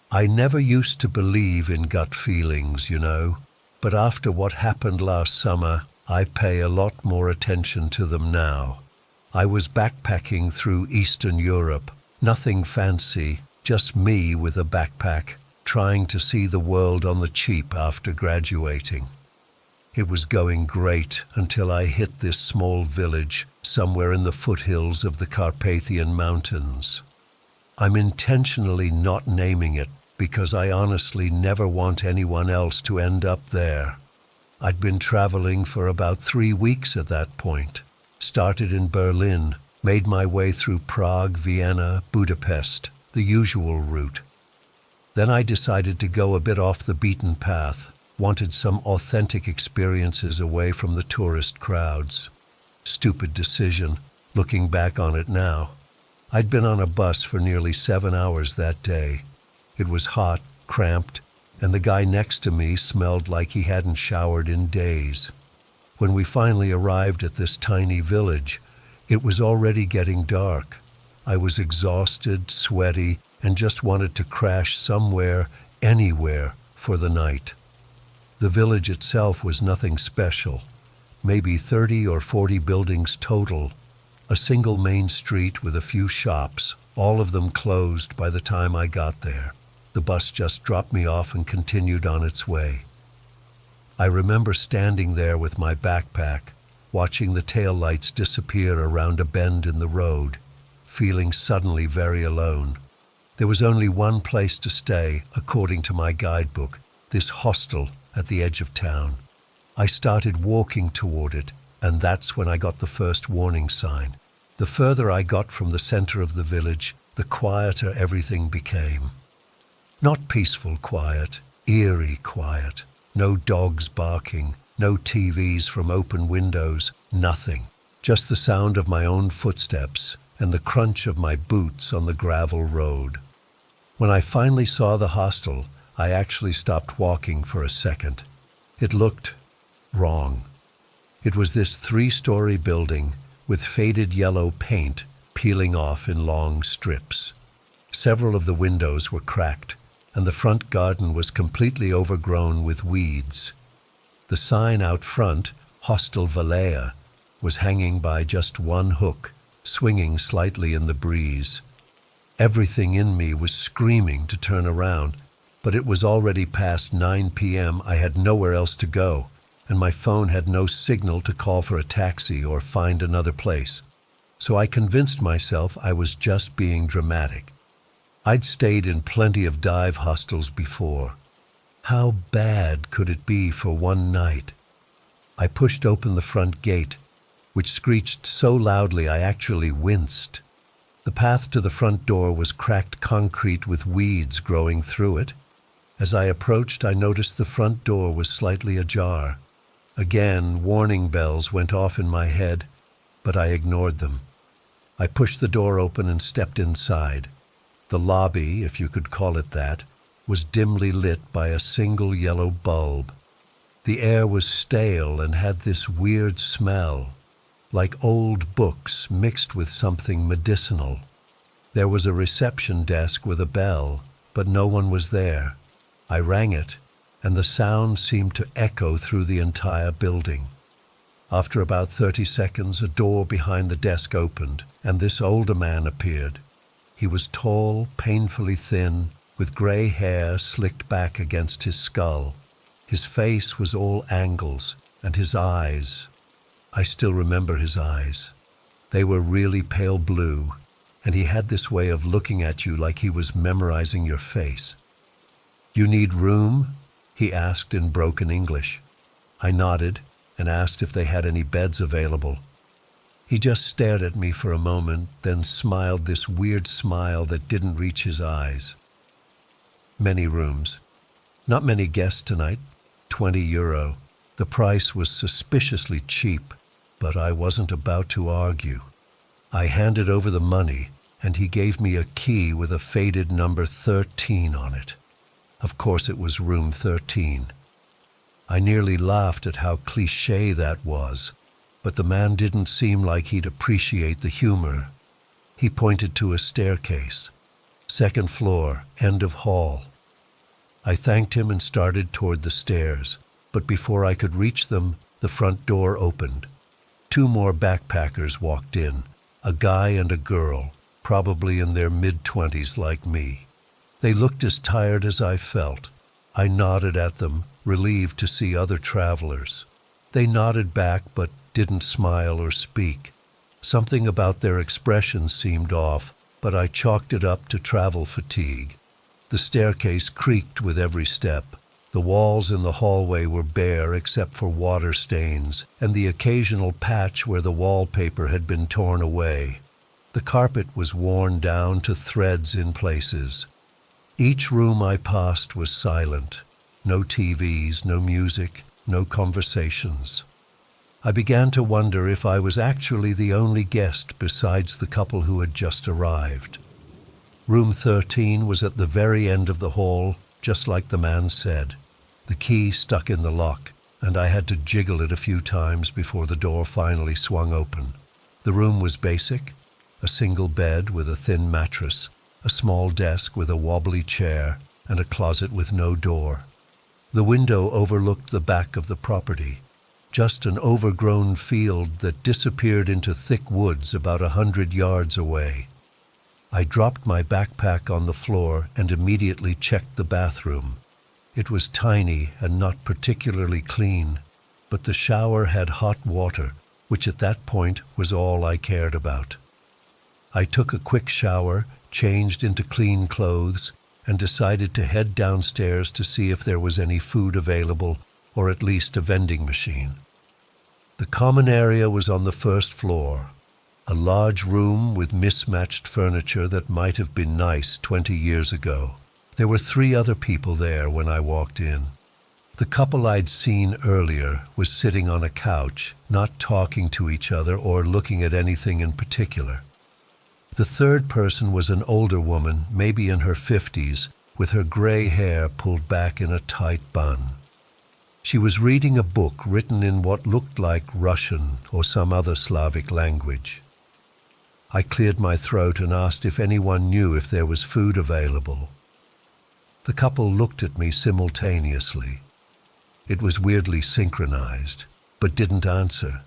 I never used to believe in gut feelings, but after what happened last summer, I pay a lot more attention to them now. I was backpacking through Eastern Europe, nothing fancy, just me with a backpack, trying to see the world on the cheap after graduating. It was going great until I hit this small village somewhere in the foothills of the Carpathian Mountains. I'm intentionally not naming it because I honestly never want anyone else to end up there. I'd been traveling for about 3 weeks at that point. Started in Berlin, made my way through Prague, Vienna, Budapest, the usual route. Then I decided to go a bit off the beaten path, wanted some authentic experiences away from the tourist crowds. Stupid decision, looking back on it now. I'd been on a bus for nearly 7 hours that day. It was hot, cramped, and the guy next to me smelled like he hadn't showered in days. When we finally arrived at this tiny village, it was already getting dark. I was exhausted, sweaty, and just wanted to crash somewhere, anywhere, for the night. The village itself was nothing special, maybe 30 or 40 buildings total, a single main street with a few shops, all of them closed by the time I got there. The bus just dropped me off and continued on its way. I remember standing there with my backpack, watching the taillights disappear around a bend in the road, feeling suddenly very alone. There was only one place to stay, according to my guidebook, this hostel at the edge of town. I started walking toward it, and that's when I got the first warning sign. The further I got from the center of the village, the quieter everything became. Not peaceful quiet, eerie quiet. No dogs barking, no TVs from open windows, nothing. Just the sound of my own footsteps and the crunch of my boots on the gravel road. When I finally saw the hostel, I actually stopped walking for a second. It looked wrong. It was this 3-story building, with faded yellow paint peeling off in long strips. Several of the windows were cracked, and the front garden was completely overgrown with weeds. The sign out front, Hostel Valea, was hanging by just one hook, swinging slightly in the breeze. Everything in me was screaming to turn around, but it was already past 9 p.m. I had nowhere else to go, and my phone had no signal to call for a taxi or find another place. So I convinced myself I was just being dramatic. I'd stayed in plenty of dive hostels before. How bad could it be for one night? I pushed open the front gate, which screeched so loudly I actually winced. The path to the front door was cracked concrete with weeds growing through it. As I approached, I noticed the front door was slightly ajar. Again, warning bells went off in my head, but I ignored them. I pushed the door open and stepped inside. The lobby, if you could call it that, was dimly lit by a single yellow bulb. The air was stale and had this weird smell, like old books mixed with something medicinal. There was a reception desk with a bell, but no one was there. I rang it, and the sound seemed to echo through the entire building. After about 30 seconds, a door behind the desk opened, and this older man appeared. He was tall, painfully thin, with gray hair slicked back against his skull. His face was all angles, and his eyes, I still remember his eyes. They were really pale blue, and he had this way of looking at you like he was memorizing your face. "You need room?" he asked in broken English. I nodded and asked if they had any beds available. He just stared at me for a moment, then smiled this weird smile that didn't reach his eyes. "Many rooms. Not many guests tonight. €20. The price was suspiciously cheap, but I wasn't about to argue. I handed over the money, and he gave me a key with a faded number 13 on it. Of course it was room 13. I nearly laughed at how cliché that was, but the man didn't seem like he'd appreciate the humor. He pointed to a staircase. "Second floor, end of hall." I thanked him and started toward the stairs, but before I could reach them, the front door opened. 2 more backpackers walked in, a guy and a girl, probably in their mid-20s like me. They looked as tired as I felt. I nodded at them, relieved to see other travelers. They nodded back but didn't smile or speak. Something about their expression seemed off, but I chalked it up to travel fatigue. The staircase creaked with every step. The walls in the hallway were bare except for water stains and the occasional patch where the wallpaper had been torn away. The carpet was worn down to threads in places. Each room I passed was silent. No TVs, no music, no conversations. I began to wonder if I was actually the only guest besides the couple who had just arrived. Room 13 was at the very end of the hall, just like the man said. The key stuck in the lock, and I had to jiggle it a few times before the door finally swung open. The room was basic: a single bed with a thin mattress, a small desk with a wobbly chair, and a closet with no door. The window overlooked the back of the property, just an overgrown field that disappeared into thick woods about 100 yards away. I dropped my backpack on the floor and immediately checked the bathroom. It was tiny and not particularly clean, but the shower had hot water, which at that point was all I cared about. I took a quick shower, changed into clean clothes, and decided to head downstairs to see if there was any food available, or at least a vending machine. The common area was on the first floor, a large room with mismatched furniture that might have been nice 20 years ago. There were 3 other people there when I walked in. The couple I'd seen earlier was sitting on a couch, not talking to each other or looking at anything in particular. The third person was an older woman, maybe in her 50s, with her gray hair pulled back in a tight bun. She was reading a book written in what looked like Russian or some other Slavic language. I cleared my throat and asked if anyone knew if there was food available. The couple looked at me simultaneously. It was weirdly synchronized, but didn't answer.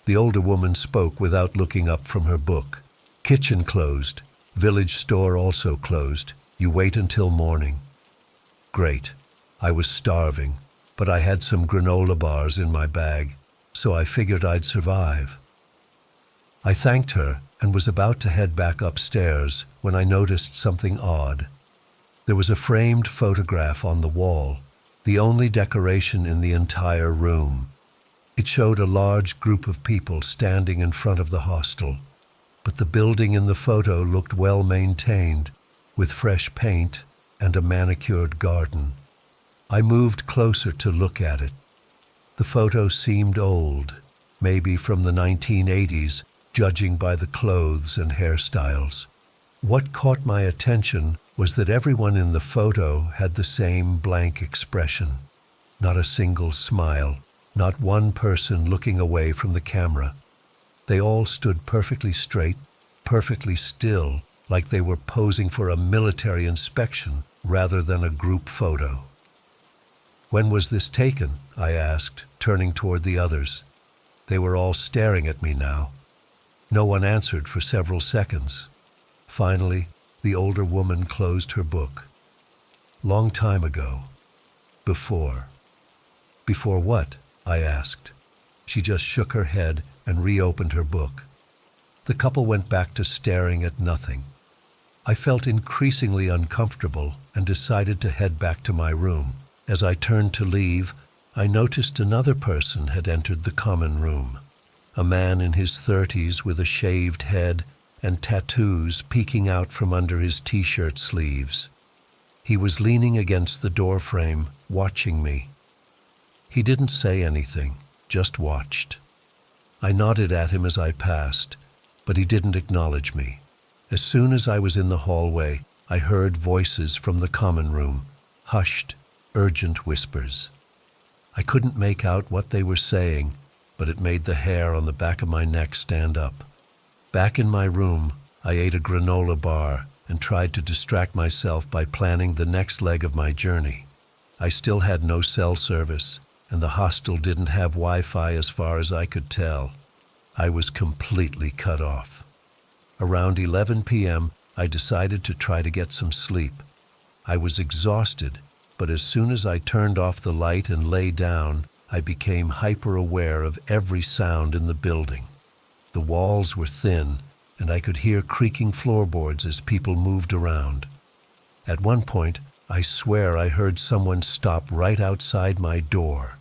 The older woman spoke without looking up from her book. Kitchen closed. Village store also closed. You wait until morning. Great. I was starving, but I had some granola bars in my bag, so I figured I'd survive. I thanked her and was about to head back upstairs when I noticed something odd. There was a framed photograph on the wall, the only decoration in the entire room. It showed a large group of people standing in front of the hostel, but the building in the photo looked well maintained, with fresh paint and a manicured garden. I moved closer to look at it. The photo seemed old, maybe from the 1980s, judging by the clothes and hairstyles. What caught my attention was that everyone in the photo had the same blank expression. Not a single smile, not one person looking away from the camera. They all stood perfectly straight, perfectly still, like they were posing for a military inspection rather than a group photo. "When was this taken?" I asked, turning toward the others. They were all staring at me now. No one answered for several seconds. Finally, the older woman closed her book. "Long time ago. Before." "Before what?" I asked. She just shook her head and reopened her book. The couple went back to staring at nothing. I felt increasingly uncomfortable and decided to head back to my room. As I turned to leave, I noticed another person had entered the common room. A man in his 30s with a shaved head and tattoos peeking out from under his t-shirt sleeves. He was leaning against the doorframe, watching me. He didn't say anything, just watched. I nodded at him as I passed, but he didn't acknowledge me. As soon as I was in the hallway, I heard voices from the common room, hushed, urgent whispers. I couldn't make out what they were saying, but it made the hair on the back of my neck stand up. Back in my room, I ate a granola bar and tried to distract myself by planning the next leg of my journey. I still had no cell service, and the hostel didn't have Wi-Fi as far as I could tell. I was completely cut off. Around 11 p.m., I decided to try to get some sleep. I was exhausted, but as soon as I turned off the light and lay down, I became hyper-aware of every sound in the building. The walls were thin, and I could hear creaking floorboards as people moved around. At one point, I swear I heard someone stop right outside my door.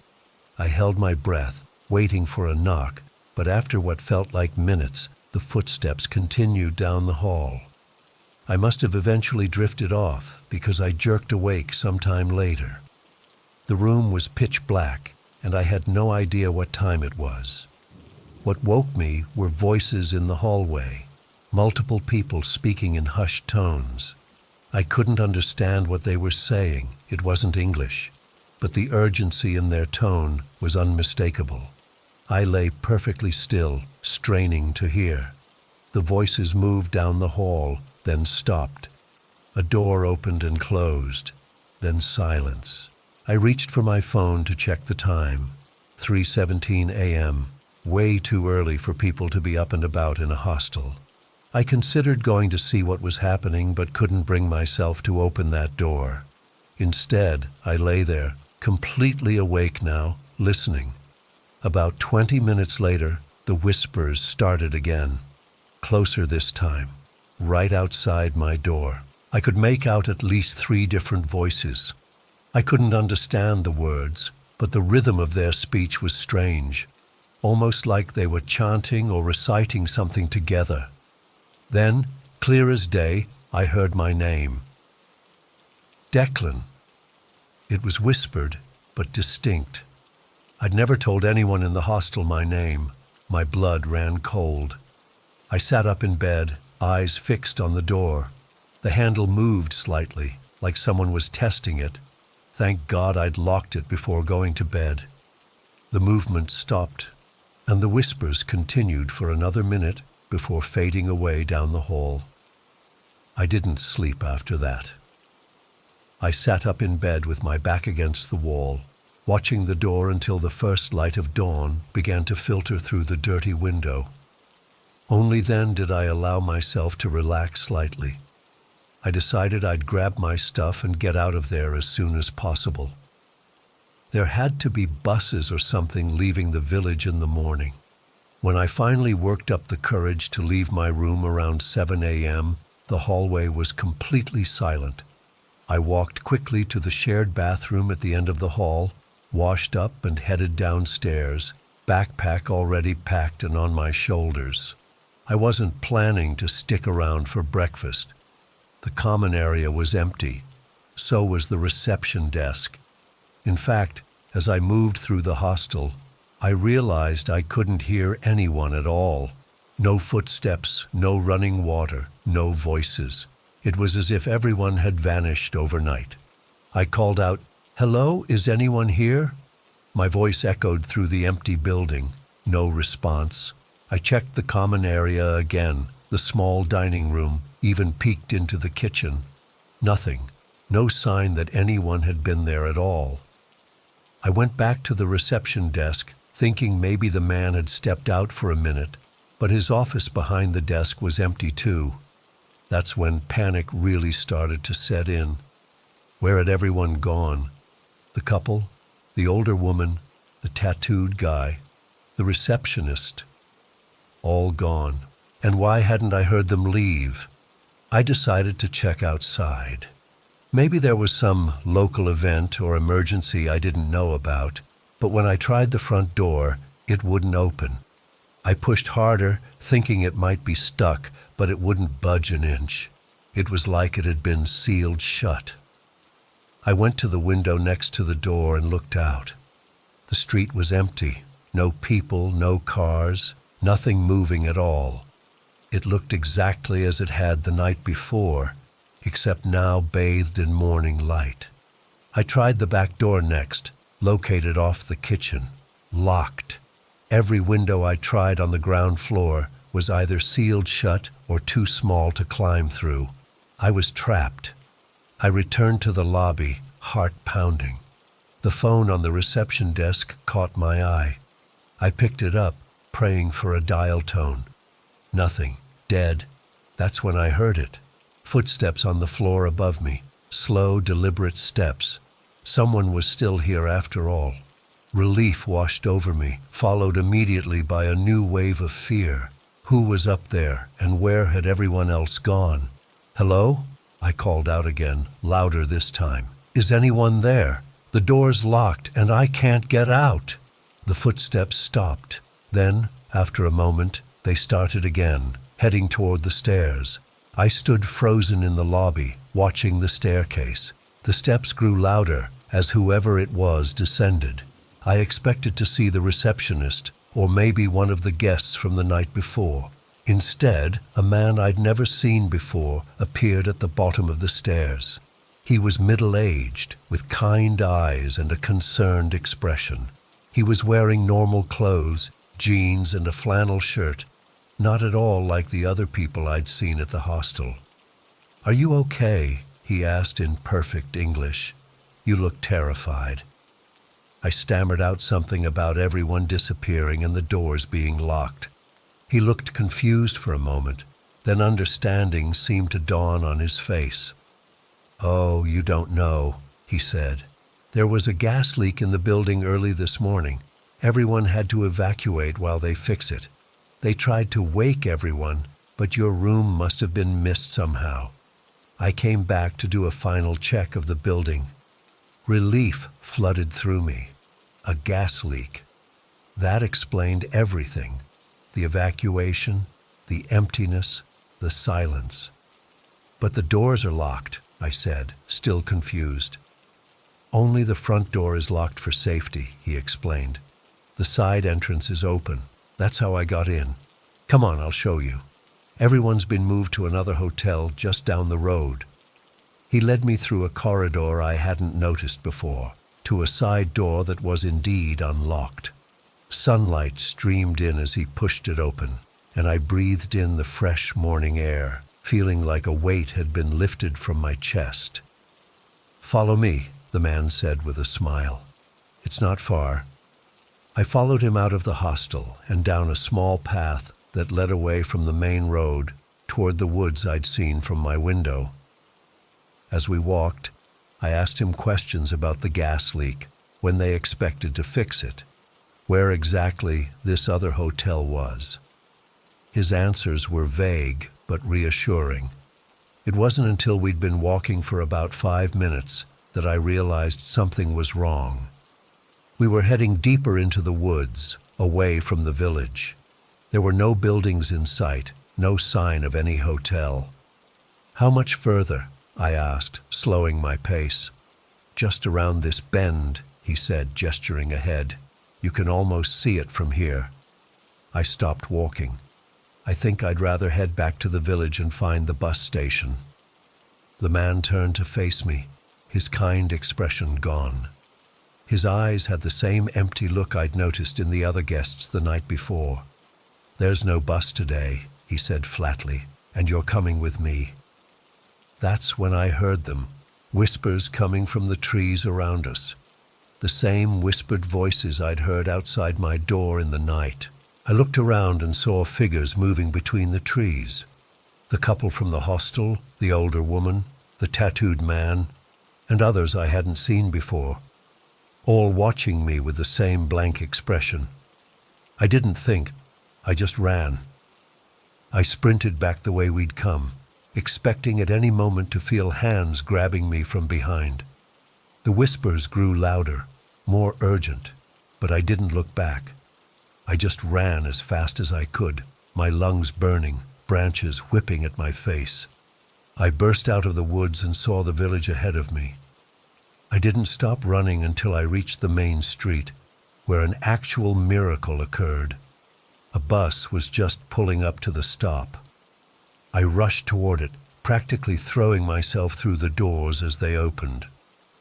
I held my breath, waiting for a knock, but after what felt like minutes, the footsteps continued down the hall. I must have eventually drifted off because I jerked awake sometime later. The room was pitch black, and I had no idea what time it was. What woke me were voices in the hallway, multiple people speaking in hushed tones. I couldn't understand what they were saying. It wasn't English, but the urgency in their tone was unmistakable. I lay perfectly still, straining to hear. The voices moved down the hall, then stopped. A door opened and closed, then silence. I reached for my phone to check the time. 3:17 a.m., way too early for people to be up and about in a hostel. I considered going to see what was happening but couldn't bring myself to open that door. Instead, I lay there, completely awake now, listening. About 20 minutes later, the whispers started again. Closer this time, right outside my door. I could make out at least 3 different voices. I couldn't understand the words, but the rhythm of their speech was strange, almost like they were chanting or reciting something together. Then, clear as day, I heard my name. Declan. It was whispered, but distinct. I'd never told anyone in the hostel my name. My blood ran cold. I sat up in bed, eyes fixed on the door. The handle moved slightly, like someone was testing it. Thank God I'd locked it before going to bed. The movement stopped, and the whispers continued for another minute before fading away down the hall. I didn't sleep after that. I sat up in bed with my back against the wall, watching the door until the first light of dawn began to filter through the dirty window. Only then did I allow myself to relax slightly. I decided I'd grab my stuff and get out of there as soon as possible. There had to be buses or something leaving the village in the morning. When I finally worked up the courage to leave my room around 7 a.m., the hallway was completely silent. I walked quickly to the shared bathroom at the end of the hall, washed up and headed downstairs, backpack already packed and on my shoulders. I wasn't planning to stick around for breakfast. The common area was empty. So was the reception desk. In fact, as I moved through the hostel, I realized I couldn't hear anyone at all. No footsteps, no running water, no voices. It was as if everyone had vanished overnight. I called out, "Hello, is anyone here?" My voice echoed through the empty building. No response. I checked the common area again, the small dining room, even peeked into the kitchen. Nothing. No sign that anyone had been there at all. I went back to the reception desk, thinking maybe the man had stepped out for a minute, but his office behind the desk was empty too. That's when panic really started to set in. Where had everyone gone? The couple, the older woman, the tattooed guy, the receptionist. All gone. And why hadn't I heard them leave? I decided to check outside. Maybe there was some local event or emergency I didn't know about, but when I tried the front door, it wouldn't open. I pushed harder, thinking it might be stuck, but it wouldn't budge an inch. It was like it had been sealed shut. I went to the window next to the door and looked out. The street was empty. No people, no cars, nothing moving at all. It looked exactly as it had the night before, except now bathed in morning light. I tried the back door next, located off the kitchen. Locked. Every window I tried on the ground floor was either sealed shut or too small to climb through. I was trapped. I returned to the lobby, heart pounding. The phone on the reception desk caught my eye. I picked it up, praying for a dial tone. Nothing. Dead. That's when I heard it. Footsteps on the floor above me. Slow, deliberate steps. Someone was still here after all. Relief washed over me, followed immediately by a new wave of fear. Who was up there, and where had everyone else gone? "Hello?" I called out again, louder this time. "Is anyone there? The door's locked, and I can't get out." The footsteps stopped. Then, after a moment, they started again, heading toward the stairs. I stood frozen in the lobby, watching the staircase. The steps grew louder as whoever it was descended. I expected to see the receptionist, or maybe one of the guests from the night before. Instead, a man I'd never seen before appeared at the bottom of the stairs. He was middle-aged, with kind eyes and a concerned expression. He was wearing normal clothes, jeans and a flannel shirt, not at all like the other people I'd seen at the hostel. "Are you okay?" he asked in perfect English. "You look terrified." I stammered out something about everyone disappearing and the doors being locked. He looked confused for a moment, then understanding seemed to dawn on his face. "Oh, you don't know," he said. "There was a gas leak in the building early this morning. Everyone had to evacuate while they fix it. They tried to wake everyone, but your room must have been missed somehow. I came back to do a final check of the building." Relief flooded through me. A gas leak. That explained everything. The evacuation, the emptiness, the silence. "But the doors are locked," I said, still confused. "Only the front door is locked for safety," he explained. "The side entrance is open. That's how I got in. Come on, I'll show you. Everyone's been moved to another hotel just down the road." He led me through a corridor I hadn't noticed before, to a side door that was indeed unlocked. Sunlight streamed in as he pushed it open, and I breathed in the fresh morning air, feeling like a weight had been lifted from my chest. "Follow me," the man said with a smile. "It's not far." I followed him out of the hostel and down a small path that led away from the main road toward the woods I'd seen from my window. As we walked, I asked him questions about the gas leak, when they expected to fix it, where exactly this other hotel was. His answers were vague but reassuring. It wasn't until we'd been walking for about 5 minutes that I realized something was wrong. We were heading deeper into the woods, away from the village. There were no buildings in sight, no sign of any hotel. "How much further?" I asked, slowing my pace. "Just around this bend," he said, gesturing ahead. "You can almost see it from here." I stopped walking. I think I'd rather head back to the village and find the bus station. The man turned to face me, his kind expression gone. His eyes had the same empty look I'd noticed in the other guests the night before. "There's no bus today," he said flatly, "and you're coming with me." That's when I heard them, whispers coming from the trees around us. The same whispered voices I'd heard outside my door in the night. I looked around and saw figures moving between the trees. The couple from the hostel, the older woman, the tattooed man, and others I hadn't seen before, all watching me with the same blank expression. I didn't think, I just ran. I sprinted back the way we'd come, expecting at any moment to feel hands grabbing me from behind. The whispers grew louder, more urgent, but I didn't look back. I just ran as fast as I could, my lungs burning, branches whipping at my face. I burst out of the woods and saw the village ahead of me. I didn't stop running until I reached the main street, where an actual miracle occurred. A bus was just pulling up to the stop. I rushed toward it, practically throwing myself through the doors as they opened.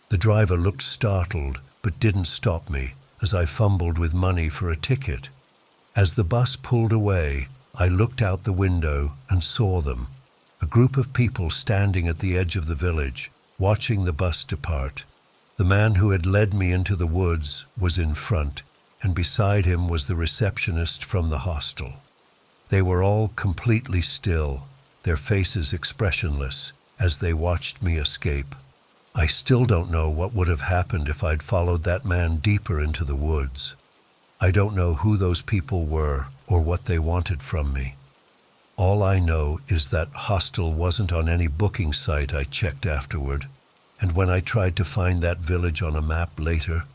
The driver looked startled, but didn't stop me as I fumbled with money for a ticket. As the bus pulled away, I looked out the window and saw them, a group of people standing at the edge of the village, watching the bus depart. The man who had led me into the woods was in front, and beside him was the receptionist from the hostel. They were all completely still, their faces expressionless, as they watched me escape. I still don't know what would have happened if I'd followed that man deeper into the woods. I don't know who those people were or what they wanted from me. All I know is that hostel wasn't on any booking site I checked afterward, and when I tried to find that village on a map later,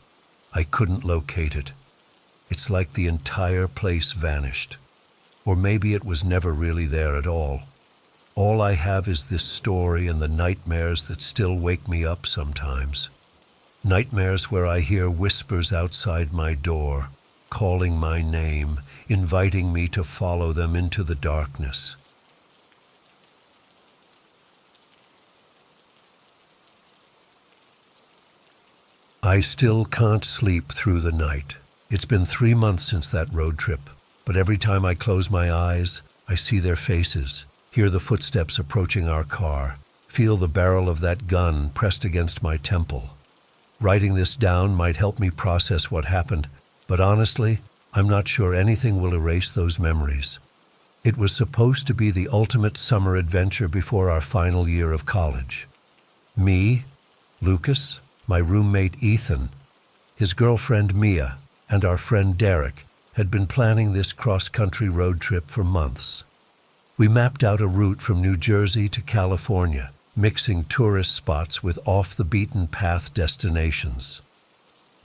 I couldn't locate it. It's like the entire place vanished. Or maybe it was never really there at all. All I have is this story and the nightmares that still wake me up sometimes. Nightmares where I hear whispers outside my door, calling my name, inviting me to follow them into the darkness. I still can't sleep through the night. It's been 3 months since that road trip, but every time I close my eyes, I see their faces, hear the footsteps approaching our car, feel the barrel of that gun pressed against my temple. Writing this down might help me process what happened, but honestly, I'm not sure anything will erase those memories. It was supposed to be the ultimate summer adventure before our final year of college. Me, Lucas, my roommate Ethan, his girlfriend Mia, and our friend Derek had been planning this cross-country road trip for months. We mapped out a route from New Jersey to California, mixing tourist spots with off-the-beaten-path destinations.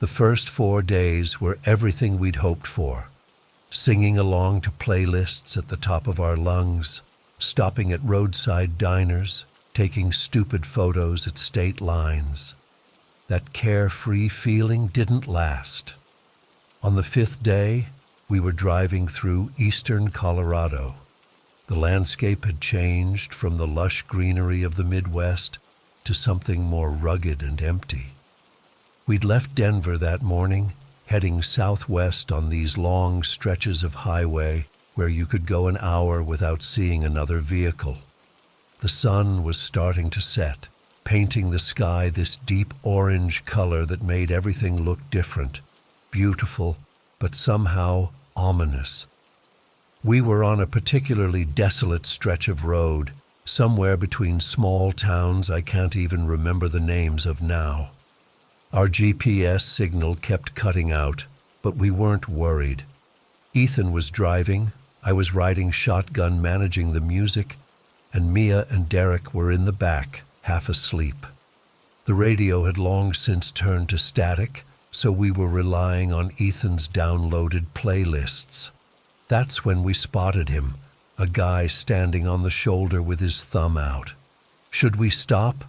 The first 4 days were everything we'd hoped for, singing along to playlists at the top of our lungs, stopping at roadside diners, taking stupid photos at state lines. That carefree feeling didn't last. On the 5th day, we were driving through eastern Colorado. The landscape had changed from the lush greenery of the Midwest to something more rugged and empty. We'd left Denver that morning, heading southwest on these long stretches of highway where you could go an hour without seeing another vehicle. The sun was starting to set, painting the sky this deep orange color that made everything look different, beautiful, but somehow ominous. We were on a particularly desolate stretch of road, somewhere between small towns I can't even remember the names of now. Our GPS signal kept cutting out, but we weren't worried. Ethan was driving, I was riding shotgun managing the music, and Mia and Derek were in the back, half asleep. The radio had long since turned to static, so we were relying on Ethan's downloaded playlists. That's when we spotted him, a guy standing on the shoulder with his thumb out. "Should we stop?"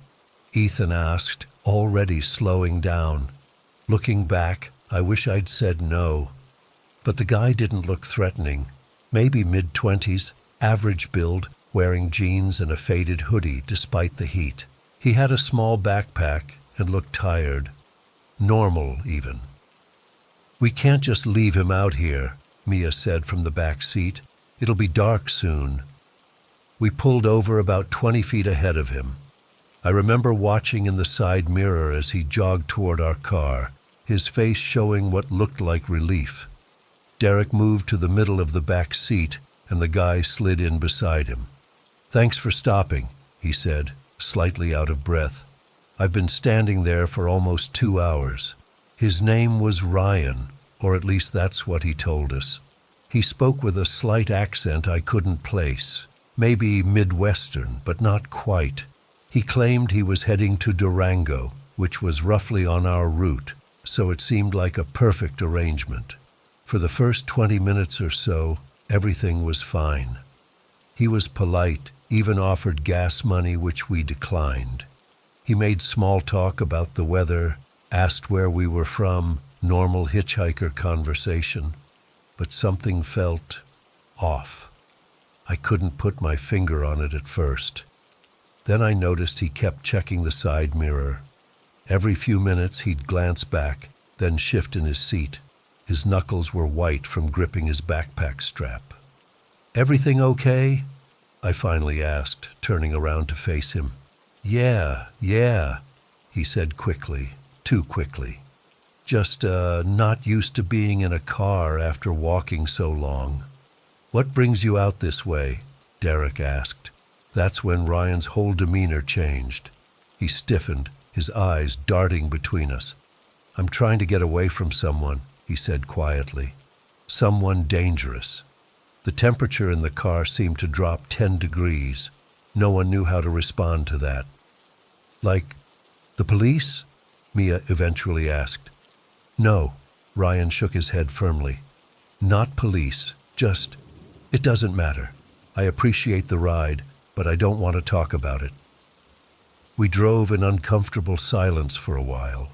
Ethan asked, already slowing down. Looking back, I wish I'd said no. But the guy didn't look threatening. Maybe mid-20s, average build, wearing jeans and a faded hoodie despite the heat. He had a small backpack and looked tired. Normal, even. "We can't just leave him out here," Mia said from the back seat. "It'll be dark soon." We pulled over about 20 feet ahead of him. I remember watching in the side mirror as he jogged toward our car, his face showing what looked like relief. Derek moved to the middle of the back seat, and the guy slid in beside him. "Thanks for stopping," he said, slightly out of breath. "I've been standing there for almost 2 hours. His name was Ryan, or at least that's what he told us. He spoke with a slight accent I couldn't place, maybe Midwestern, but not quite. He claimed he was heading to Durango, which was roughly on our route, so it seemed like a perfect arrangement. For the first 20 minutes or so, everything was fine. He was polite, even offered gas money, which we declined. He made small talk about the weather, asked where we were from, normal hitchhiker conversation. But something felt off. I couldn't put my finger on it at first. Then I noticed he kept checking the side mirror. Every few minutes he'd glance back, then shift in his seat. His knuckles were white from gripping his backpack strap. "Everything okay?" I finally asked, turning around to face him. Yeah, he said quickly, too quickly. Just not used to being in a car after walking so long." "What brings you out this way?" Derek asked. That's when Ryan's whole demeanor changed. He stiffened, his eyes darting between us. "I'm trying to get away from someone," he said quietly. "Someone dangerous." The temperature in the car seemed to drop 10 degrees. No one knew how to respond to that. "Like, the police?" Mia eventually asked. "No," Ryan shook his head firmly. "Not police, just, it doesn't matter. I appreciate the ride, but I don't want to talk about it." We drove in uncomfortable silence for a while.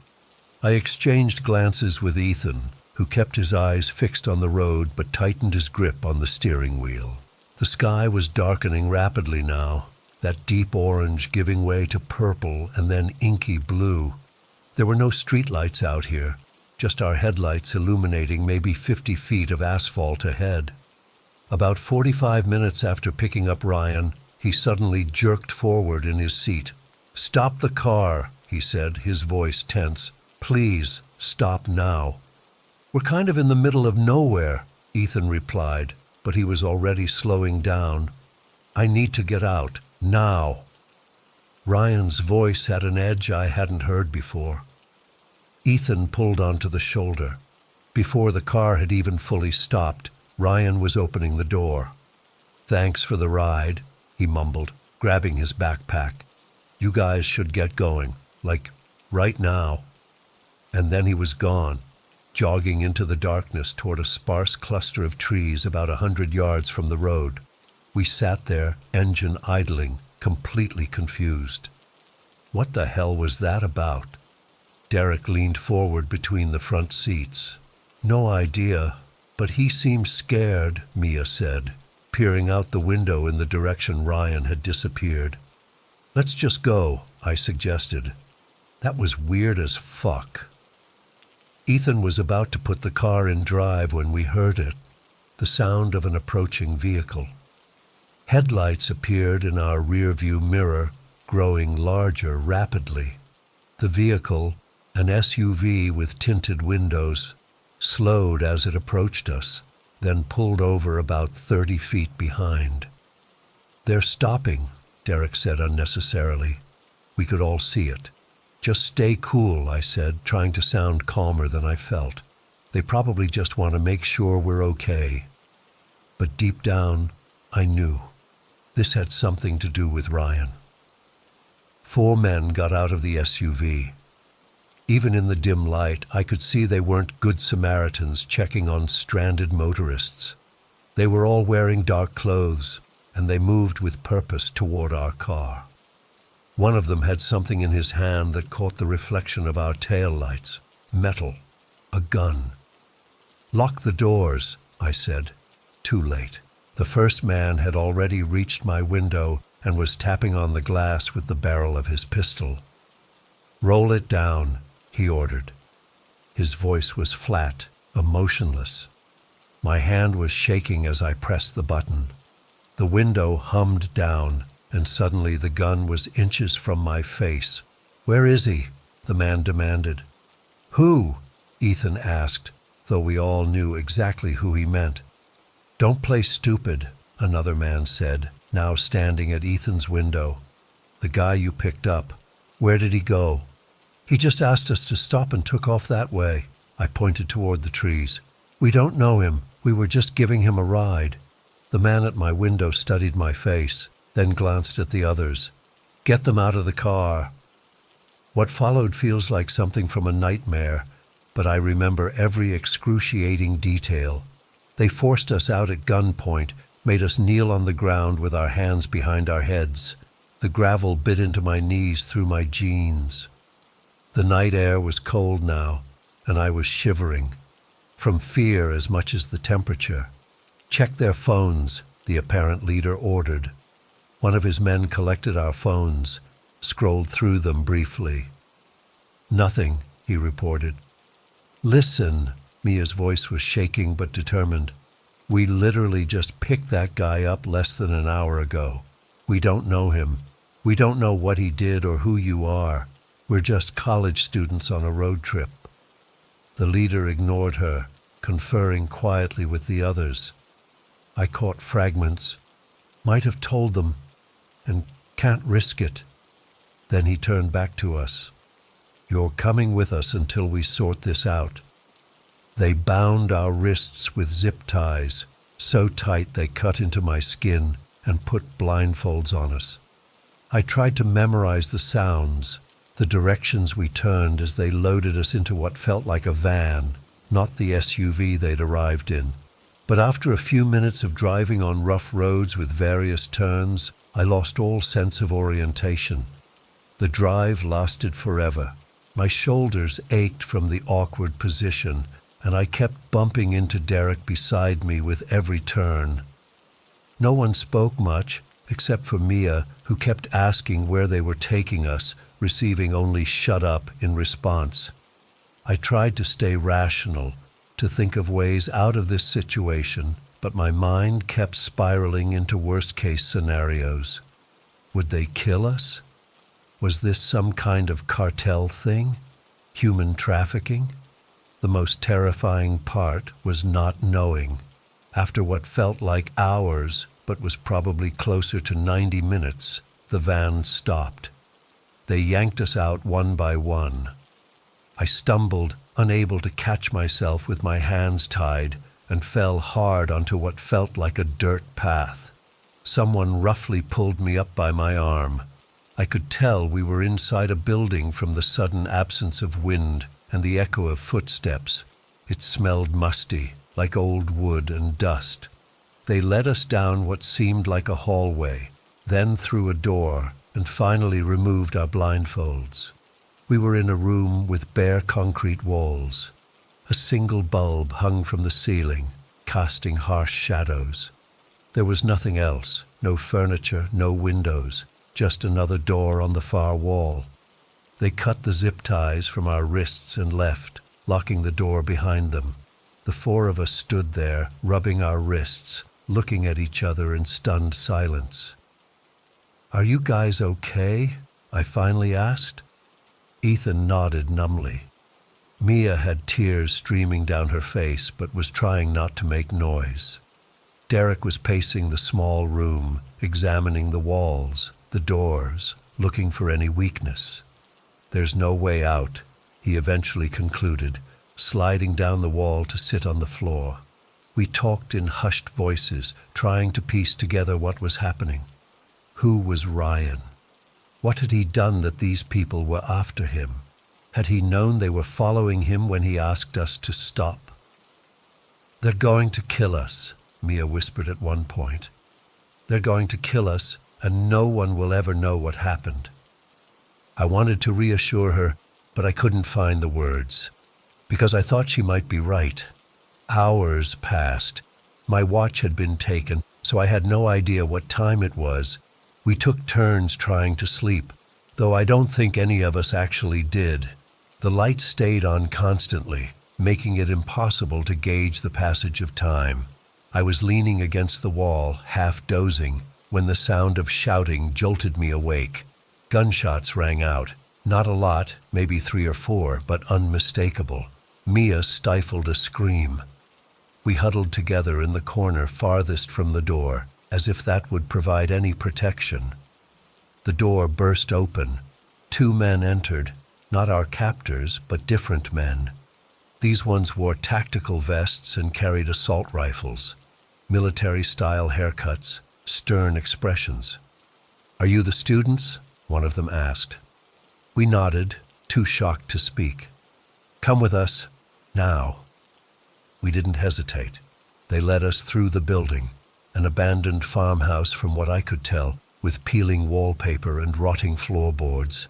I exchanged glances with Ethan, who kept his eyes fixed on the road but tightened his grip on the steering wheel. The sky was darkening rapidly now, that deep orange giving way to purple and then inky blue. There were no streetlights out here, just our headlights illuminating maybe 50 feet of asphalt ahead. About 45 minutes after picking up Ryan, he suddenly jerked forward in his seat. "Stop the car," he said, his voice tense. "Please, stop now." "We're kind of in the middle of nowhere," Ethan replied, but he was already slowing down. "I need to get out, now." Ryan's voice had an edge I hadn't heard before. Ethan pulled onto the shoulder. Before the car had even fully stopped, Ryan was opening the door. "Thanks for the ride," he mumbled, grabbing his backpack. "You guys should get going, like, right now." And then he was gone, jogging into the darkness toward a sparse cluster of trees about 100 yards from the road. We sat there, engine idling, completely confused. What the hell was that about? Derek leaned forward between the front seats. "No idea, but he seemed scared," Mia said, peering out the window in the direction Ryan had disappeared. "Let's just go," I suggested. That was weird as fuck. Ethan was about to put the car in drive when we heard it, the sound of an approaching vehicle. Headlights appeared in our rearview mirror, growing larger rapidly. The vehicle, an SUV with tinted windows, slowed as it approached us, then pulled over about 30 feet behind. "They're stopping," Derek said unnecessarily. We could all see it. "Just stay cool," I said, trying to sound calmer than I felt. "They probably just want to make sure we're okay." But deep down, I knew. This had something to do with Ryan. 4 men got out of the SUV. Even in the dim light, I could see they weren't good Samaritans checking on stranded motorists. They were all wearing dark clothes, and they moved with purpose toward our car. One of them had something in his hand that caught the reflection of our tail lights. Metal. A gun. "Lock the doors," I said. Too late. The first man had already reached my window and was tapping on the glass with the barrel of his pistol. "Roll it down," he ordered. His voice was flat, emotionless. My hand was shaking as I pressed the button. The window hummed down, and suddenly the gun was inches from my face. "Where is he?" the man demanded. "Who?" Ethan asked, though we all knew exactly who he meant. "Don't play stupid," another man said, now standing at Ethan's window. "The guy you picked up. Where did he go?" "He just asked us to stop and took off that way." I pointed toward the trees. "We don't know him. We were just giving him a ride." The man at my window studied my face, then glanced at the others. "Get them out of the car." What followed feels like something from a nightmare, but I remember every excruciating detail. They forced us out at gunpoint, made us kneel on the ground with our hands behind our heads. The gravel bit into my knees through my jeans. The night air was cold now, and I was shivering, from fear as much as the temperature. "Check their phones," the apparent leader ordered. One of his men collected our phones, scrolled through them briefly. "Nothing," he reported. "Listen," Mia's voice was shaking but determined. "We literally just picked that guy up less than an hour ago. We don't know him. We don't know what he did or who you are. We're just college students on a road trip." The leader ignored her, conferring quietly with the others. I caught fragments. "Might have told them, and can't risk it." Then he turned back to us. "You're coming with us until we sort this out." They bound our wrists with zip ties, so tight they cut into my skin, and put blindfolds on us. I tried to memorize the sounds, the directions we turned as they loaded us into what felt like a van, not the SUV they'd arrived in. But after a few minutes of driving on rough roads with various turns, I lost all sense of orientation. The drive lasted forever. My shoulders ached from the awkward position, and I kept bumping into Derek beside me with every turn. No one spoke much, except for Mia, who kept asking where they were taking us, receiving only "shut up" in response. I tried to stay rational, to think of ways out of this situation, but my mind kept spiraling into worst-case scenarios. Would they kill us? Was this some kind of cartel thing? Human trafficking? The most terrifying part was not knowing. After what felt like hours, but was probably closer to 90 minutes, the van stopped. They yanked us out one by one. I stumbled, unable to catch myself with my hands tied, and fell hard onto what felt like a dirt path. Someone roughly pulled me up by my arm. I could tell we were inside a building from the sudden absence of wind and the echo of footsteps. It smelled musty, like old wood and dust. They led us down what seemed like a hallway, then through a door, and finally removed our blindfolds. We were in a room with bare concrete walls. A single bulb hung from the ceiling, casting harsh shadows. There was nothing else, no furniture, no windows, just another door on the far wall. They cut the zip ties from our wrists and left, locking the door behind them. The four of us stood there, rubbing our wrists, looking at each other in stunned silence. "Are you guys okay?" I finally asked. Ethan nodded numbly. Mia had tears streaming down her face but was trying not to make noise. Derek was pacing the small room, examining the walls, the doors, looking for any weakness. "There's no way out," he eventually concluded, sliding down the wall to sit on the floor. We talked in hushed voices, trying to piece together what was happening. Who was Ryan? What had he done that these people were after him? Had he known they were following him when he asked us to stop? "They're going to kill us," Mia whispered at one point. "They're going to kill us, and no one will ever know what happened." I wanted to reassure her, but I couldn't find the words, because I thought she might be right. Hours passed. My watch had been taken, so I had no idea what time it was. We took turns trying to sleep, though I don't think any of us actually did. The light stayed on constantly, making it impossible to gauge the passage of time. I was leaning against the wall, half dozing, when the sound of shouting jolted me awake. Gunshots rang out. Not a lot, maybe 3 or 4, but unmistakable. Mia stifled a scream. We huddled together in the corner farthest from the door, as if that would provide any protection. The door burst open. 2 men entered, not our captors, but different men. These ones wore tactical vests and carried assault rifles, military-style haircuts, stern expressions. "Are you the students?" one of them asked. We nodded, too shocked to speak. "Come with us, now." We didn't hesitate. They led us through the building, an abandoned farmhouse from what I could tell, with peeling wallpaper and rotting floorboards.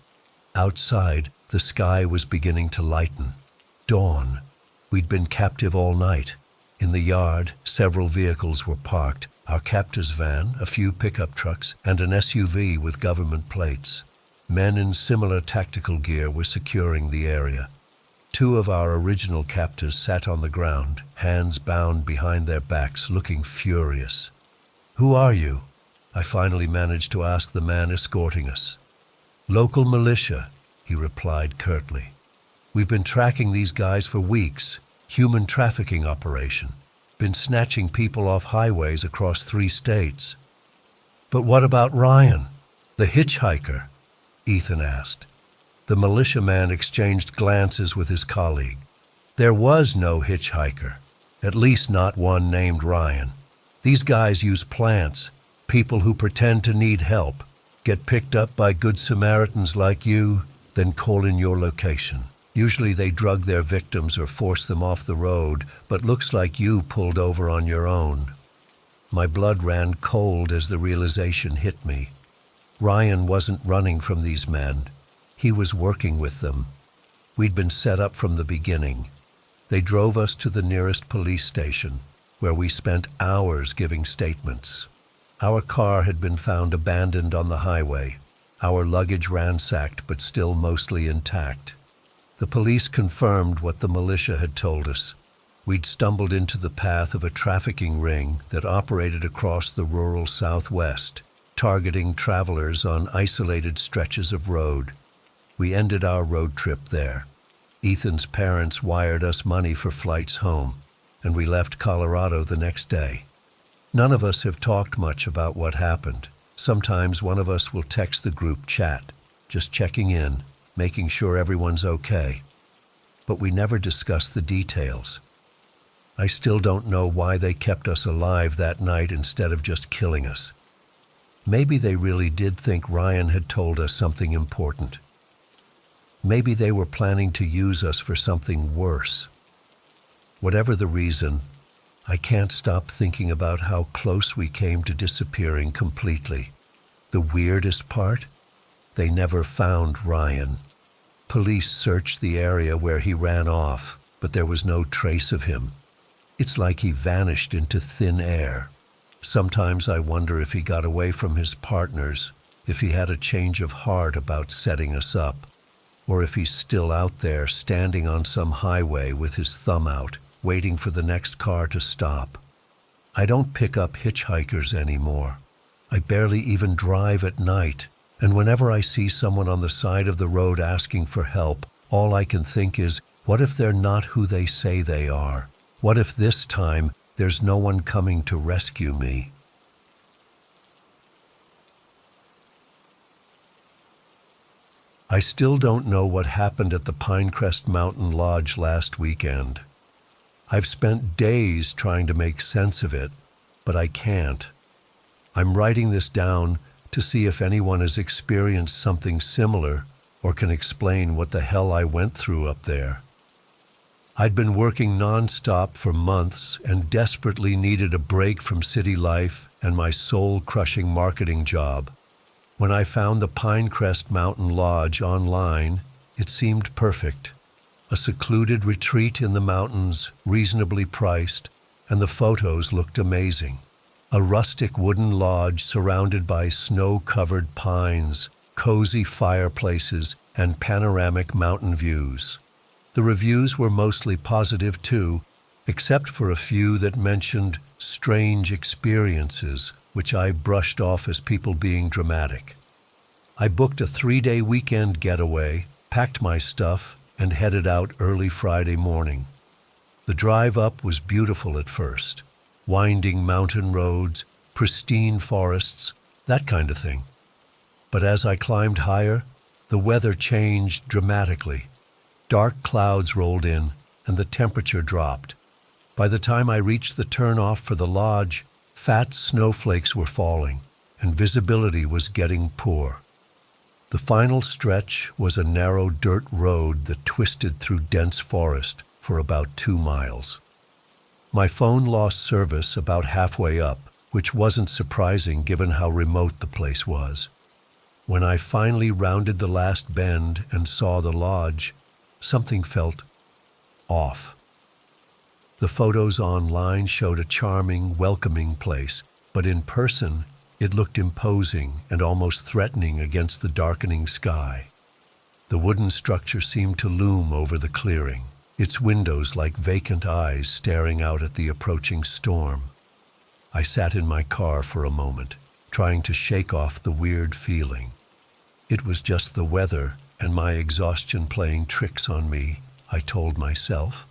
Outside, the sky was beginning to lighten. Dawn. We'd been captive all night. In the yard, several vehicles were parked, our captor's van, a few pickup trucks, and an SUV with government plates. Men in similar tactical gear were securing the area. 2 of our original captors sat on the ground, hands bound behind their backs, looking furious. "Who are you?" I finally managed to ask the man escorting us. "Local militia," he replied curtly. "We've been tracking these guys for weeks. Human trafficking operation. Been snatching people off highways across 3 states." "But what about Ryan, the hitchhiker?" Ethan asked. The militiaman exchanged glances with his colleague. "There was no hitchhiker, at least not one named Ryan. These guys use plants, people who pretend to need help, get picked up by good Samaritans like you, then call in your location. Usually they drug their victims or force them off the road, but looks like you pulled over on your own." My blood ran cold as the realization hit me. Ryan wasn't running from these men. He was working with them. We'd been set up from the beginning. They drove us to the nearest police station, where we spent hours giving statements. Our car had been found abandoned on the highway, our luggage ransacked but still mostly intact. The police confirmed what the militia had told us. We'd stumbled into the path of a trafficking ring that operated across the rural Southwest, targeting travelers on isolated stretches of road. We ended our road trip there. Ethan's parents wired us money for flights home, and we left Colorado the next day. None of us have talked much about what happened. Sometimes one of us will text the group chat, just checking in, making sure everyone's okay. But we never discuss the details. I still don't know why they kept us alive that night instead of just killing us. Maybe they really did think Ryan had told us something important. Maybe they were planning to use us for something worse. Whatever the reason, I can't stop thinking about how close we came to disappearing completely. The weirdest part? They never found Ryan. Police searched the area where he ran off, but there was no trace of him. It's like he vanished into thin air. Sometimes I wonder if he got away from his partners, if he had a change of heart about setting us up, or if he's still out there standing on some highway with his thumb out, waiting for the next car to stop. I don't pick up hitchhikers anymore. I barely even drive at night, and whenever I see someone on the side of the road asking for help, all I can think is, what if they're not who they say they are? What if this time there's no one coming to rescue me? I still don't know what happened at the Pinecrest Mountain Lodge last weekend. I've spent days trying to make sense of it, but I can't. I'm writing this down to see if anyone has experienced something similar or can explain what the hell I went through up there. I'd been working nonstop for months and desperately needed a break from city life and my soul-crushing marketing job. When I found the Pinecrest Mountain Lodge online, it seemed perfect. A secluded retreat in the mountains, reasonably priced, and the photos looked amazing. A rustic wooden lodge surrounded by snow-covered pines, cozy fireplaces, and panoramic mountain views. The reviews were mostly positive too, except for a few that mentioned strange experiences, which I brushed off as people being dramatic. I booked a 3-day weekend getaway, packed my stuff, and headed out early Friday morning. The drive up was beautiful at first. Winding mountain roads, pristine forests, that kind of thing. But as I climbed higher, the weather changed dramatically. Dark clouds rolled in, and the temperature dropped. By the time I reached the turnoff for the lodge, fat snowflakes were falling, and visibility was getting poor. The final stretch was a narrow dirt road that twisted through dense forest for about 2 miles. My phone lost service about halfway up, which wasn't surprising given how remote the place was. When I finally rounded the last bend and saw the lodge, something felt off. The photos online showed a charming, welcoming place, but in person, it looked imposing and almost threatening against the darkening sky. The wooden structure seemed to loom over the clearing, its windows like vacant eyes staring out at the approaching storm. I sat in my car for a moment, trying to shake off the weird feeling. It was just the weather and my exhaustion playing tricks on me, I told myself.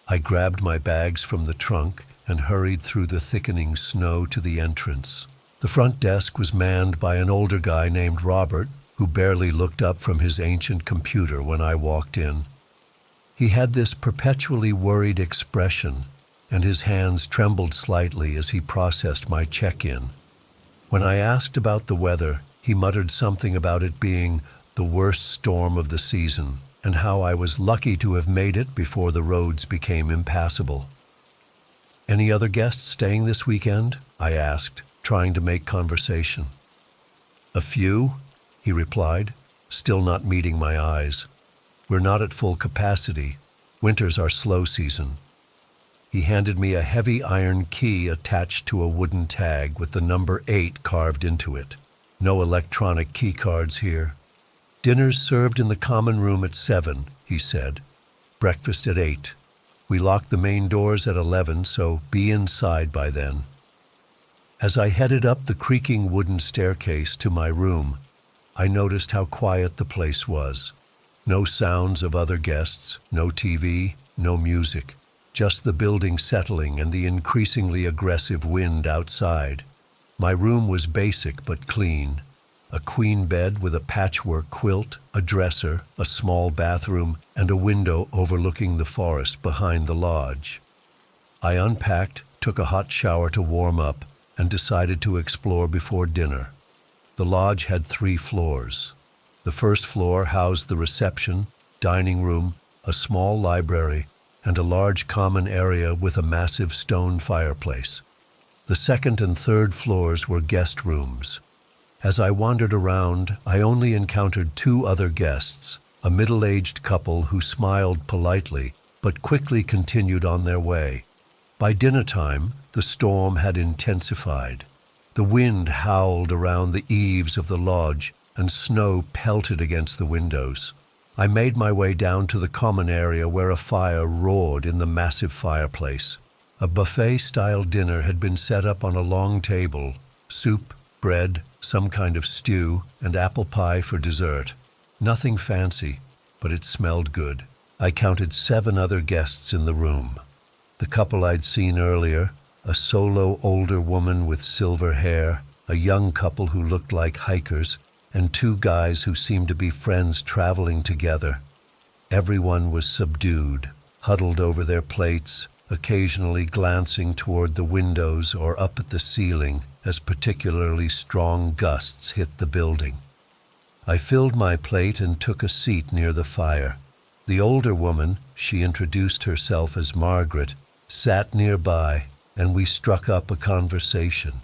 I grabbed my bags from the trunk and hurried through the thickening snow to the entrance. The front desk was manned by an older guy named Robert, who barely looked up from his ancient computer when I walked in. He had this perpetually worried expression, and his hands trembled slightly as he processed my check-in. When I asked about the weather, he muttered something about it being the worst storm of the season, and how I was lucky to have made it before the roads became impassable. "Any other guests staying this weekend?" I asked, trying to make conversation. "A few," he replied, still not meeting my eyes. "We're not at full capacity. Winter's our slow season." He handed me a heavy iron key attached to a wooden tag with the number 8 carved into it. "No electronic key cards here. Dinner's served in the common room at 7, he said. Breakfast at 8. We lock the main doors at 11, so be inside by then." As I headed up the creaking wooden staircase to my room, I noticed how quiet the place was. No sounds of other guests, no TV, no music, just the building settling and the increasingly aggressive wind outside. My room was basic but clean. A queen bed with a patchwork quilt, a dresser, a small bathroom, and a window overlooking the forest behind the lodge. I unpacked, took a hot shower to warm up, and decided to explore before dinner. The lodge had 3 floors. The first floor housed the reception, dining room, a small library, and a large common area with a massive stone fireplace. The second and third floors were guest rooms. As I wandered around, I only encountered 2 other guests, a middle-aged couple who smiled politely, but quickly continued on their way. By dinner time, the storm had intensified. The wind howled around the eaves of the lodge, and snow pelted against the windows. I made my way down to the common area where a fire roared in the massive fireplace. A buffet-style dinner had been set up on a long table: soup, bread, some kind of stew, and apple pie for dessert. Nothing fancy, but it smelled good. I counted 7 other guests in the room. The couple I'd seen earlier, a solo older woman with silver hair, a young couple who looked like hikers, and 2 guys who seemed to be friends traveling together. Everyone was subdued, huddled over their plates, occasionally glancing toward the windows or up at the ceiling as particularly strong gusts hit the building. I filled my plate and took a seat near the fire. The older woman, she introduced herself as Margaret, sat nearby, and we struck up a conversation.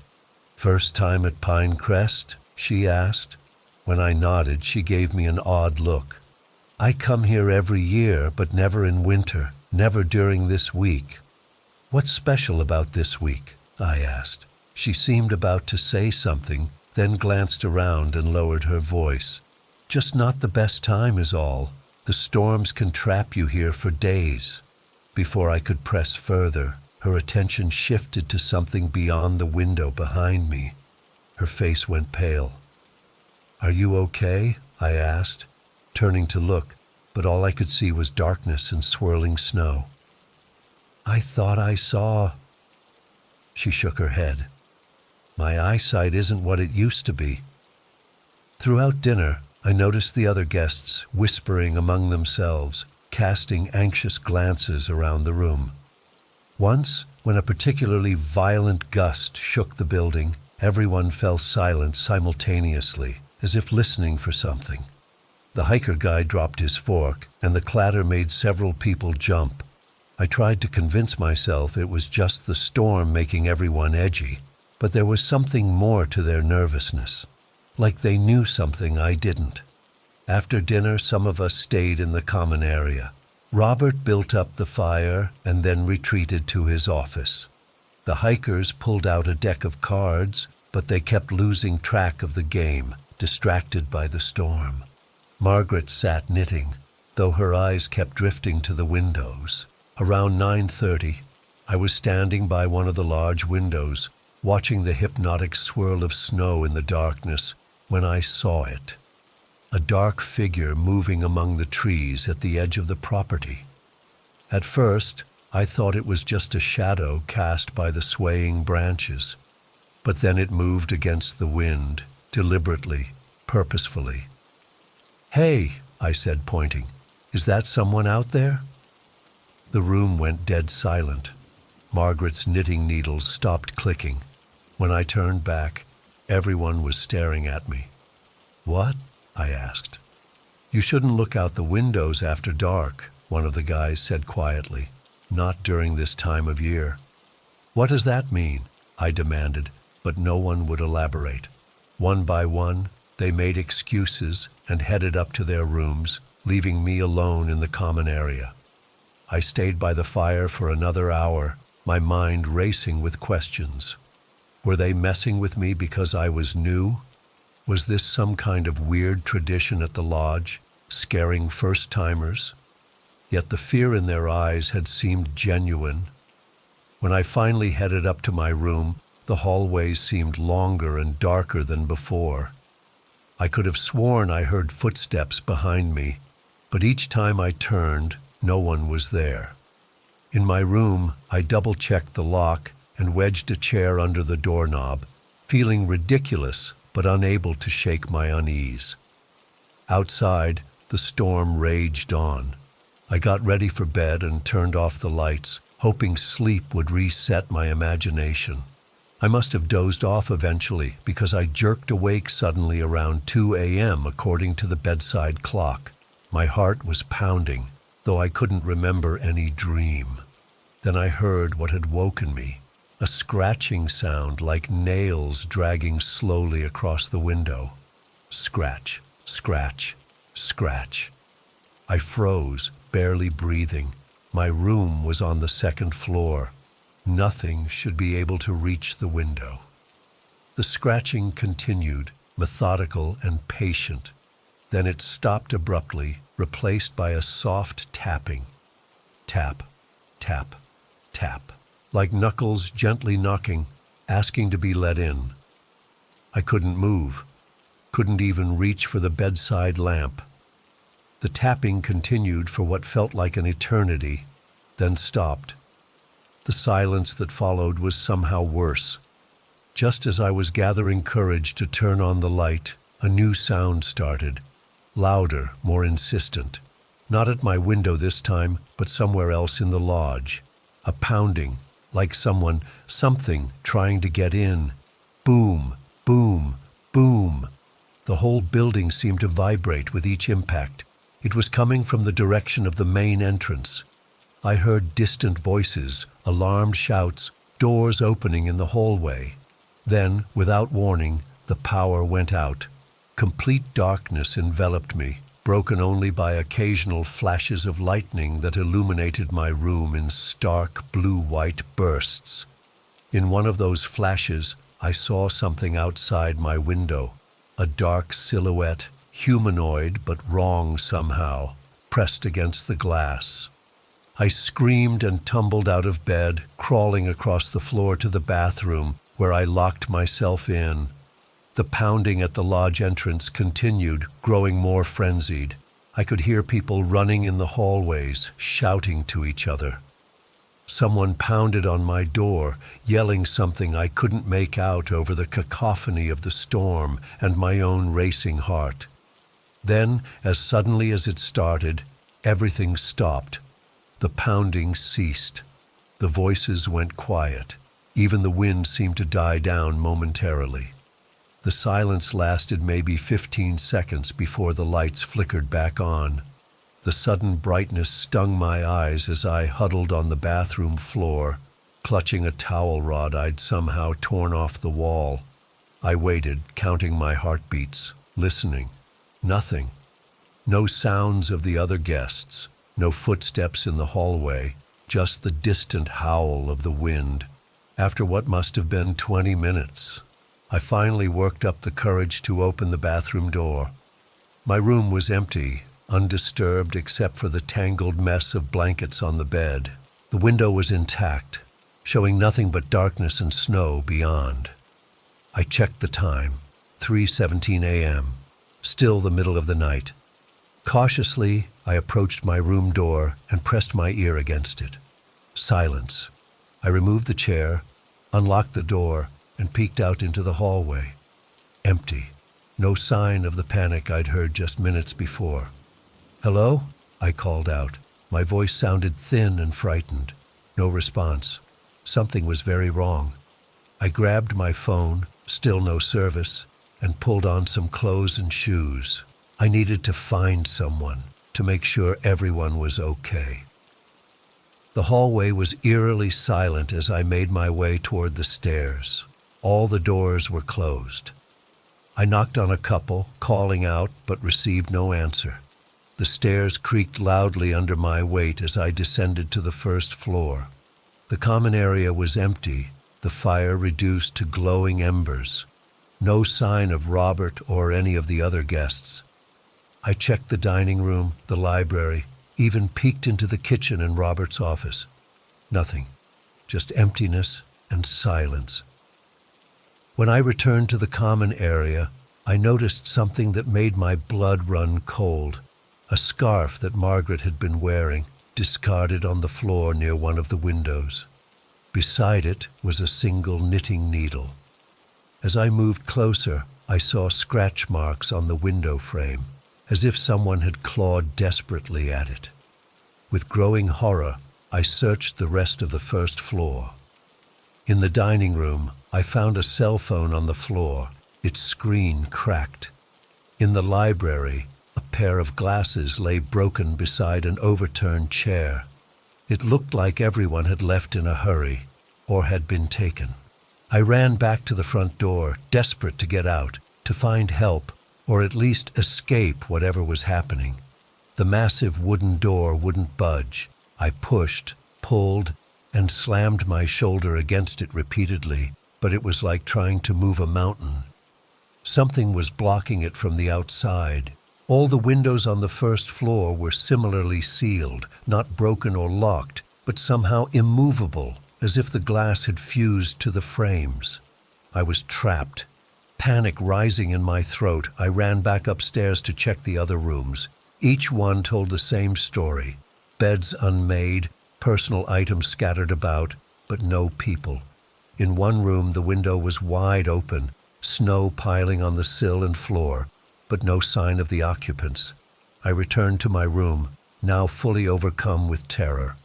"First time at Pinecrest?" she asked. When I nodded, she gave me an odd look. "I come here every year, but never in winter, never during this week." "What's special about this week?" I asked. She seemed about to say something, then glanced around and lowered her voice. "Just not the best time is all. The storms can trap you here for days." Before I could press further, her attention shifted to something beyond the window behind me. Her face went pale. "Are you okay?" I asked, turning to look, but all I could see was darkness and swirling snow. "I thought I saw—" She shook her head. "My eyesight isn't what it used to be." Throughout dinner, I noticed the other guests whispering among themselves, casting anxious glances around the room. Once, when a particularly violent gust shook the building, everyone fell silent simultaneously, as if listening for something. The hiker guy dropped his fork, and the clatter made several people jump. I tried to convince myself it was just the storm making everyone edgy, but there was something more to their nervousness, like they knew something I didn't. After dinner, some of us stayed in the common area. Robert built up the fire and then retreated to his office. The hikers pulled out a deck of cards, but they kept losing track of the game, distracted by the storm. Margaret sat knitting, though her eyes kept drifting to the windows. Around 9:30, I was standing by one of the large windows, watching the hypnotic swirl of snow in the darkness, when I saw it. A dark figure moving among the trees at the edge of the property. At first, I thought it was just a shadow cast by the swaying branches, but then it moved against the wind, deliberately, purposefully. "Hey," I said, pointing, "is that someone out there?" The room went dead silent. Margaret's knitting needles stopped clicking. When I turned back, everyone was staring at me. "What?" I asked. "You shouldn't look out the windows after dark," one of the guys said quietly. "Not during this time of year." "What does that mean?" I demanded, but no one would elaborate. One by one, they made excuses and headed up to their rooms, leaving me alone in the common area. I stayed by the fire for another hour, my mind racing with questions. Were they messing with me because I was new? Was this some kind of weird tradition at the lodge, scaring first-timers? Yet the fear in their eyes had seemed genuine. When I finally headed up to my room, the hallways seemed longer and darker than before. I could have sworn I heard footsteps behind me, but each time I turned, no one was there. In my room, I double-checked the lock and wedged a chair under the doorknob, feeling ridiculous but unable to shake my unease. Outside, the storm raged on. I got ready for bed and turned off the lights, hoping sleep would reset my imagination. I must have dozed off eventually because I jerked awake suddenly around 2 a.m. according to the bedside clock. My heart was pounding, though I couldn't remember any dream. Then I heard what had woken me, a scratching sound like nails dragging slowly across the window. Scratch, scratch, scratch. I froze, barely breathing. My room was on the second floor. Nothing should be able to reach the window. The scratching continued, methodical and patient. Then it stopped abruptly, replaced by a soft tapping. Tap, tap, tap, like knuckles gently knocking, asking to be let in. I couldn't move, couldn't even reach for the bedside lamp. The tapping continued for what felt like an eternity, then stopped. The silence that followed was somehow worse. Just as I was gathering courage to turn on the light, a new sound started, louder, more insistent. Not at my window this time, but somewhere else in the lodge. A pounding, like something trying to get in. Boom, boom, boom. The whole building seemed to vibrate with each impact. It was coming from the direction of the main entrance. I heard distant voices, alarmed shouts, doors opening in the hallway. Then, without warning, the power went out. Complete darkness enveloped me, broken only by occasional flashes of lightning that illuminated my room in stark blue-white bursts. In one of those flashes, I saw something outside my window, a dark silhouette, humanoid but wrong somehow, pressed against the glass. I screamed and tumbled out of bed, crawling across the floor to the bathroom, where I locked myself in. The pounding at the lodge entrance continued, growing more frenzied. I could hear people running in the hallways, shouting to each other. Someone pounded on my door, yelling something I couldn't make out over the cacophony of the storm and my own racing heart. Then, as suddenly as it started, everything stopped. The pounding ceased. The voices went quiet. Even the wind seemed to die down momentarily. The silence lasted maybe 15 seconds before the lights flickered back on. The sudden brightness stung my eyes as I huddled on the bathroom floor, clutching a towel rod I'd somehow torn off the wall. I waited, counting my heartbeats, listening. Nothing. No sounds of the other guests, no footsteps in the hallway, just the distant howl of the wind. After what must have been 20 minutes, I finally worked up the courage to open the bathroom door. My room was empty, undisturbed except for the tangled mess of blankets on the bed. The window was intact, showing nothing but darkness and snow beyond. I checked the time, 3:17 a.m., still the middle of the night. Cautiously, I approached my room door and pressed my ear against it. Silence. I removed the chair, unlocked the door, and peeked out into the hallway. Empty. No sign of the panic I'd heard just minutes before. "Hello?" I called out. My voice sounded thin and frightened. No response. Something was very wrong. I grabbed my phone, still no service, and pulled on some clothes and shoes. I needed to find someone, to make sure everyone was okay. The hallway was eerily silent as I made my way toward the stairs. All the doors were closed. I knocked on a couple, calling out, but received no answer. The stairs creaked loudly under my weight as I descended to the first floor. The common area was empty, the fire reduced to glowing embers. No sign of Robert or any of the other guests. I checked the dining room, the library, even peeked into the kitchen and Robert's office. Nothing, just emptiness and silence. When I returned to the common area, I noticed something that made my blood run cold. A scarf that Margaret had been wearing, discarded on the floor near one of the windows. Beside it was a single knitting needle. As I moved closer, I saw scratch marks on the window frame, as if someone had clawed desperately at it. With growing horror, I searched the rest of the first floor. In the dining room, I found a cell phone on the floor, its screen cracked. In the library, a pair of glasses lay broken beside an overturned chair. It looked like everyone had left in a hurry, or had been taken. I ran back to the front door, desperate to get out, to find help, or at least escape whatever was happening. The massive wooden door wouldn't budge. I pushed, pulled, and slammed my shoulder against it repeatedly, but it was like trying to move a mountain. Something was blocking it from the outside. All the windows on the first floor were similarly sealed, not broken or locked, but somehow immovable, as if the glass had fused to the frames. I was trapped. Panic rising in my throat, I ran back upstairs to check the other rooms. Each one told the same story. Beds unmade, personal items scattered about, but no people. In one room, the window was wide open, snow piling on the sill and floor, but no sign of the occupants. I returned to my room, now fully overcome with terror.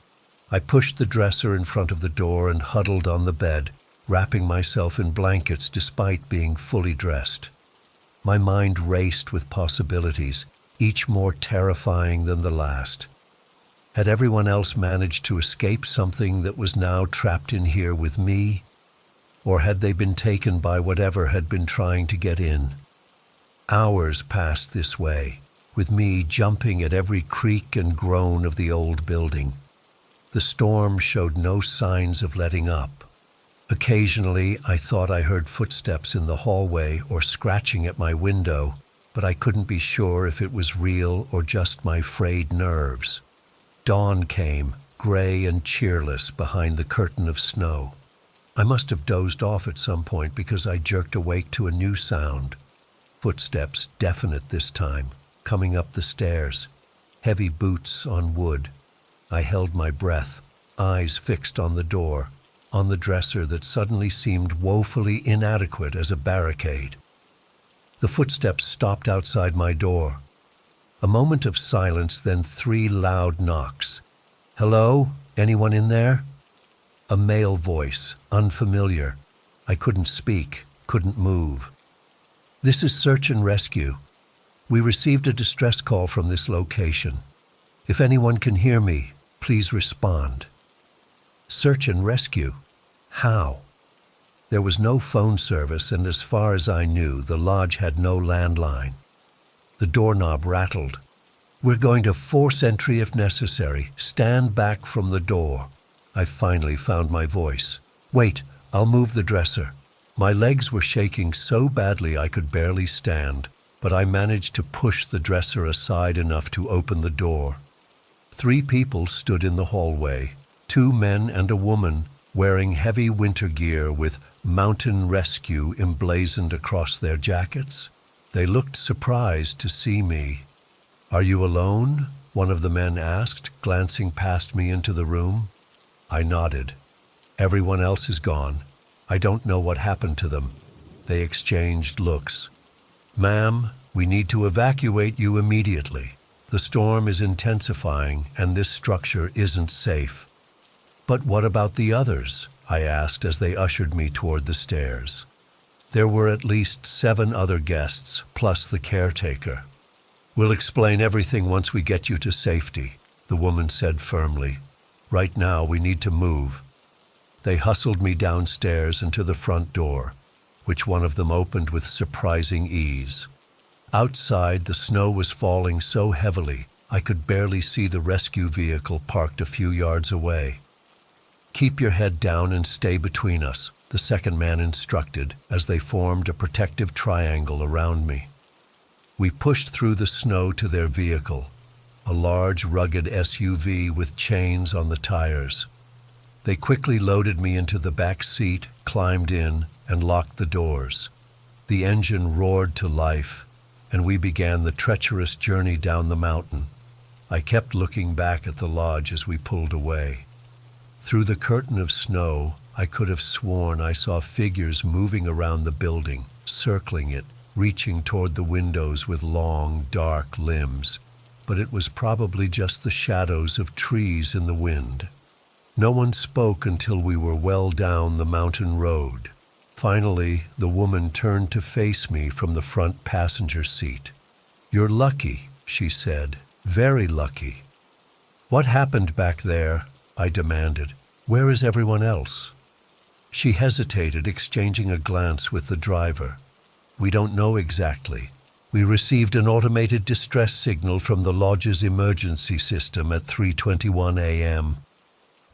I pushed the dresser in front of the door and huddled on the bed, wrapping myself in blankets despite being fully dressed. My mind raced with possibilities, each more terrifying than the last. Had everyone else managed to escape something that was now trapped in here with me? Or had they been taken by whatever had been trying to get in? Hours passed this way, with me jumping at every creak and groan of the old building. The storm showed no signs of letting up. Occasionally, I thought I heard footsteps in the hallway or scratching at my window, but I couldn't be sure if it was real or just my frayed nerves. Dawn came, gray and cheerless behind the curtain of snow. I must have dozed off at some point because I jerked awake to a new sound. Footsteps, definite this time, coming up the stairs. Heavy boots on wood. I held my breath, eyes fixed on the door, on the dresser that suddenly seemed woefully inadequate as a barricade. The footsteps stopped outside my door. A moment of silence, then 3 loud knocks. "Hello? Anyone in there?" A male voice, unfamiliar. I couldn't speak, couldn't move. "This is search and rescue. We received a distress call from this location. If anyone can hear me, please respond." Search and rescue? How? There was no phone service, and as far as I knew, the lodge had no landline. The doorknob rattled. "We're going to force entry if necessary. Stand back from the door." I finally found my voice. "Wait, I'll move the dresser." My legs were shaking so badly I could barely stand, but I managed to push the dresser aside enough to open the door. 3 people stood in the hallway, 2 men and a woman, wearing heavy winter gear with "Mountain Rescue" emblazoned across their jackets. They looked surprised to see me. "Are you alone?" one of the men asked, glancing past me into the room. I nodded. "Everyone else is gone. I don't know what happened to them." They exchanged looks. "Ma'am, we need to evacuate you immediately. The storm is intensifying and this structure isn't safe." "But what about the others?" I asked as they ushered me toward the stairs. There were at least 7 other guests, plus the caretaker. "We'll explain everything once we get you to safety," the woman said firmly. "Right now we need to move." They hustled me downstairs and to the front door, which one of them opened with surprising ease. Outside, the snow was falling so heavily I could barely see the rescue vehicle parked a few yards away. "Keep your head down and stay between us," the second man instructed as they formed a protective triangle around me. We pushed through the snow to their vehicle, a large, rugged SUV with chains on the tires. They quickly loaded me into the back seat, climbed in, and locked the doors. The engine roared to life, and we began the treacherous journey down the mountain. I kept looking back at the lodge as we pulled away. Through the curtain of snow, I could have sworn I saw figures moving around the building, circling it, reaching toward the windows with long, dark limbs, but it was probably just the shadows of trees in the wind. No one spoke until we were well down the mountain road. Finally, the woman turned to face me from the front passenger seat. "You're lucky," she said, "very lucky." "What happened back there?" I demanded. "Where is everyone else?" She hesitated, exchanging a glance with the driver. "We don't know exactly. We received an automated distress signal from the lodge's emergency system at 3:21 a.m.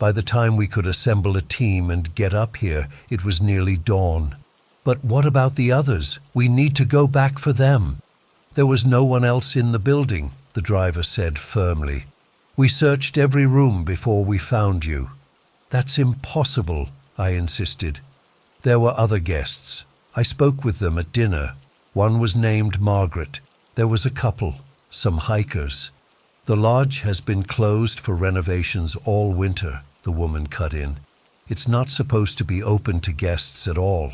By the time we could assemble a team and get up here, it was nearly dawn. But what about the others? We need to go back for them. There was no one else in the building, the driver said firmly. We searched every room before we found you. That's impossible, I insisted. There were other guests. I spoke with them at dinner. One was named Margaret. There was a couple, some hikers. The lodge has been closed for renovations all winter, the woman cut in. It's not supposed to be open to guests at all.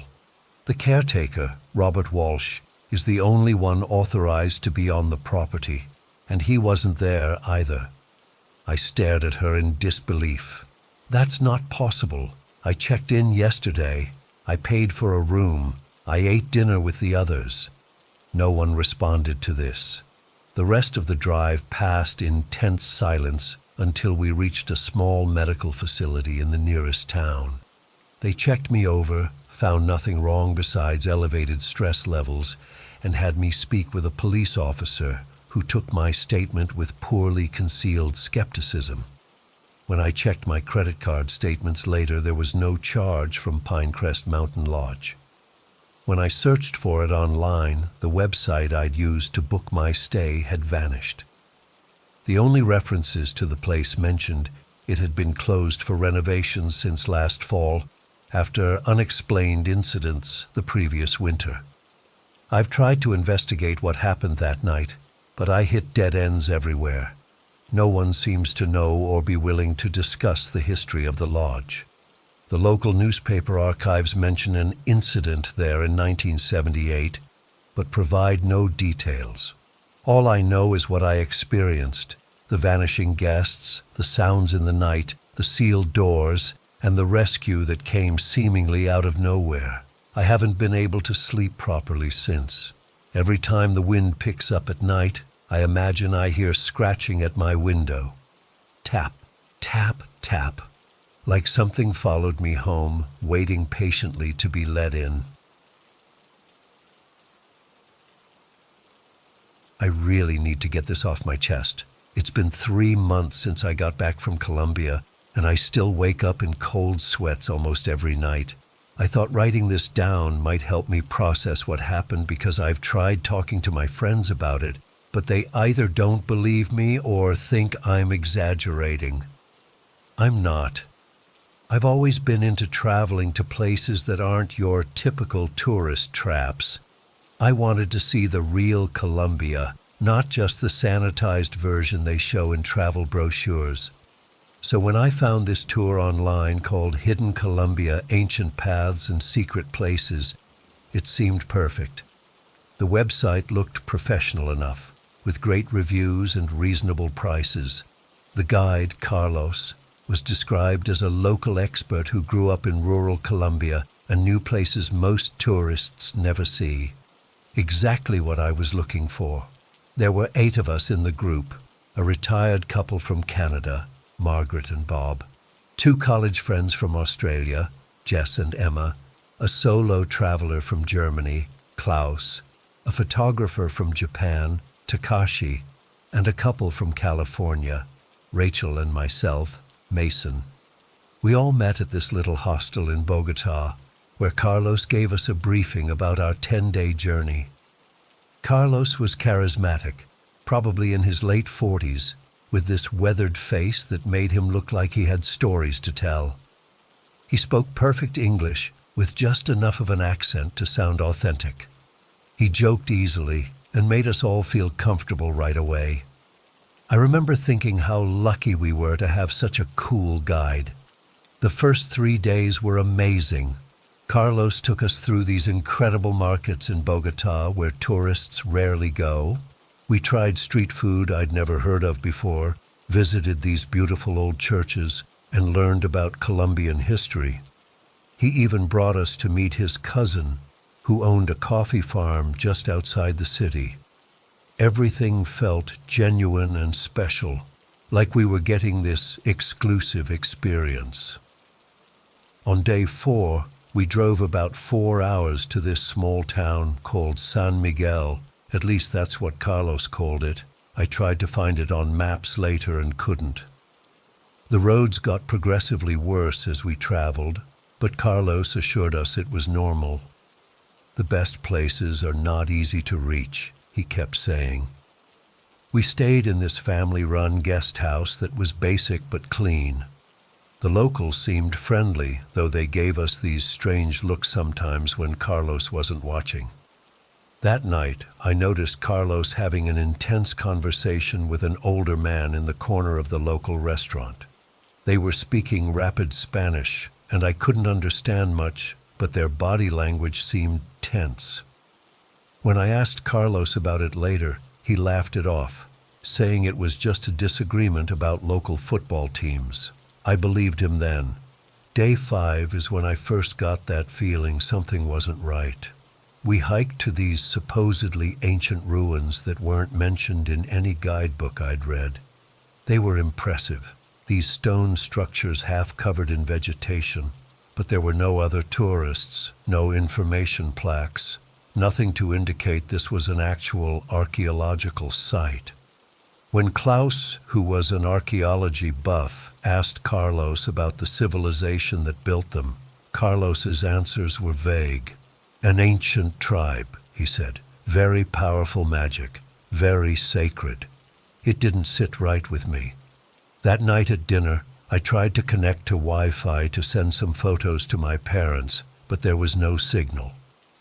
The caretaker, Robert Walsh, is the only one authorized to be on the property, and he wasn't there either. I stared at her in disbelief. That's not possible. I checked in yesterday. I paid for a room. I ate dinner with the others. No one responded to this. The rest of the drive passed in tense silence until we reached a small medical facility in the nearest town. They checked me over, found nothing wrong besides elevated stress levels, and had me speak with a police officer who took my statement with poorly concealed skepticism. When I checked my credit card statements later, there was no charge from Pinecrest Mountain Lodge. When I searched for it online, the website I'd used to book my stay had vanished. The only references to the place mentioned it had been closed for renovations since last fall, after unexplained incidents the previous winter. I've tried to investigate what happened that night, but I hit dead ends everywhere. No one seems to know or be willing to discuss the history of the lodge. The local newspaper archives mention an incident there in 1978, but provide no details. All I know is what I experienced: the vanishing guests, the sounds in the night, the sealed doors, and the rescue that came seemingly out of nowhere. I haven't been able to sleep properly since. Every time the wind picks up at night, I imagine I hear scratching at my window. Tap, tap, tap. Like something followed me home, waiting patiently to be let in. I really need to get this off my chest. It's been 3 months since I got back from Colombia, and I still wake up in cold sweats almost every night. I thought writing this down might help me process what happened, because I've tried talking to my friends about it, but they either don't believe me or think I'm exaggerating. I'm not. I've always been into traveling to places that aren't your typical tourist traps. I wanted to see the real Colombia, not just the sanitized version they show in travel brochures. So when I found this tour online called Hidden Colombia: Ancient Paths and Secret Places, it seemed perfect. The website looked professional enough, with great reviews and reasonable prices. The guide, Carlos, was described as a local expert who grew up in rural Colombia and knew places most tourists never see. Exactly what I was looking for. There were 8 of us in the group: a retired couple from Canada, Margaret and Bob, 2 college friends from Australia, Jess and Emma, a solo traveler from Germany, Klaus, a photographer from Japan, Takashi, and a couple from California, Rachel and myself, Mason. We all met at this little hostel in Bogota, where Carlos gave us a briefing about our 10-day journey. Carlos was charismatic, probably in his late 40s, with this weathered face that made him look like he had stories to tell. He spoke perfect English, with just enough of an accent to sound authentic. He joked easily and made us all feel comfortable right away. I remember thinking how lucky we were to have such a cool guide. The first 3 days were amazing. Carlos took us through these incredible markets in Bogota where tourists rarely go. We tried street food I'd never heard of before, visited these beautiful old churches, and learned about Colombian history. He even brought us to meet his cousin, who owned a coffee farm just outside the city. Everything felt genuine and special, like we were getting this exclusive experience. On day 4, we drove about 4 hours to this small town called San Miguel. At least that's what Carlos called it. I tried to find it on maps later and couldn't. The roads got progressively worse as we traveled, but Carlos assured us it was normal. The best places are not easy to reach, he kept saying. We stayed in this family-run guest house that was basic but clean. The locals seemed friendly, though they gave us these strange looks sometimes when Carlos wasn't watching. That night, I noticed Carlos having an intense conversation with an older man in the corner of the local restaurant. They were speaking rapid Spanish, and I couldn't understand much, but their body language seemed tense. When I asked Carlos about it later, he laughed it off, saying it was just a disagreement about local football teams. I believed him then. Day 5 is when I first got that feeling something wasn't right. We hiked to these supposedly ancient ruins that weren't mentioned in any guidebook I'd read. They were impressive, these stone structures half covered in vegetation, but there were no other tourists, no information plaques, nothing to indicate this was an actual archaeological site. When Klaus, who was an archaeology buff, asked Carlos about the civilization that built them, Carlos's answers were vague. An ancient tribe, he said. Very powerful magic. Very sacred. It didn't sit right with me. That night at dinner, I tried to connect to Wi-Fi to send some photos to my parents, but there was no signal.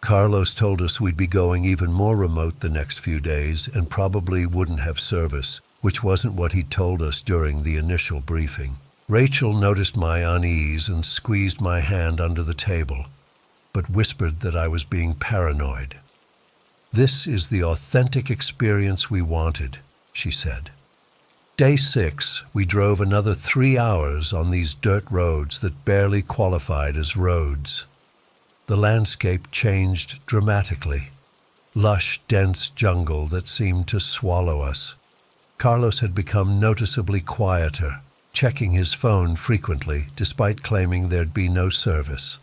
Carlos told us we'd be going even more remote the next few days and probably wouldn't have service, which wasn't what he told us during the initial briefing. Rachel noticed my unease and squeezed my hand under the table, but whispered that I was being paranoid. This is the authentic experience we wanted, she said. Day 6, we drove another 3 hours on these dirt roads that barely qualified as roads. The landscape changed dramatically. Lush, dense jungle that seemed to swallow us. Carlos had become noticeably quieter, checking his phone frequently despite claiming there'd be no service.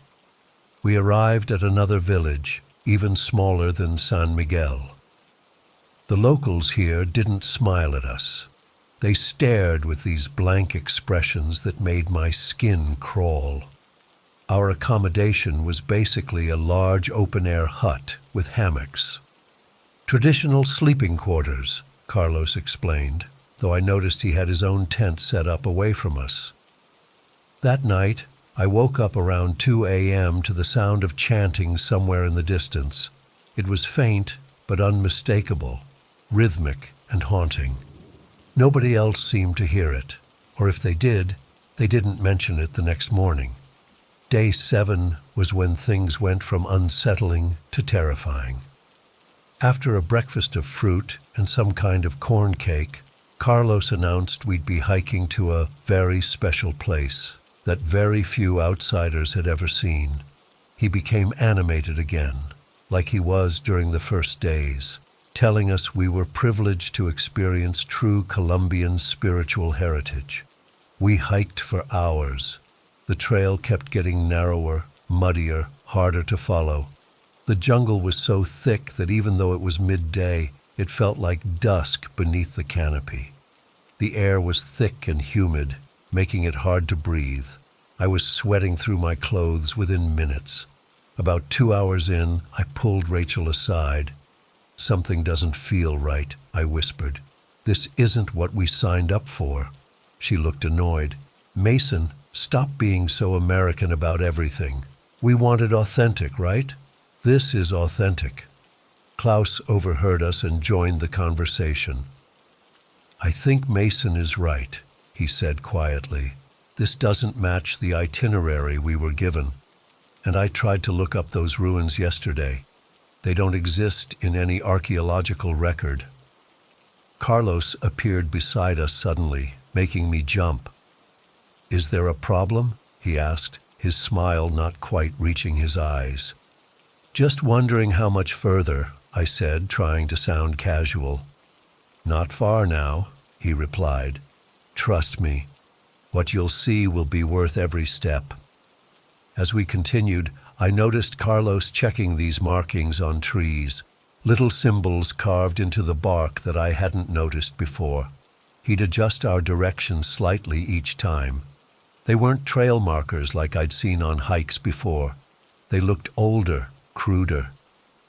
We arrived at another village, even smaller than San Miguel. The locals here didn't smile at us. They stared with these blank expressions that made my skin crawl. Our accommodation was basically a large open-air hut with hammocks. Traditional sleeping quarters, Carlos explained, though I noticed he had his own tent set up away from us. That night, I woke up around 2 a.m. to the sound of chanting somewhere in the distance. It was faint, but unmistakable, rhythmic and haunting. Nobody else seemed to hear it, or if they did, they didn't mention it the next morning. Day 7 was when things went from unsettling to terrifying. After a breakfast of fruit and some kind of corn cake, Carlos announced we'd be hiking to a very special place that very few outsiders had ever seen. He became animated again, like he was during the first days, telling us we were privileged to experience true Colombian spiritual heritage. We hiked for hours. The trail kept getting narrower, muddier, harder to follow. The jungle was so thick that even though it was midday, it felt like dusk beneath the canopy. The air was thick and humid, making it hard to breathe. I was sweating through my clothes within minutes. About 2 hours in, I pulled Rachel aside. "Something doesn't feel right," I whispered. "This isn't what we signed up for." She looked annoyed. "Mason, stop being so American about everything. We wanted authentic, right? This is authentic." Klaus overheard us and joined the conversation. "I think Mason is right," he said quietly. "This doesn't match the itinerary we were given. And I tried to look up those ruins yesterday. They don't exist in any archaeological record." Carlos appeared beside us suddenly, making me jump. "Is there a problem?" he asked, his smile not quite reaching his eyes. "Just wondering how much further," I said, trying to sound casual. "Not far now," he replied. "Trust me. What you'll see will be worth every step." As we continued, I noticed Carlos checking these markings on trees, little symbols carved into the bark that I hadn't noticed before. He'd adjust our direction slightly each time. They weren't trail markers like I'd seen on hikes before. They looked older, cruder.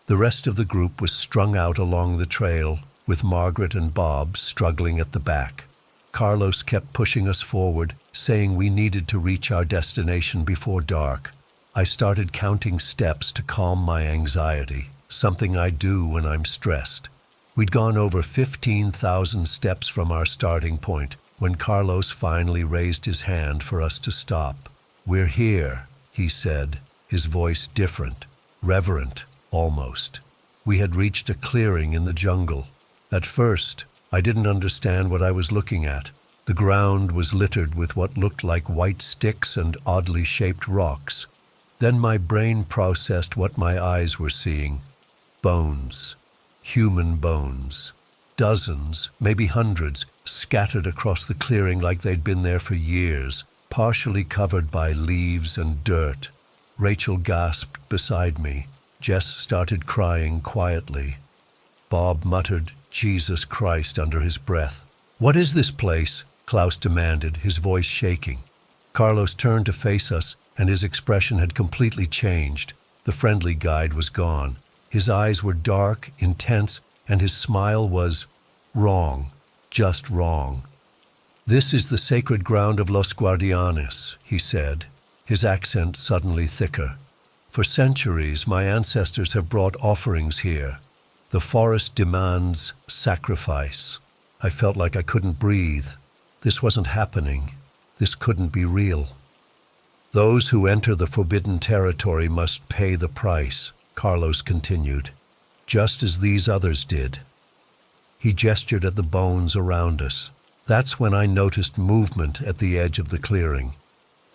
The rest of the group was strung out along the trail, with Margaret and Bob struggling at the back. Carlos kept pushing us forward, saying we needed to reach our destination before dark. I started counting steps to calm my anxiety, something I do when I'm stressed. We'd gone over 15,000 steps from our starting point when Carlos finally raised his hand for us to stop. "We're here," he said, his voice different, reverent, almost. We had reached a clearing in the jungle. At first, I didn't understand what I was looking at. The ground was littered with what looked like white sticks and oddly shaped rocks. Then my brain processed what my eyes were seeing. Bones. Human bones. Dozens, maybe hundreds, scattered across the clearing like they'd been there for years, partially covered by leaves and dirt. Rachel gasped beside me. Jess started crying quietly. Bob muttered, "Jesus Christ," under his breath. "What is this place?" Klaus demanded, his voice shaking. Carlos turned to face us, and his expression had completely changed. The friendly guide was gone. His eyes were dark, intense, and his smile was wrong, just wrong. "This is the sacred ground of Los Guardianes," he said, his accent suddenly thicker. "For centuries, my ancestors have brought offerings here. The forest demands sacrifice." I felt like I couldn't breathe. This wasn't happening. This couldn't be real. "Those who enter the forbidden territory must pay the price," Carlos continued, "just as these others did." He gestured at the bones around us. That's when I noticed movement at the edge of the clearing.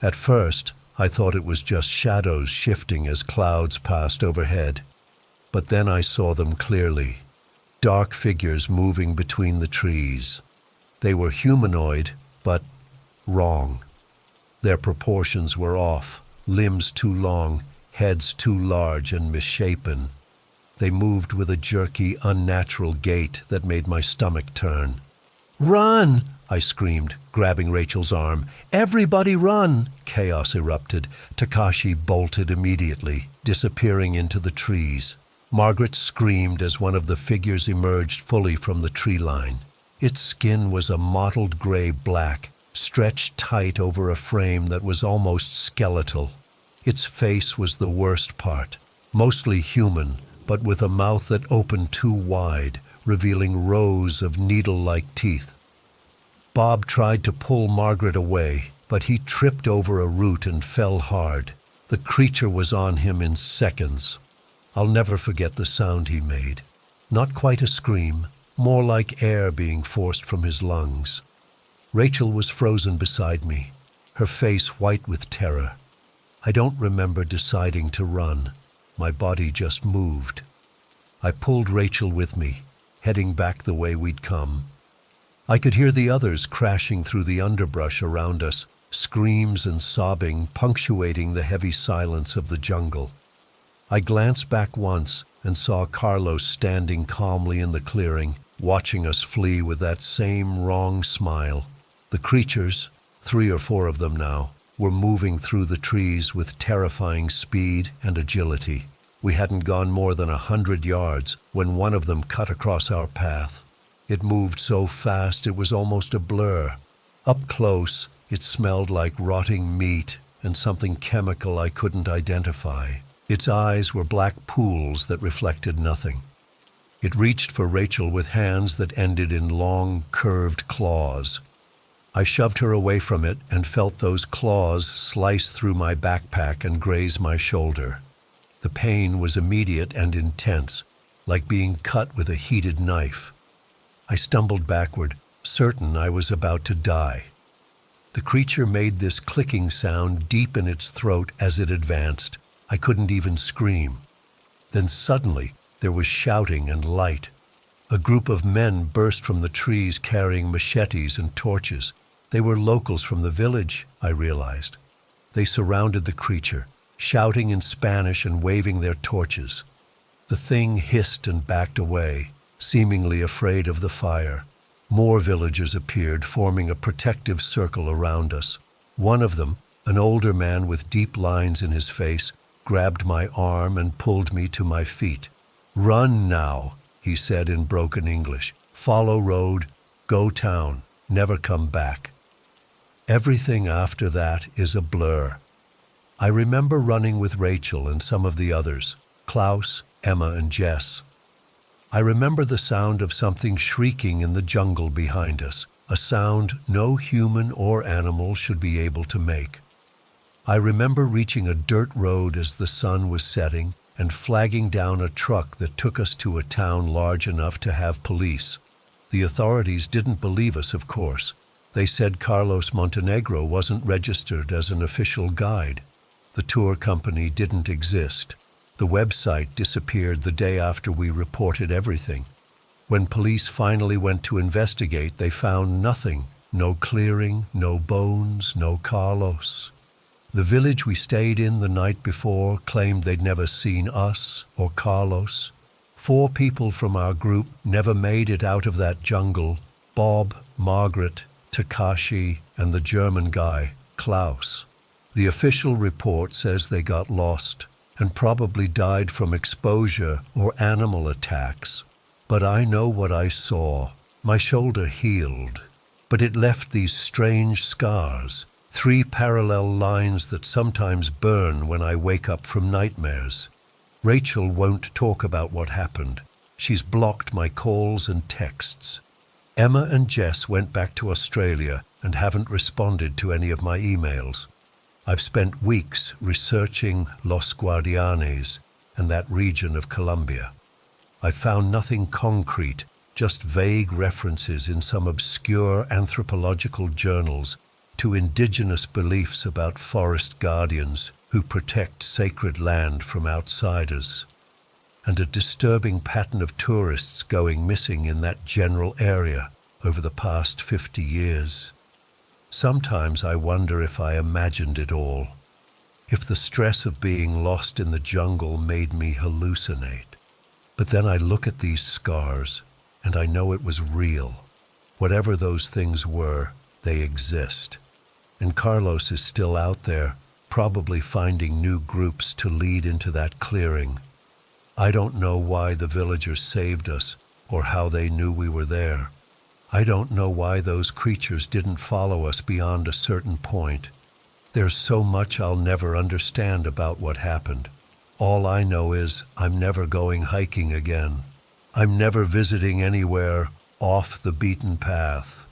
At first, I thought it was just shadows shifting as clouds passed overhead. But then I saw them clearly. Dark figures moving between the trees. They were humanoid, but wrong. Their proportions were off, limbs too long, heads too large and misshapen. They moved with a jerky, unnatural gait that made my stomach turn. "Run!" I screamed, grabbing Rachel's arm. "Everybody run!" Chaos erupted. Takashi bolted immediately, disappearing into the trees. Margaret screamed as one of the figures emerged fully from the tree line. Its skin was a mottled gray-black, stretched tight over a frame that was almost skeletal. Its face was the worst part, mostly human, but with a mouth that opened too wide, revealing rows of needle-like teeth. Bob tried to pull Margaret away, but he tripped over a root and fell hard. The creature was on him in seconds. I'll never forget the sound he made. Not quite a scream, more like air being forced from his lungs. Rachel was frozen beside me, her face white with terror. I don't remember deciding to run. My body just moved. I pulled Rachel with me, heading back the way we'd come. I could hear the others crashing through the underbrush around us, screams and sobbing punctuating the heavy silence of the jungle. I glanced back once and saw Carlos standing calmly in the clearing, watching us flee with that same wrong smile. The creatures, 3 or 4 of them now, were moving through the trees with terrifying speed and agility. We hadn't gone more than 100 yards when one of them cut across our path. It moved so fast it was almost a blur. Up close, it smelled like rotting meat and something chemical I couldn't identify. Its eyes were black pools that reflected nothing. It reached for Rachel with hands that ended in long, curved claws. I shoved her away from it and felt those claws slice through my backpack and graze my shoulder. The pain was immediate and intense, like being cut with a heated knife. I stumbled backward, certain I was about to die. The creature made this clicking sound deep in its throat as it advanced. I couldn't even scream. Then suddenly, there was shouting and light. A group of men burst from the trees carrying machetes and torches. They were locals from the village, I realized. They surrounded the creature, shouting in Spanish and waving their torches. The thing hissed and backed away, seemingly afraid of the fire. More villagers appeared, forming a protective circle around us. One of them, an older man with deep lines in his face, grabbed my arm and pulled me to my feet. "Run now," he said in broken English. "Follow road, go town, never come back." Everything after that is a blur. I remember running with Rachel and some of the others, Klaus, Emma, and Jess. I remember the sound of something shrieking in the jungle behind us, a sound no human or animal should be able to make. I remember reaching a dirt road as the sun was setting and flagging down a truck that took us to a town large enough to have police. The authorities didn't believe us, of course. They said Carlos Montenegro wasn't registered as an official guide. The tour company didn't exist. The website disappeared the day after we reported everything. When police finally went to investigate, they found nothing. No clearing, no bones, no Carlos. The village we stayed in the night before claimed they'd never seen us or Carlos. 4 people from our group never made it out of that jungle: Bob, Margaret, Takashi, and the German guy, Klaus. The official report says they got lost and probably died from exposure or animal attacks. But I know what I saw. My shoulder healed, but it left these strange scars, 3 parallel lines that sometimes burn when I wake up from nightmares. Rachel won't talk about what happened. She's blocked my calls and texts. Emma and Jess went back to Australia and haven't responded to any of my emails. I've spent weeks researching Los Guardianes and that region of Colombia. I found nothing concrete, just vague references in some obscure anthropological journals to indigenous beliefs about forest guardians who protect sacred land from outsiders, and a disturbing pattern of tourists going missing in that general area over the past 50 years. Sometimes I wonder if I imagined it all, if the stress of being lost in the jungle made me hallucinate. But then I look at these scars, and I know it was real. Whatever those things were, they exist. And Carlos is still out there, probably finding new groups to lead into that clearing. I don't know why the villagers saved us, or how they knew we were there. I don't know why those creatures didn't follow us beyond a certain point. There's so much I'll never understand about what happened. All I know is I'm never going hiking again. I'm never visiting anywhere off the beaten path.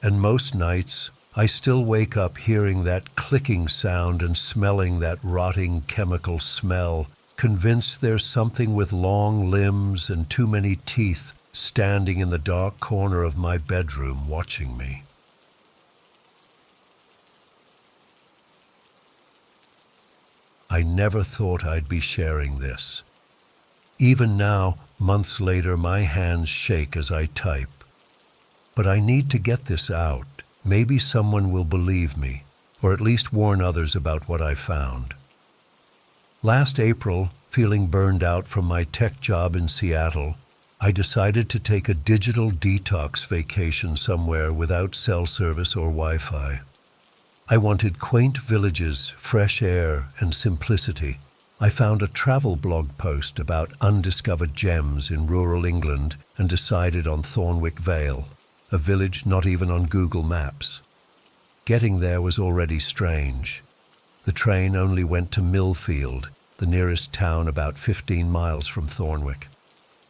And most nights, I still wake up hearing that clicking sound and smelling that rotting chemical smell, convinced there's something with long limbs and too many teeth standing in the dark corner of my bedroom watching me. I never thought I'd be sharing this. Even now, months later, my hands shake as I type. But I need to get this out. Maybe someone will believe me, or at least warn others about what I found. Last April, feeling burned out from my tech job in Seattle, I decided to take a digital detox vacation somewhere without cell service or Wi-Fi. I wanted quaint villages, fresh air, and simplicity. I found a travel blog post about undiscovered gems in rural England and decided on Thornwick Vale, a village not even on Google Maps. Getting there was already strange. The train only went to Millfield, the nearest town about 15 miles from Thornwick.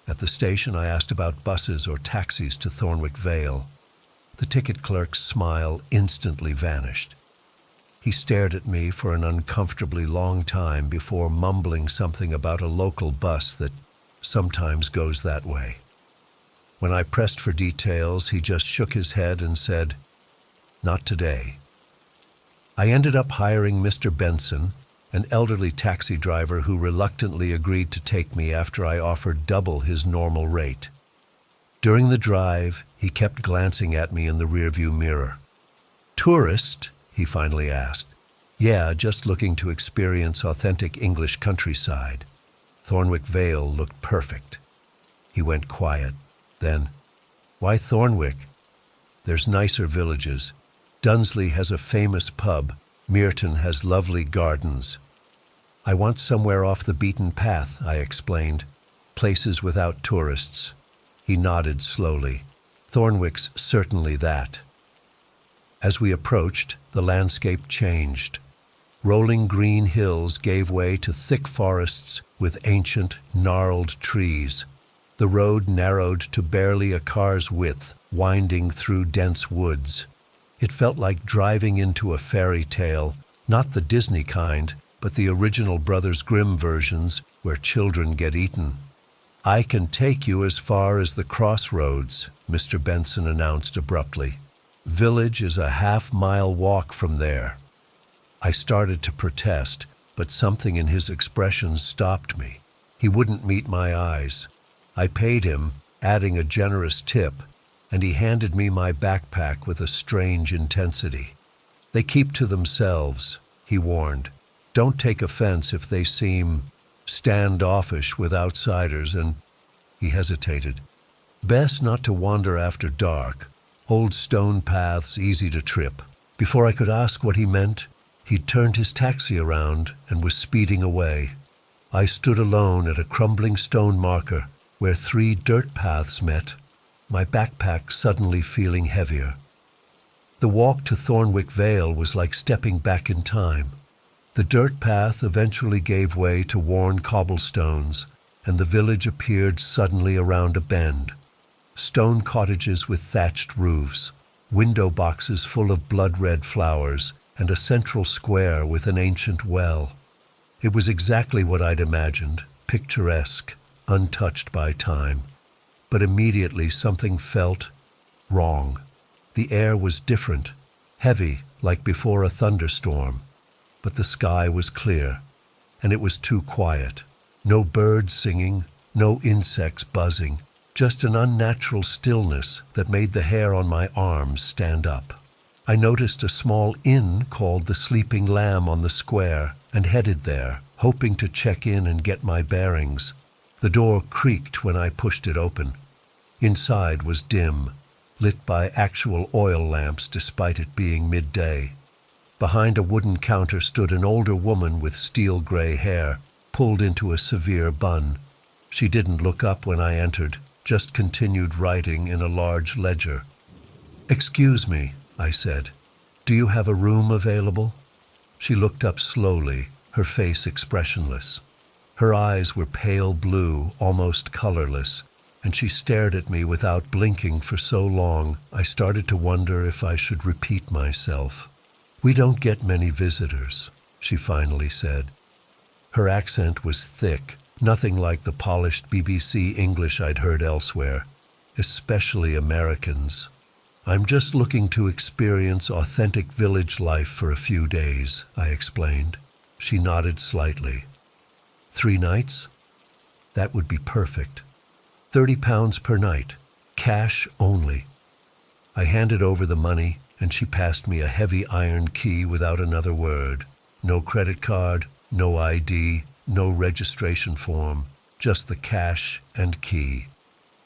At the station, I asked about buses or taxis to Thornwick Vale. The ticket clerk's smile instantly vanished. He stared at me for an uncomfortably long time before mumbling something about a local bus that sometimes goes that way. When I pressed for details, he just shook his head and said, "Not today." I ended up hiring Mr. Benson, an elderly taxi driver who reluctantly agreed to take me after I offered double his normal rate. During the drive, he kept glancing at me in the rearview mirror. "Tourist?" he finally asked. "Yeah, just looking to experience authentic English countryside." Thornwick Vale looked perfect. He went quiet. Then, "Why Thornwick? There's nicer villages. Dunsley has a famous pub. Meerton has lovely gardens. I want somewhere off the beaten path, I explained. Places without tourists. He nodded slowly. Thornwick's certainly that. As we approached, the landscape changed. Rolling green hills gave way to thick forests with ancient, gnarled trees. The road narrowed to barely a car's width, winding through dense woods. It felt like driving into a fairy tale, not the Disney kind, but the original Brothers Grimm versions where children get eaten. "I can take you as far as the crossroads," Mr. Benson announced abruptly. "Village is a half-mile walk from there." I started to protest, but something in his expression stopped me. He wouldn't meet my eyes. I paid him, adding a generous tip, and he handed me my backpack with a strange intensity. "They keep to themselves," he warned. "Don't take offense if they seem standoffish with outsiders," and he hesitated. "Best not to wander after dark. Old stone paths easy to trip." Before I could ask what he meant, he'd turned his taxi around and was speeding away. I stood alone at a crumbling stone marker where 3 dirt paths met, my backpack suddenly feeling heavier. The walk to Thornwick Vale was like stepping back in time. The dirt path eventually gave way to worn cobblestones, and the village appeared suddenly around a bend. Stone cottages with thatched roofs, window boxes full of blood-red flowers, and a central square with an ancient well. It was exactly what I'd imagined, picturesque, untouched by time. But immediately something felt wrong. The air was different, heavy like before a thunderstorm. But the sky was clear, and it was too quiet. No birds singing, no insects buzzing, just an unnatural stillness that made the hair on my arms stand up. I noticed a small inn called the Sleeping Lamb on the square and headed there, hoping to check in and get my bearings. The door creaked when I pushed it open. Inside was dim, lit by actual oil lamps despite it being midday. Behind a wooden counter stood an older woman with steel-gray hair, pulled into a severe bun. She didn't look up when I entered, just continued writing in a large ledger. "Excuse me," I said. "Do you have a room available?" She looked up slowly, her face expressionless. Her eyes were pale blue, almost colorless, and she stared at me without blinking for so long I started to wonder if I should repeat myself. "We don't get many visitors," she finally said. Her accent was thick, nothing like the polished BBC English I'd heard elsewhere, especially Americans. "I'm just looking to experience authentic village life for a few days," I explained. She nodded slightly. 3 nights? That would be perfect. £30 per night, cash only. I handed over the money, and she passed me a heavy iron key without another word. No credit card, no ID, no registration form, just the cash and key.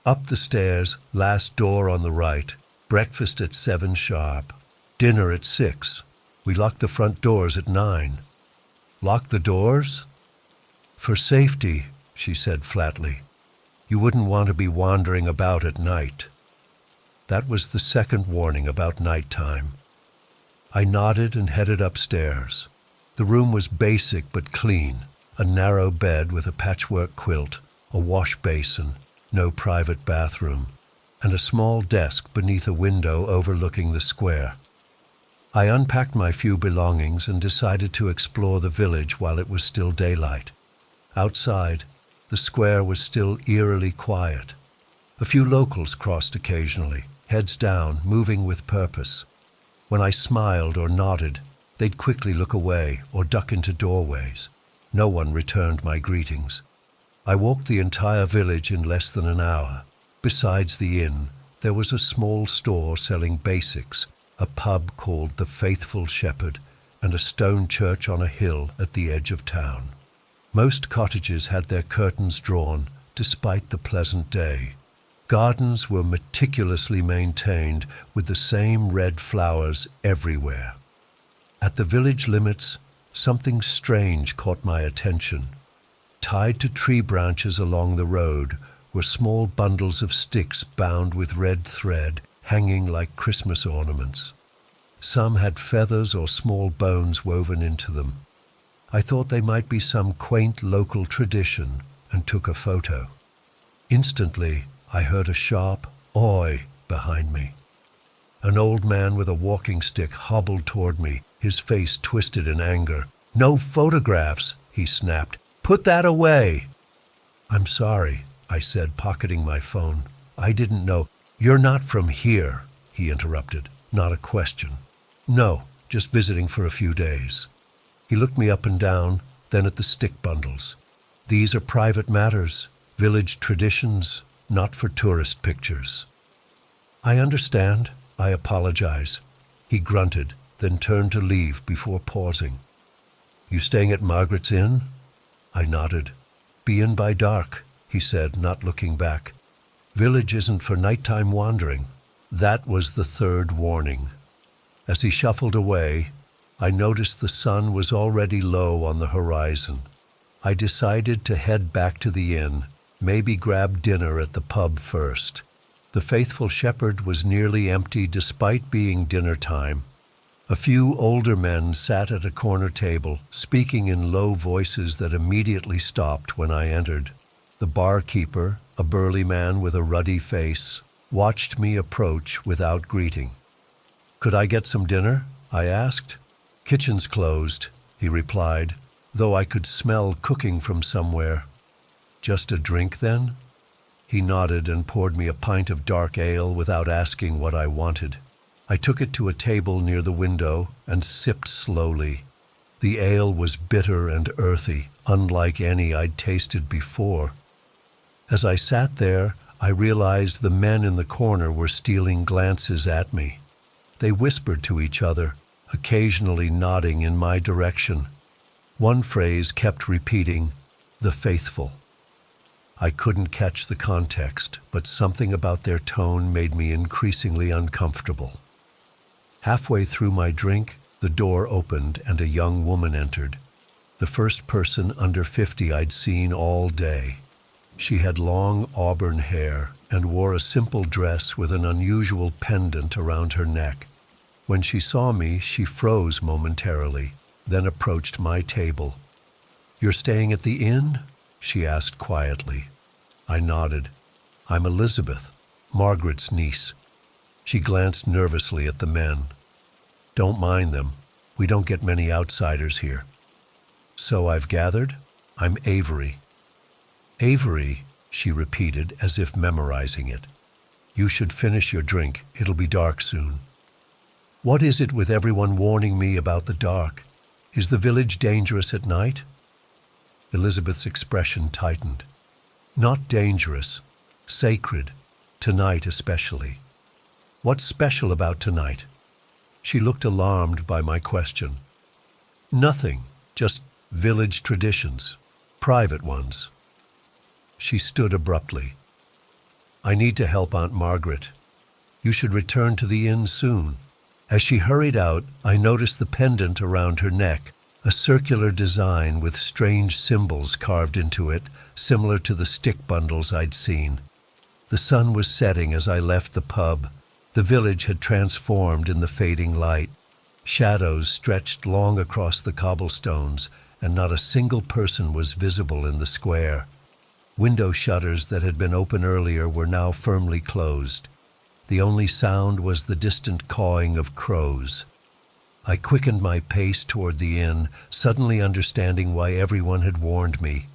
Up the stairs, last door on the right, breakfast at 7 sharp, dinner at 6. We locked the front doors at 9. "Lock the doors?" "For safety," she said flatly. "You wouldn't want to be wandering about at night." That was the second warning about nighttime. I nodded and headed upstairs. The room was basic but clean, a narrow bed with a patchwork quilt, a wash basin, no private bathroom, and a small desk beneath a window overlooking the square. I unpacked my few belongings and decided to explore the village while it was still daylight. Outside, the square was still eerily quiet. A few locals crossed occasionally, heads down, moving with purpose. When I smiled or nodded, they'd quickly look away or duck into doorways. No one returned my greetings. I walked the entire village in less than an hour. Besides the inn, there was a small store selling basics, a pub called the Faithful Shepherd, and a stone church on a hill at the edge of town. Most cottages had their curtains drawn, despite the pleasant day. Gardens were meticulously maintained with the same red flowers everywhere. At the village limits, something strange caught my attention. Tied to tree branches along the road were small bundles of sticks bound with red thread, hanging like Christmas ornaments. Some had feathers or small bones woven into them. I thought they might be some quaint local tradition and took a photo. Instantly, I heard a sharp "Oi" behind me. An old man with a walking stick hobbled toward me, his face twisted in anger. "No photographs," he snapped. "Put that away." "I'm sorry," I said, pocketing my phone. "I didn't know." "You're not from here," he interrupted. Not a question. "No, just visiting for a few days." He looked me up and down, then at the stick bundles. "These are private matters, village traditions, not for tourist pictures." "I understand. I apologize." He grunted, then turned to leave before pausing. "You staying at Margaret's Inn?" I nodded. "Be in by dark," he said, not looking back. "Village isn't for nighttime wandering." That was the third warning. As he shuffled away, I noticed the sun was already low on the horizon. I decided to head back to the inn, maybe grab dinner at the pub first. The faithful shepherd was nearly empty despite being dinner time. A few older men sat at a corner table, speaking in low voices that immediately stopped when I entered. The barkeeper, a burly man with a ruddy face, watched me approach without greeting. "Could I get some dinner?" I asked. "Kitchen's closed," he replied, though I could smell cooking from somewhere. "Just a drink, then?" He nodded and poured me a pint of dark ale without asking what I wanted. I took it to a table near the window and sipped slowly. The ale was bitter and earthy, unlike any I'd tasted before. As I sat there, I realized the men in the corner were stealing glances at me. They whispered to each other, occasionally nodding in my direction. One phrase kept repeating, "the faithful." I couldn't catch the context, but something about their tone made me increasingly uncomfortable. Halfway through my drink, the door opened and a young woman entered. The first person under 50 I'd seen all day. She had long auburn hair and wore a simple dress with an unusual pendant around her neck. When she saw me, she froze momentarily, then approached my table. "You're staying at the inn?" she asked quietly. I nodded. "I'm Elizabeth, Margaret's niece." She glanced nervously at the men. "Don't mind them. We don't get many outsiders here." "So I've gathered? I'm Avery." "Avery," she repeated as if memorizing it. "You should finish your drink. It'll be dark soon." "What is it with everyone warning me about the dark? Is the village dangerous at night?" Elizabeth's expression tightened. "Not dangerous. Sacred. Tonight especially." "What's special about tonight?" She looked alarmed by my question. "Nothing. Just village traditions. Private ones." She stood abruptly. "I need to help Aunt Margaret. You should return to the inn soon." As she hurried out, I noticed the pendant around her neck, a circular design with strange symbols carved into it, similar to the stick bundles I'd seen. The sun was setting as I left the pub. The village had transformed in the fading light. Shadows stretched long across the cobblestones, and not a single person was visible in the square. Window shutters that had been open earlier were now firmly closed. The only sound was the distant cawing of crows. I quickened my pace toward the inn, suddenly understanding why everyone had warned me.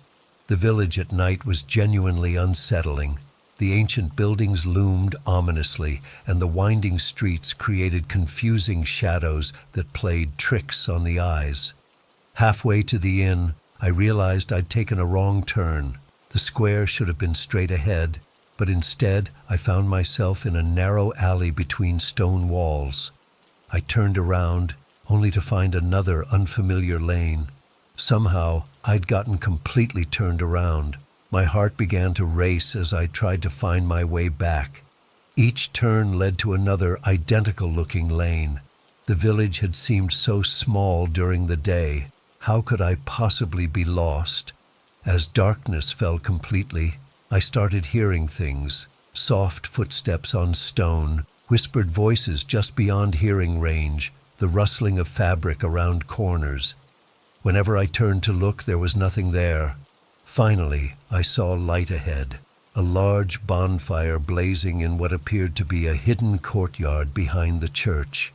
The village at night was genuinely unsettling. The ancient buildings loomed ominously, and the winding streets created confusing shadows that played tricks on the eyes. Halfway to the inn, I realized I'd taken a wrong turn. The square should have been straight ahead, but instead I found myself in a narrow alley between stone walls. I turned around, only to find another unfamiliar lane. Somehow, I'd gotten completely turned around. My heart began to race as I tried to find my way back. Each turn led to another identical-looking lane. The village had seemed so small during the day. How could I possibly be lost? As darkness fell completely, I started hearing things. Soft footsteps on stone, whispered voices just beyond hearing range, the rustling of fabric around corners. Whenever I turned to look, there was nothing there. Finally, I saw light ahead, a large bonfire blazing in what appeared to be a hidden courtyard behind the church.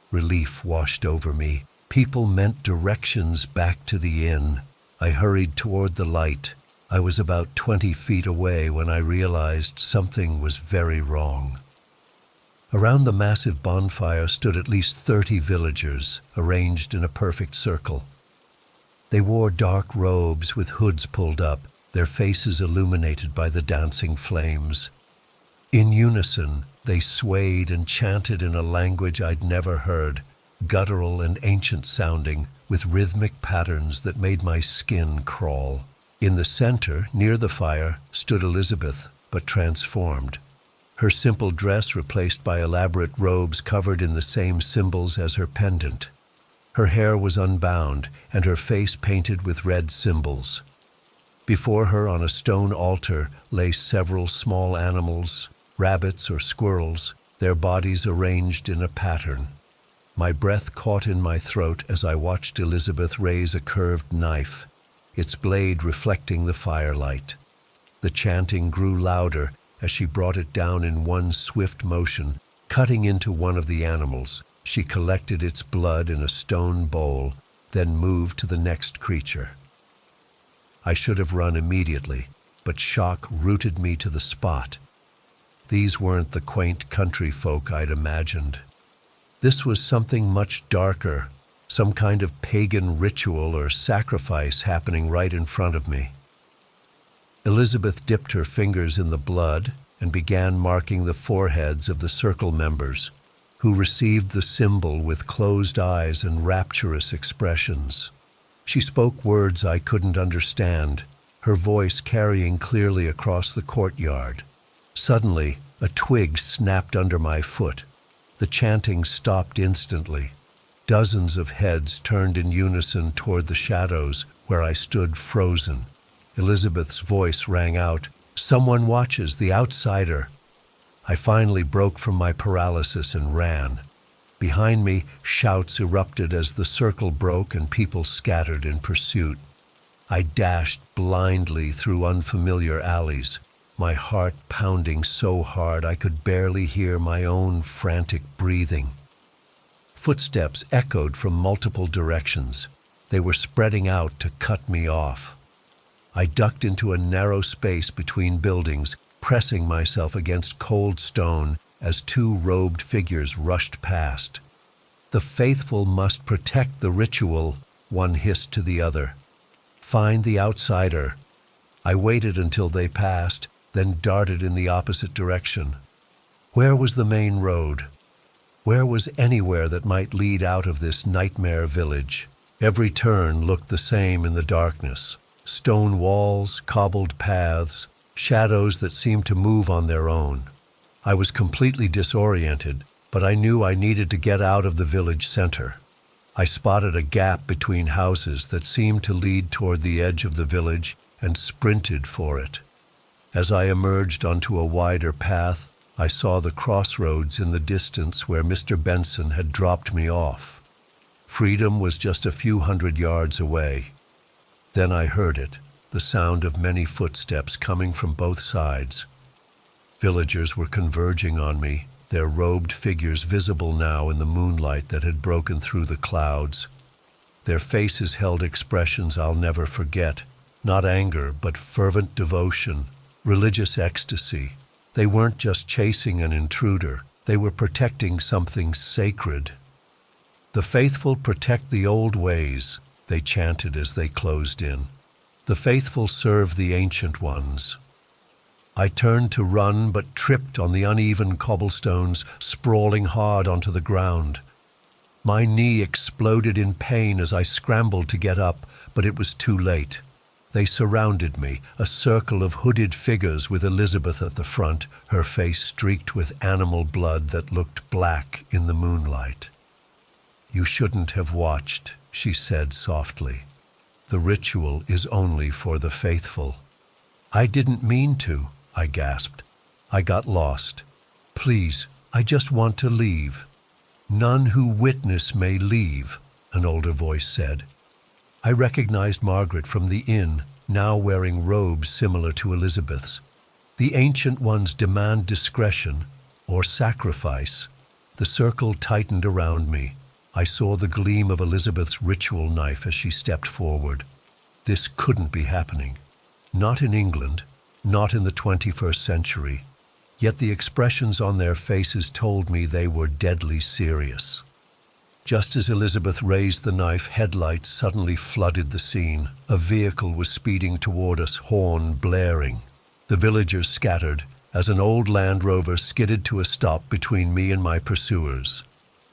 Relief washed over me. People meant directions back to the inn. I hurried toward the light. I was about 20 feet away when I realized something was very wrong. Around the massive bonfire stood at least 30 villagers, arranged in a perfect circle. They wore dark robes with hoods pulled up, their faces illuminated by the dancing flames. In unison, they swayed and chanted in a language I'd never heard, guttural and ancient-sounding, with rhythmic patterns that made my skin crawl. In the center, near the fire, stood Elizabeth, but transformed. Her simple dress replaced by elaborate robes covered in the same symbols as her pendant. Her hair was unbound, and her face painted with red symbols. Before her on a stone altar lay several small animals, rabbits or squirrels, their bodies arranged in a pattern. My breath caught in my throat as I watched Elizabeth raise a curved knife, its blade reflecting the firelight. The chanting grew louder as she brought it down in one swift motion, cutting into one of the animals. She collected its blood in a stone bowl, then moved to the next creature. I should have run immediately, but shock rooted me to the spot. These weren't the quaint country folk I'd imagined. This was something much darker, some kind of pagan ritual or sacrifice happening right in front of me. Elizabeth dipped her fingers in the blood and began marking the foreheads of the circle members, who received the symbol with closed eyes and rapturous expressions. She spoke words I couldn't understand, her voice carrying clearly across the courtyard. Suddenly, a twig snapped under my foot. The chanting stopped instantly. Dozens of heads turned in unison toward the shadows where I stood frozen. Elizabeth's voice rang out, "Someone watches, the outsider." I finally broke from my paralysis and ran. Behind me, shouts erupted as the circle broke and people scattered in pursuit. I dashed blindly through unfamiliar alleys, my heart pounding so hard I could barely hear my own frantic breathing. Footsteps echoed from multiple directions. They were spreading out to cut me off. I ducked into a narrow space between buildings, pressing myself against cold stone as two robed figures rushed past. "The faithful must protect the ritual," one hissed to the other. "Find the outsider." I waited until they passed, then darted in the opposite direction. Where was the main road? Where was anywhere that might lead out of this nightmare village? Every turn looked the same in the darkness. Stone walls, cobbled paths, shadows that seemed to move on their own. I was completely disoriented, but I knew I needed to get out of the village center. I spotted a gap between houses that seemed to lead toward the edge of the village and sprinted for it. As I emerged onto a wider path, I saw the crossroads in the distance where Mr. Benson had dropped me off. Freedom was just a few hundred yards away. Then I heard it, the sound of many footsteps coming from both sides. Villagers were converging on me, their robed figures visible now in the moonlight that had broken through the clouds. Their faces held expressions I'll never forget, not anger, but fervent devotion, religious ecstasy. They weren't just chasing an intruder, they were protecting something sacred. "The faithful protect the old ways," they chanted as they closed in. "The faithful serve the ancient ones." I turned to run but tripped on the uneven cobblestones, sprawling hard onto the ground. My knee exploded in pain as I scrambled to get up, but it was too late. They surrounded me, a circle of hooded figures with Elizabeth at the front, her face streaked with animal blood that looked black in the moonlight. "You shouldn't have watched," she said softly. "The ritual is only for the faithful." "I didn't mean to," I gasped. "I got lost. Please, I just want to leave." "None who witness may leave," an older voice said. I recognized Margaret from the inn, now wearing robes similar to Elizabeth's. The ancient ones demand discretion or sacrifice. The circle tightened around me. I saw the gleam of Elizabeth's ritual knife as she stepped forward. This couldn't be happening. Not in England, not in the 21st century. Yet the expressions on their faces told me they were deadly serious. Just as Elizabeth raised the knife, headlights suddenly flooded the scene. A vehicle was speeding toward us, horn blaring. The villagers scattered as an old Land Rover skidded to a stop between me and my pursuers.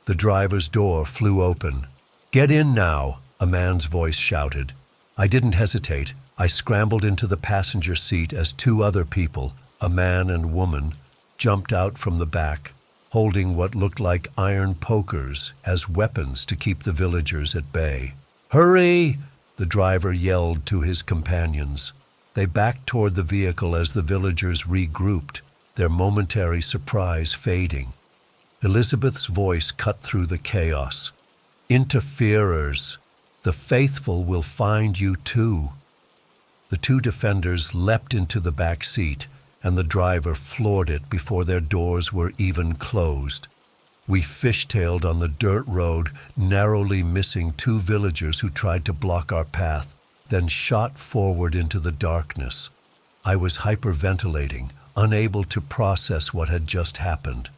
The driver's door flew open. "Get in now," a man's voice shouted. I didn't hesitate. I scrambled into the passenger seat as two other people, a man and woman, jumped out from the back, holding what looked like iron pokers as weapons to keep the villagers at bay. "Hurry!" the driver yelled to his companions. They backed toward the vehicle as the villagers regrouped, their momentary surprise fading. Elizabeth's voice cut through the chaos. "Interferers! The faithful will find you too." The two defenders leapt into the back seat, and the driver floored it before their doors were even closed. We fishtailed on the dirt road, narrowly missing two villagers who tried to block our path, then shot forward into the darkness. I was hyperventilating, unable to process what had just happened.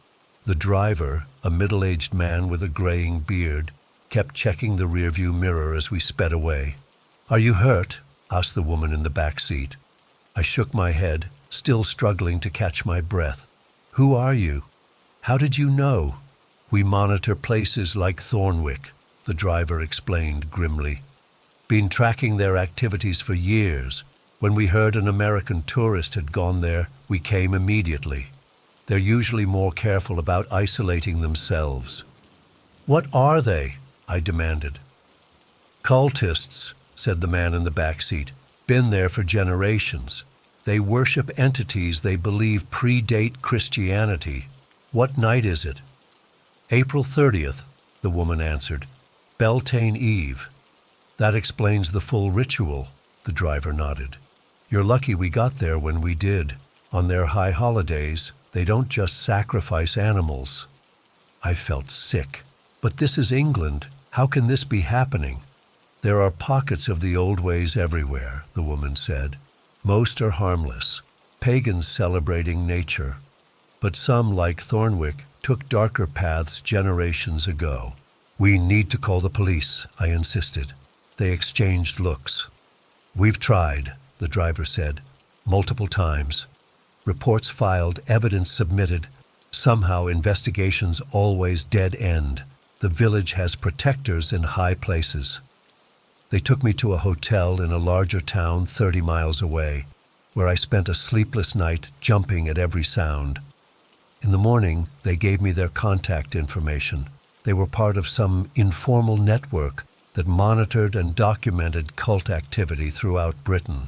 The driver, a middle-aged man with a graying beard, kept checking the rearview mirror as we sped away. "Are you hurt?" asked the woman in the back seat. I shook my head, still struggling to catch my breath. "Who are you? How did you know?" "We monitor places like Thornwick," the driver explained grimly. "Been tracking their activities for years. When we heard an American tourist had gone there, we came immediately. They're usually more careful about isolating themselves." "What are they?" I demanded. "Cultists," said the man in the back seat. "Been there for generations. They worship entities they believe predate Christianity. What night is it?" "April 30th, the woman answered. "Beltane Eve." "That explains the full ritual," the driver nodded. "You're lucky we got there when we did. On their high holidays, they don't just sacrifice animals." I felt sick. But this is England. How can this be happening? "There are pockets of the old ways everywhere," the woman said. "Most are harmless, pagans celebrating nature. But some, like Thornwick, took darker paths generations ago." "We need to call the police," I insisted. They exchanged looks. "We've tried," the driver said, "multiple times. Reports filed, evidence submitted. Somehow investigations always dead end. The village has protectors in high places." They took me to a hotel in a larger town 30 miles away, where I spent a sleepless night jumping at every sound. In the morning, they gave me their contact information. They were part of some informal network that monitored and documented cult activity throughout Britain.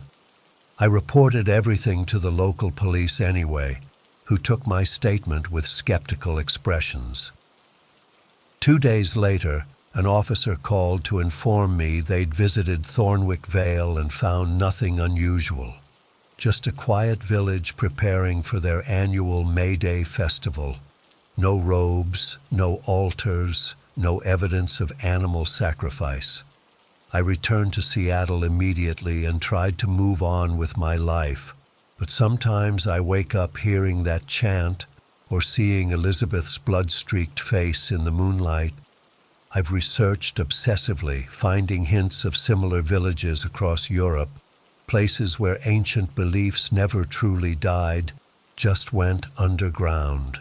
I reported everything to the local police anyway, who took my statement with skeptical expressions. 2 days later, an officer called to inform me they'd visited Thornwick Vale and found nothing unusual. Just a quiet village preparing for their annual May Day festival. No robes, no altars, no evidence of animal sacrifice. I returned to Seattle immediately and tried to move on with my life. But sometimes I wake up hearing that chant or seeing Elizabeth's blood-streaked face in the moonlight. I've researched obsessively, finding hints of similar villages across Europe, places where ancient beliefs never truly died, just went underground.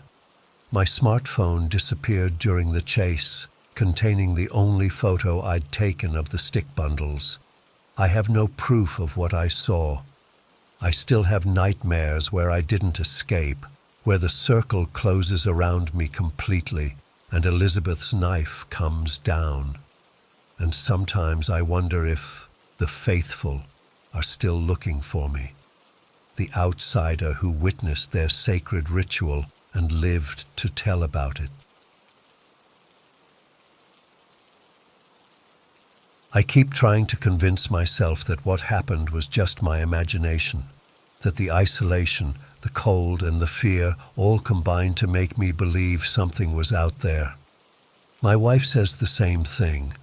My smartphone disappeared during the chase, containing the only photo I'd taken of the stick bundles. I have no proof of what I saw. I still have nightmares where I didn't escape, where the circle closes around me completely and Elizabeth's knife comes down. And sometimes I wonder if the faithful are still looking for me, the outsider who witnessed their sacred ritual and lived to tell about it. I keep trying to convince myself that what happened was just my imagination, that the isolation, the cold, and the fear all combined to make me believe something was out there. My wife says the same thing.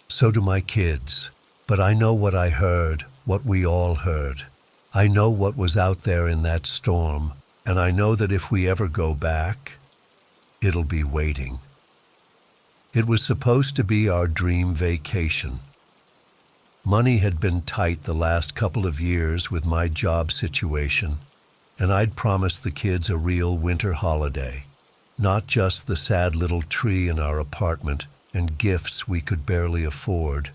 So do my kids. But I know what I heard, what we all heard. I know what was out there in that storm, and I know that if we ever go back, it'll be waiting. It was supposed to be our dream vacation. Money had been tight the last couple of years with my job situation, and I'd promised the kids a real winter holiday, not just the sad little tree in our apartment and gifts we could barely afford,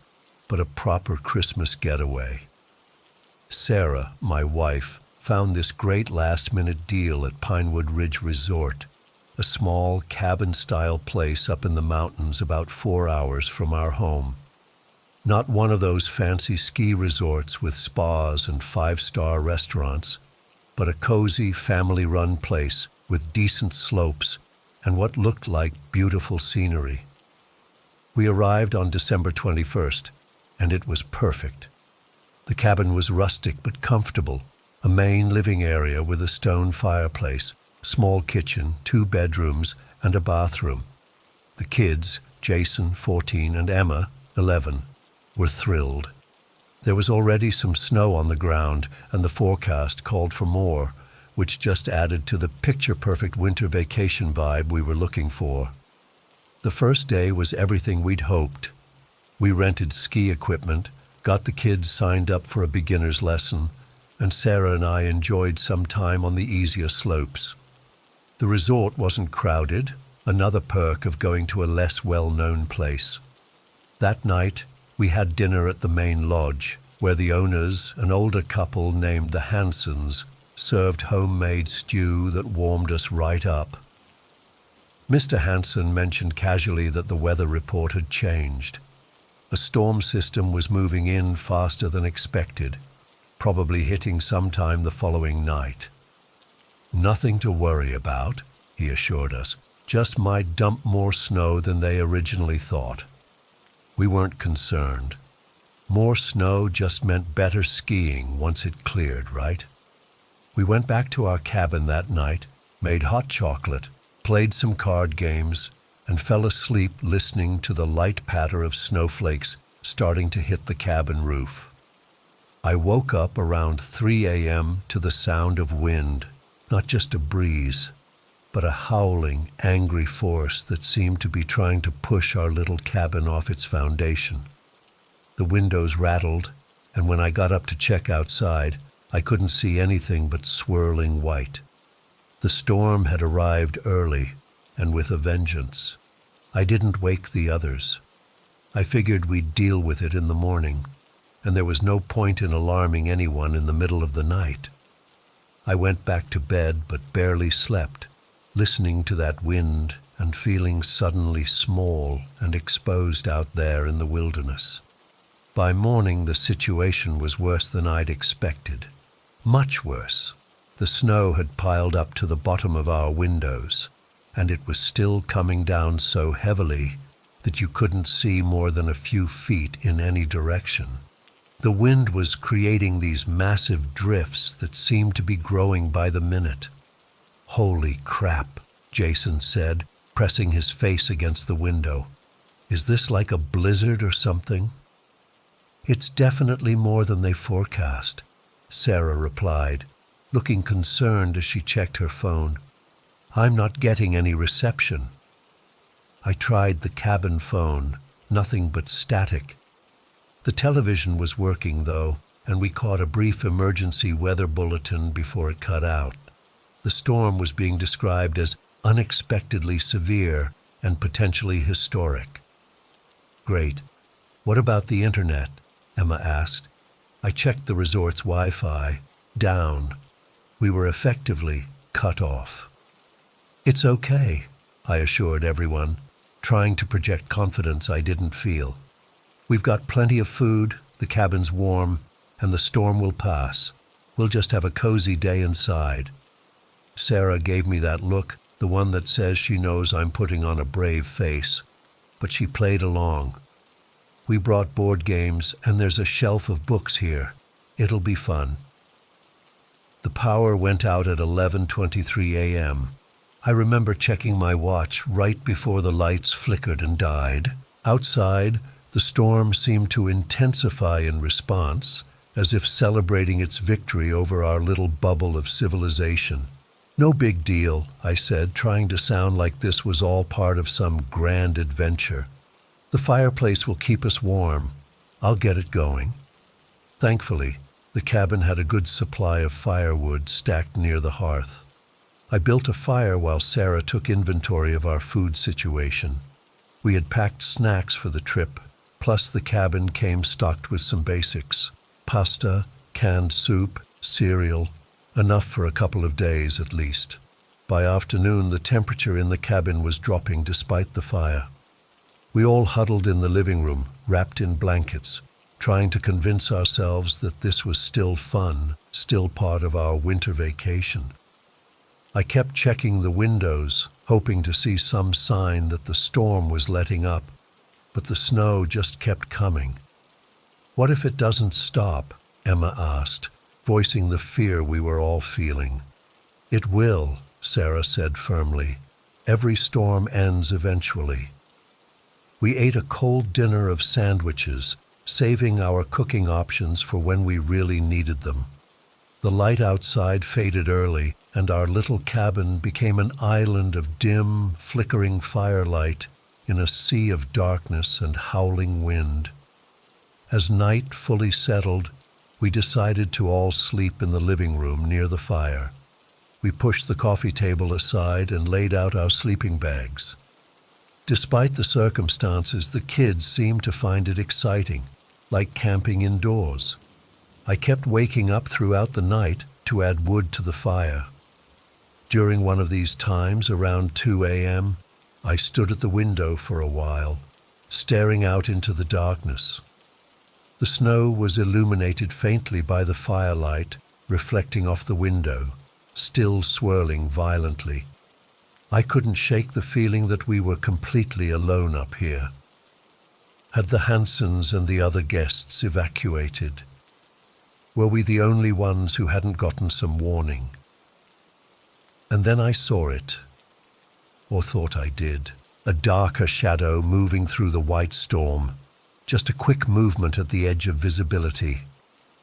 but a proper Christmas getaway. Sarah, my wife, found this great last-minute deal at Pinewood Ridge Resort, a small cabin-style place up in the mountains about 4 hours from our home. Not one of those fancy ski resorts with spas and 5-star restaurants, but a cozy, family-run place with decent slopes and what looked like beautiful scenery. We arrived on December 21st, and it was perfect. The cabin was rustic but comfortable, a main living area with a stone fireplace, small kitchen, 2 bedrooms, and a bathroom. The kids, Jason, 14, and Emma, 11, were thrilled. There was already some snow on the ground, and the forecast called for more, which just added to the picture-perfect winter vacation vibe we were looking for. The first day was everything we'd hoped. We rented ski equipment, got the kids signed up for a beginner's lesson, and Sarah and I enjoyed some time on the easier slopes. The resort wasn't crowded, another perk of going to a less well-known place. That night, we had dinner at the main lodge, where the owners, an older couple named the Hansons, served homemade stew that warmed us right up. Mr. Hanson mentioned casually that the weather report had changed. A storm system was moving in faster than expected, probably hitting sometime the following night. Nothing to worry about, he assured us, just might dump more snow than they originally thought. We weren't concerned. More snow just meant better skiing once it cleared, right? We went back to our cabin that night, made hot chocolate, played some card games, and fell asleep listening to the light patter of snowflakes starting to hit the cabin roof. I woke up around 3 a.m. to the sound of wind, not just a breeze, but a howling, angry force that seemed to be trying to push our little cabin off its foundation. The windows rattled, and when I got up to check outside, I couldn't see anything but swirling white. The storm had arrived early, and with a vengeance. I didn't wake the others. I figured we'd deal with it in the morning, and there was no point in alarming anyone in the middle of the night. I went back to bed but barely slept, listening to that wind and feeling suddenly small and exposed out there in the wilderness. By morning, the situation was worse than I'd expected. Much worse. The snow had piled up to the bottom of our windows, and it was still coming down so heavily that you couldn't see more than a few feet in any direction. The wind was creating these massive drifts that seemed to be growing by the minute. "Holy crap," Jason said, pressing his face against the window. "Is this like a blizzard or something?" "It's definitely more than they forecast," Sarah replied, looking concerned as she checked her phone. "I'm not getting any reception." I tried the cabin phone, nothing but static. The television was working, though, and we caught a brief emergency weather bulletin before it cut out. The storm was being described as unexpectedly severe and potentially historic. "Great. What about the internet?" Emma asked. I checked the resort's Wi-Fi. Down. We were effectively cut off. It's okay, I assured everyone, trying to project confidence I didn't feel. We've got plenty of food, the cabin's warm, and the storm will pass. We'll just have a cozy day inside. Sarah gave me that look, the one that says she knows I'm putting on a brave face. But she played along. We brought board games, and there's a shelf of books here. It'll be fun. The power went out at 11:23 a.m. I remember checking my watch right before the lights flickered and died. Outside, the storm seemed to intensify in response, as if celebrating its victory over our little bubble of civilization. No big deal, I said, trying to sound like this was all part of some grand adventure. The fireplace will keep us warm. I'll get it going. Thankfully, the cabin had a good supply of firewood stacked near the hearth. I built a fire while Sarah took inventory of our food situation. We had packed snacks for the trip, plus the cabin came stocked with some basics: pasta, canned soup, cereal, enough for a couple of days at least. By afternoon, the temperature in the cabin was dropping despite the fire. We all huddled in the living room, wrapped in blankets, trying to convince ourselves that this was still fun, still part of our winter vacation. I kept checking the windows, hoping to see some sign that the storm was letting up, but the snow just kept coming. "What if it doesn't stop?" Emma asked, voicing the fear we were all feeling. "It will," Sarah said firmly. "Every storm ends eventually." We ate a cold dinner of sandwiches, saving our cooking options for when we really needed them. The light outside faded early, and our little cabin became an island of dim, flickering firelight in a sea of darkness and howling wind. As night fully settled, we decided to all sleep in the living room near the fire. We pushed the coffee table aside and laid out our sleeping bags. Despite the circumstances, the kids seemed to find it exciting, like camping indoors. I kept waking up throughout the night to add wood to the fire. During one of these times, around 2 a.m., I stood at the window for a while, staring out into the darkness. The snow was illuminated faintly by the firelight, reflecting off the window, still swirling violently. I couldn't shake the feeling that we were completely alone up here. Had the Hansons and the other guests evacuated? Were we the only ones who hadn't gotten some warning? And then I saw it, or thought I did, a darker shadow moving through the white storm, just a quick movement at the edge of visibility.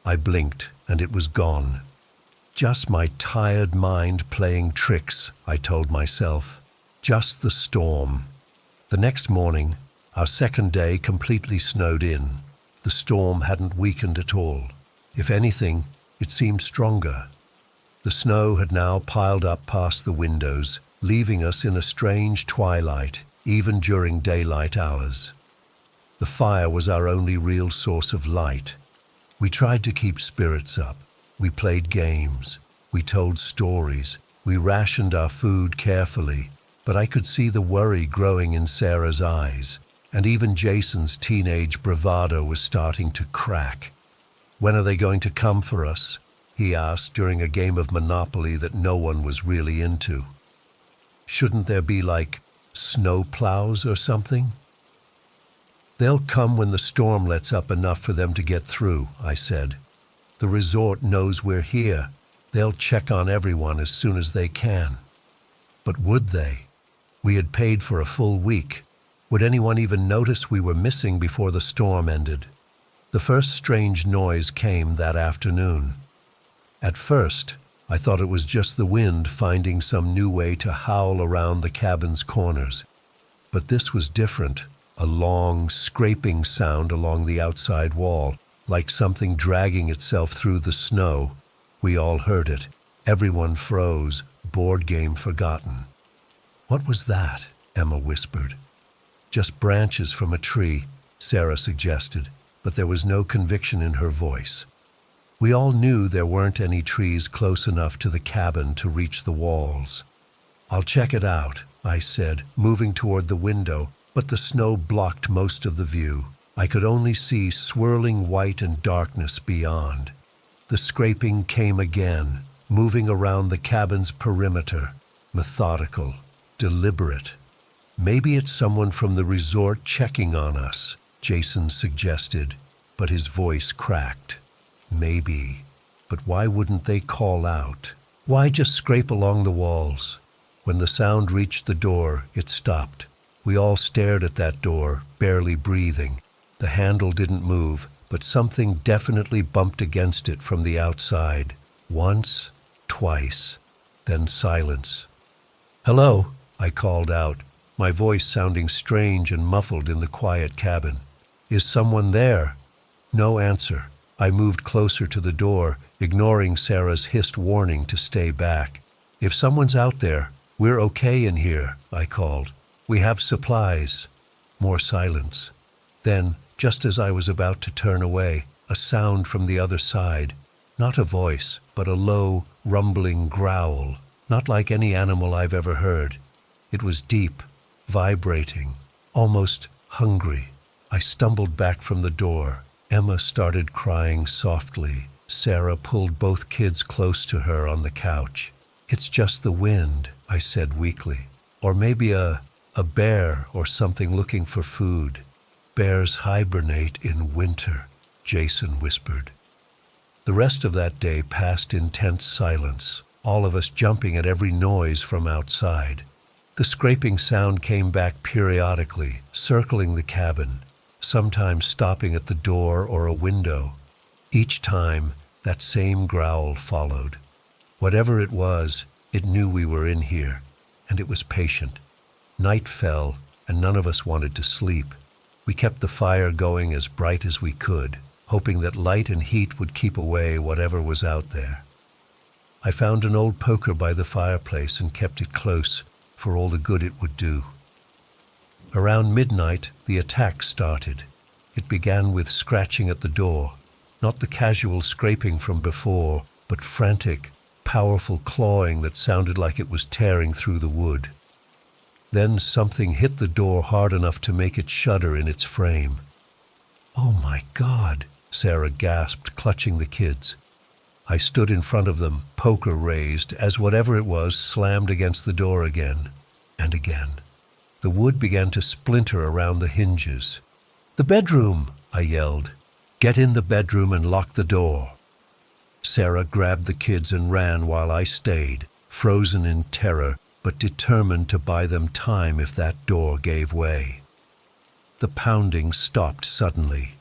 I blinked, and it was gone. Just my tired mind playing tricks, I told myself. Just the storm. The next morning, our second day completely snowed in. The storm hadn't weakened at all. If anything, it seemed stronger. The snow had now piled up past the windows, leaving us in a strange twilight, even during daylight hours. The fire was our only real source of light. We tried to keep spirits up. We played games. We told stories. We rationed our food carefully, but I could see the worry growing in Sarah's eyes, and even Jason's teenage bravado was starting to crack. "When are they going to come for us?" he asked during a game of Monopoly that no one was really into. "Shouldn't there be like snow plows or something?" "They'll come when the storm lets up enough for them to get through," I said. "The resort knows we're here. They'll check on everyone as soon as they can." But would they? We had paid for a full week. Would anyone even notice we were missing before the storm ended? The first strange noise came that afternoon. At first, I thought it was just the wind finding some new way to howl around the cabin's corners. But this was different, a long, scraping sound along the outside wall, like something dragging itself through the snow. We all heard it. Everyone froze, board game forgotten. "What was that?" Emma whispered. "Just branches from a tree," Sarah suggested, but there was no conviction in her voice. We all knew there weren't any trees close enough to the cabin to reach the walls. "I'll check it out," I said, moving toward the window, but the snow blocked most of the view. I could only see swirling white and darkness beyond. The scraping came again, moving around the cabin's perimeter, methodical, deliberate. "Maybe it's someone from the resort checking on us," Jason suggested, but his voice cracked. "Maybe. But why wouldn't they call out? Why just scrape along the walls?" When the sound reached the door, it stopped. We all stared at that door, barely breathing. The handle didn't move, but something definitely bumped against it from the outside. Once, twice, then silence. "Hello," I called out, my voice sounding strange and muffled in the quiet cabin. "Is someone there?" No answer. I moved closer to the door, ignoring Sarah's hissed warning to stay back. "If someone's out there, we're okay in here," I called. "We have supplies." More silence. Then, just as I was about to turn away, a sound from the other side. Not a voice, but a low, rumbling growl. Not like any animal I've ever heard. It was deep, vibrating, almost hungry. I stumbled back from the door. Emma started crying softly. Sarah pulled both kids close to her on the couch. "It's just the wind," I said weakly. "Or maybe a bear or something looking for food." "Bears hibernate in winter," Jason whispered. The rest of that day passed in tense silence, all of us jumping at every noise from outside. The scraping sound came back periodically, circling the cabin, sometimes stopping at the door or a window. Each time, that same growl followed. Whatever it was, it knew we were in here, and it was patient. Night fell, and none of us wanted to sleep. We kept the fire going as bright as we could, hoping that light and heat would keep away whatever was out there. I found an old poker by the fireplace and kept it close for all the good it would do. Around midnight, the attack started. It began with scratching at the door, not the casual scraping from before, but frantic, powerful clawing that sounded like it was tearing through the wood. Then something hit the door hard enough to make it shudder in its frame. "Oh my God," Sarah gasped, clutching the kids. I stood in front of them, poker raised, as whatever it was slammed against the door again and again. The wood began to splinter around the hinges. "The bedroom!" I yelled. "Get in the bedroom and lock the door." Sarah grabbed the kids and ran while I stayed, frozen in terror, but determined to buy them time if that door gave way. The pounding stopped suddenly.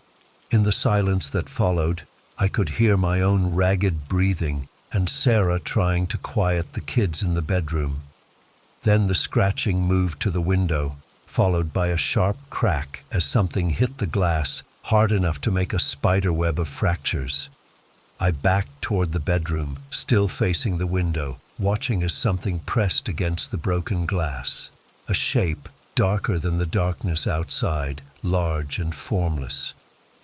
In the silence that followed, I could hear my own ragged breathing and Sarah trying to quiet the kids in the bedroom. Then the scratching moved to the window, followed by a sharp crack as something hit the glass hard enough to make a spider web of fractures. I backed toward the bedroom, still facing the window, watching as something pressed against the broken glass. A shape, darker than the darkness outside, large and formless.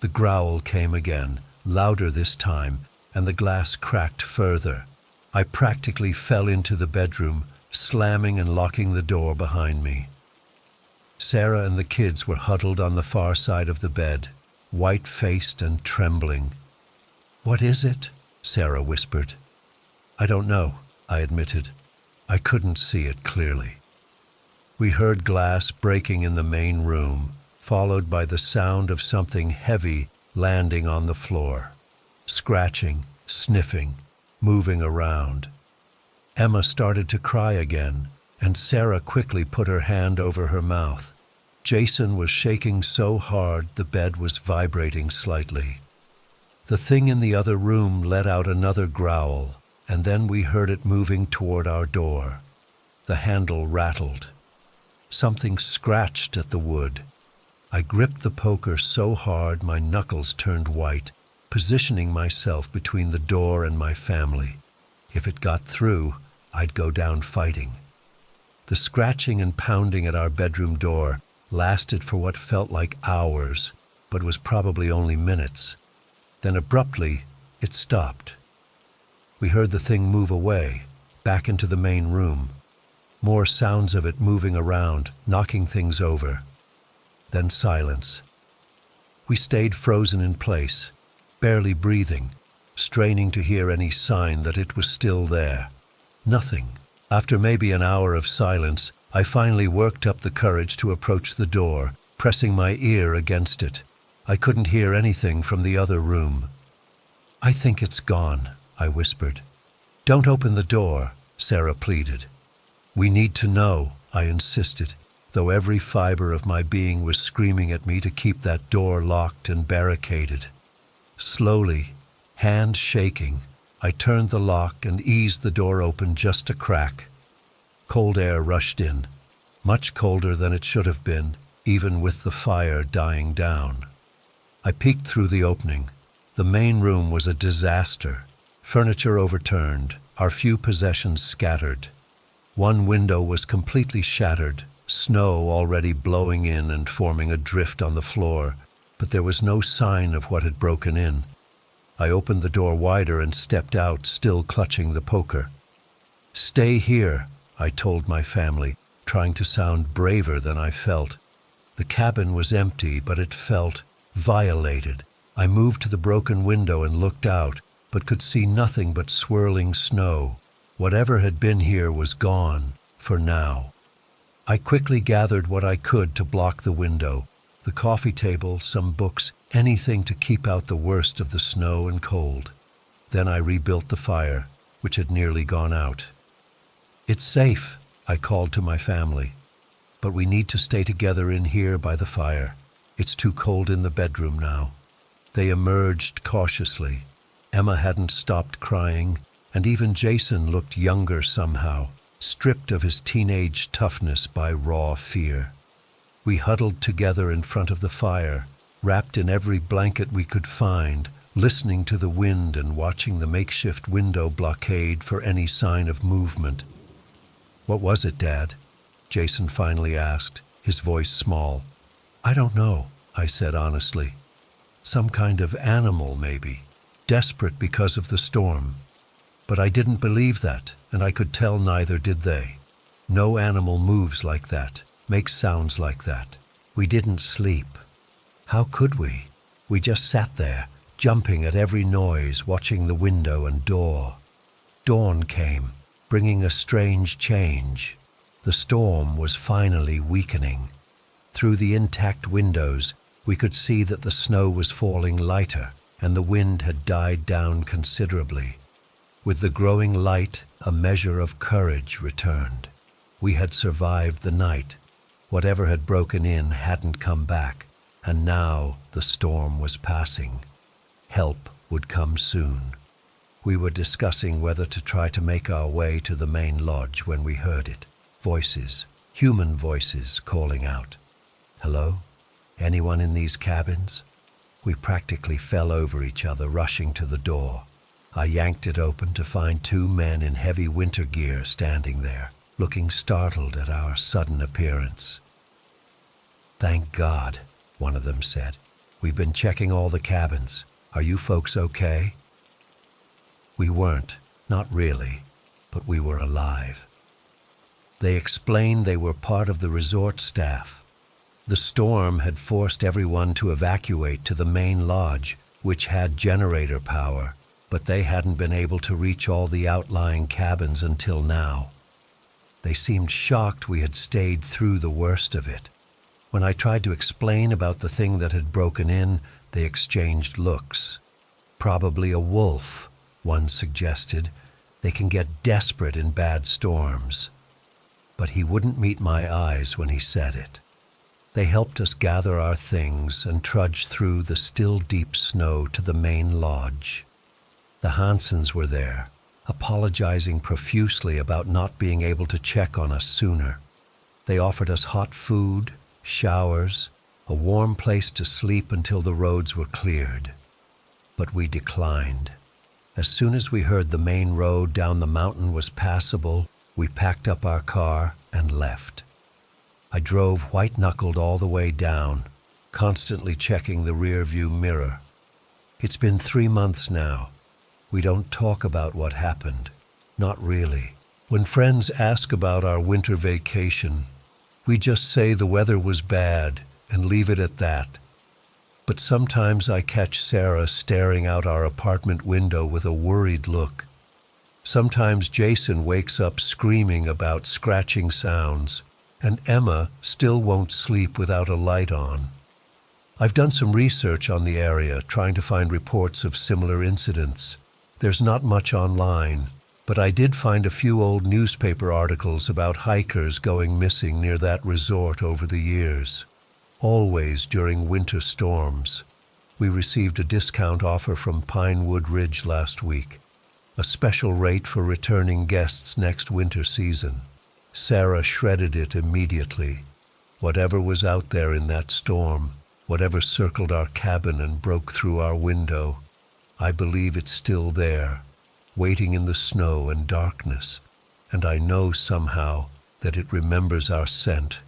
The growl came again, louder this time, and the glass cracked further. I practically fell into the bedroom, slamming and locking the door behind me. Sarah and the kids were huddled on the far side of the bed, white-faced and trembling. "What is it?" Sarah whispered. "I don't know," I admitted. I couldn't see it clearly. We heard glass breaking in the main room, followed by the sound of something heavy landing on the floor. Scratching, sniffing, moving around. Emma started to cry again, and Sarah quickly put her hand over her mouth. Jason was shaking so hard the bed was vibrating slightly. The thing in the other room let out another growl, and then we heard it moving toward our door. The handle rattled. Something scratched at the wood. I gripped the poker so hard my knuckles turned white, positioning myself between the door and my family. If it got through, I'd go down fighting. The scratching and pounding at our bedroom door lasted for what felt like hours, but was probably only minutes. Then abruptly, It stopped. We heard the thing move away, back into the main room. More sounds of it moving around, knocking things over. Then silence. We stayed frozen in place, barely breathing, straining to hear any sign that it was still there. Nothing. After maybe an hour of silence, I finally worked up the courage to approach the door, pressing my ear against it. I couldn't hear anything from the other room. "I think it's gone," I whispered. "Don't open the door," Sarah pleaded. "We need to know," I insisted, though every fiber of my being was screaming at me to keep that door locked and barricaded. Slowly, hand shaking, I turned the lock and eased the door open just a crack. Cold air rushed in, much colder than it should have been, even with the fire dying down. I peeked through the opening. The main room was a disaster. Furniture overturned, our few possessions scattered. One window was completely shattered, snow already blowing in and forming a drift on the floor, but there was no sign of what had broken in. I opened the door wider and stepped out, still clutching the poker. "Stay here," I told my family, trying to sound braver than I felt. The cabin was empty, but it felt violated. I moved to the broken window and looked out, but could see nothing but swirling snow. Whatever had been here was gone, for now. I quickly gathered what I could to block the window, the coffee table, some books, anything to keep out the worst of the snow and cold. Then I rebuilt the fire, which had nearly gone out. "It's safe," I called to my family, "but we need to stay together in here by the fire. It's too cold in the bedroom now." They emerged cautiously. Emma hadn't stopped crying, and even Jason looked younger somehow, stripped of his teenage toughness by raw fear. We huddled together in front of the fire, wrapped in every blanket we could find, listening to the wind and watching the makeshift window blockade for any sign of movement. "What was it, Dad?" Jason finally asked, his voice small. "I don't know," I said honestly. "Some kind of animal, maybe, desperate because of the storm." But I didn't believe that, and I could tell neither did they. No animal moves like that, makes sounds like that. We didn't sleep. How could we? We just sat there, jumping at every noise, watching the window and door. Dawn came, bringing a strange change. The storm was finally weakening. Through the intact windows, we could see that the snow was falling lighter, and the wind had died down considerably. With the growing light, a measure of courage returned. We had survived the night. Whatever had broken in hadn't come back, and now the storm was passing. Help would come soon. We were discussing whether to try to make our way to the main lodge when we heard it. Voices, human voices calling out. "Hello? Anyone in these cabins?" We practically fell over each other, rushing to the door. I yanked it open to find two men in heavy winter gear standing there, looking startled at our sudden appearance. "Thank God," one of them said. "We've been checking all the cabins. Are you folks okay?" We weren't, not really, but we were alive. They explained they were part of the resort staff. The storm had forced everyone to evacuate to the main lodge, which had generator power, but they hadn't been able to reach all the outlying cabins until now. They seemed shocked we had stayed through the worst of it. When I tried to explain about the thing that had broken in, they exchanged looks. "Probably a wolf," one suggested. "They can get desperate in bad storms." But he wouldn't meet my eyes when he said it. They helped us gather our things and trudge through the still deep snow to the main lodge. The Hansens were there, apologizing profusely about not being able to check on us sooner. They offered us hot food, showers, a warm place to sleep until the roads were cleared. But we declined. As soon as we heard the main road down the mountain was passable, we packed up our car and left. I drove white-knuckled all the way down, constantly checking the rear-view mirror. It's been 3 months now, We don't talk about what happened. Not really. When friends ask about our winter vacation, we just say the weather was bad and leave it at that. But sometimes I catch Sarah staring out our apartment window with a worried look. Sometimes Jason wakes up screaming about scratching sounds, and Emma still won't sleep without a light on. I've done some research on the area, trying to find reports of similar incidents. There's not much online, but I did find a few old newspaper articles about hikers going missing near that resort over the years, always during winter storms. We received a discount offer from Pinewood Ridge last week, a special rate for returning guests next winter season. Sarah shredded it immediately. Whatever was out there in that storm, whatever circled our cabin and broke through our window, I believe it's still there, waiting in the snow and darkness, and I know somehow that it remembers our scent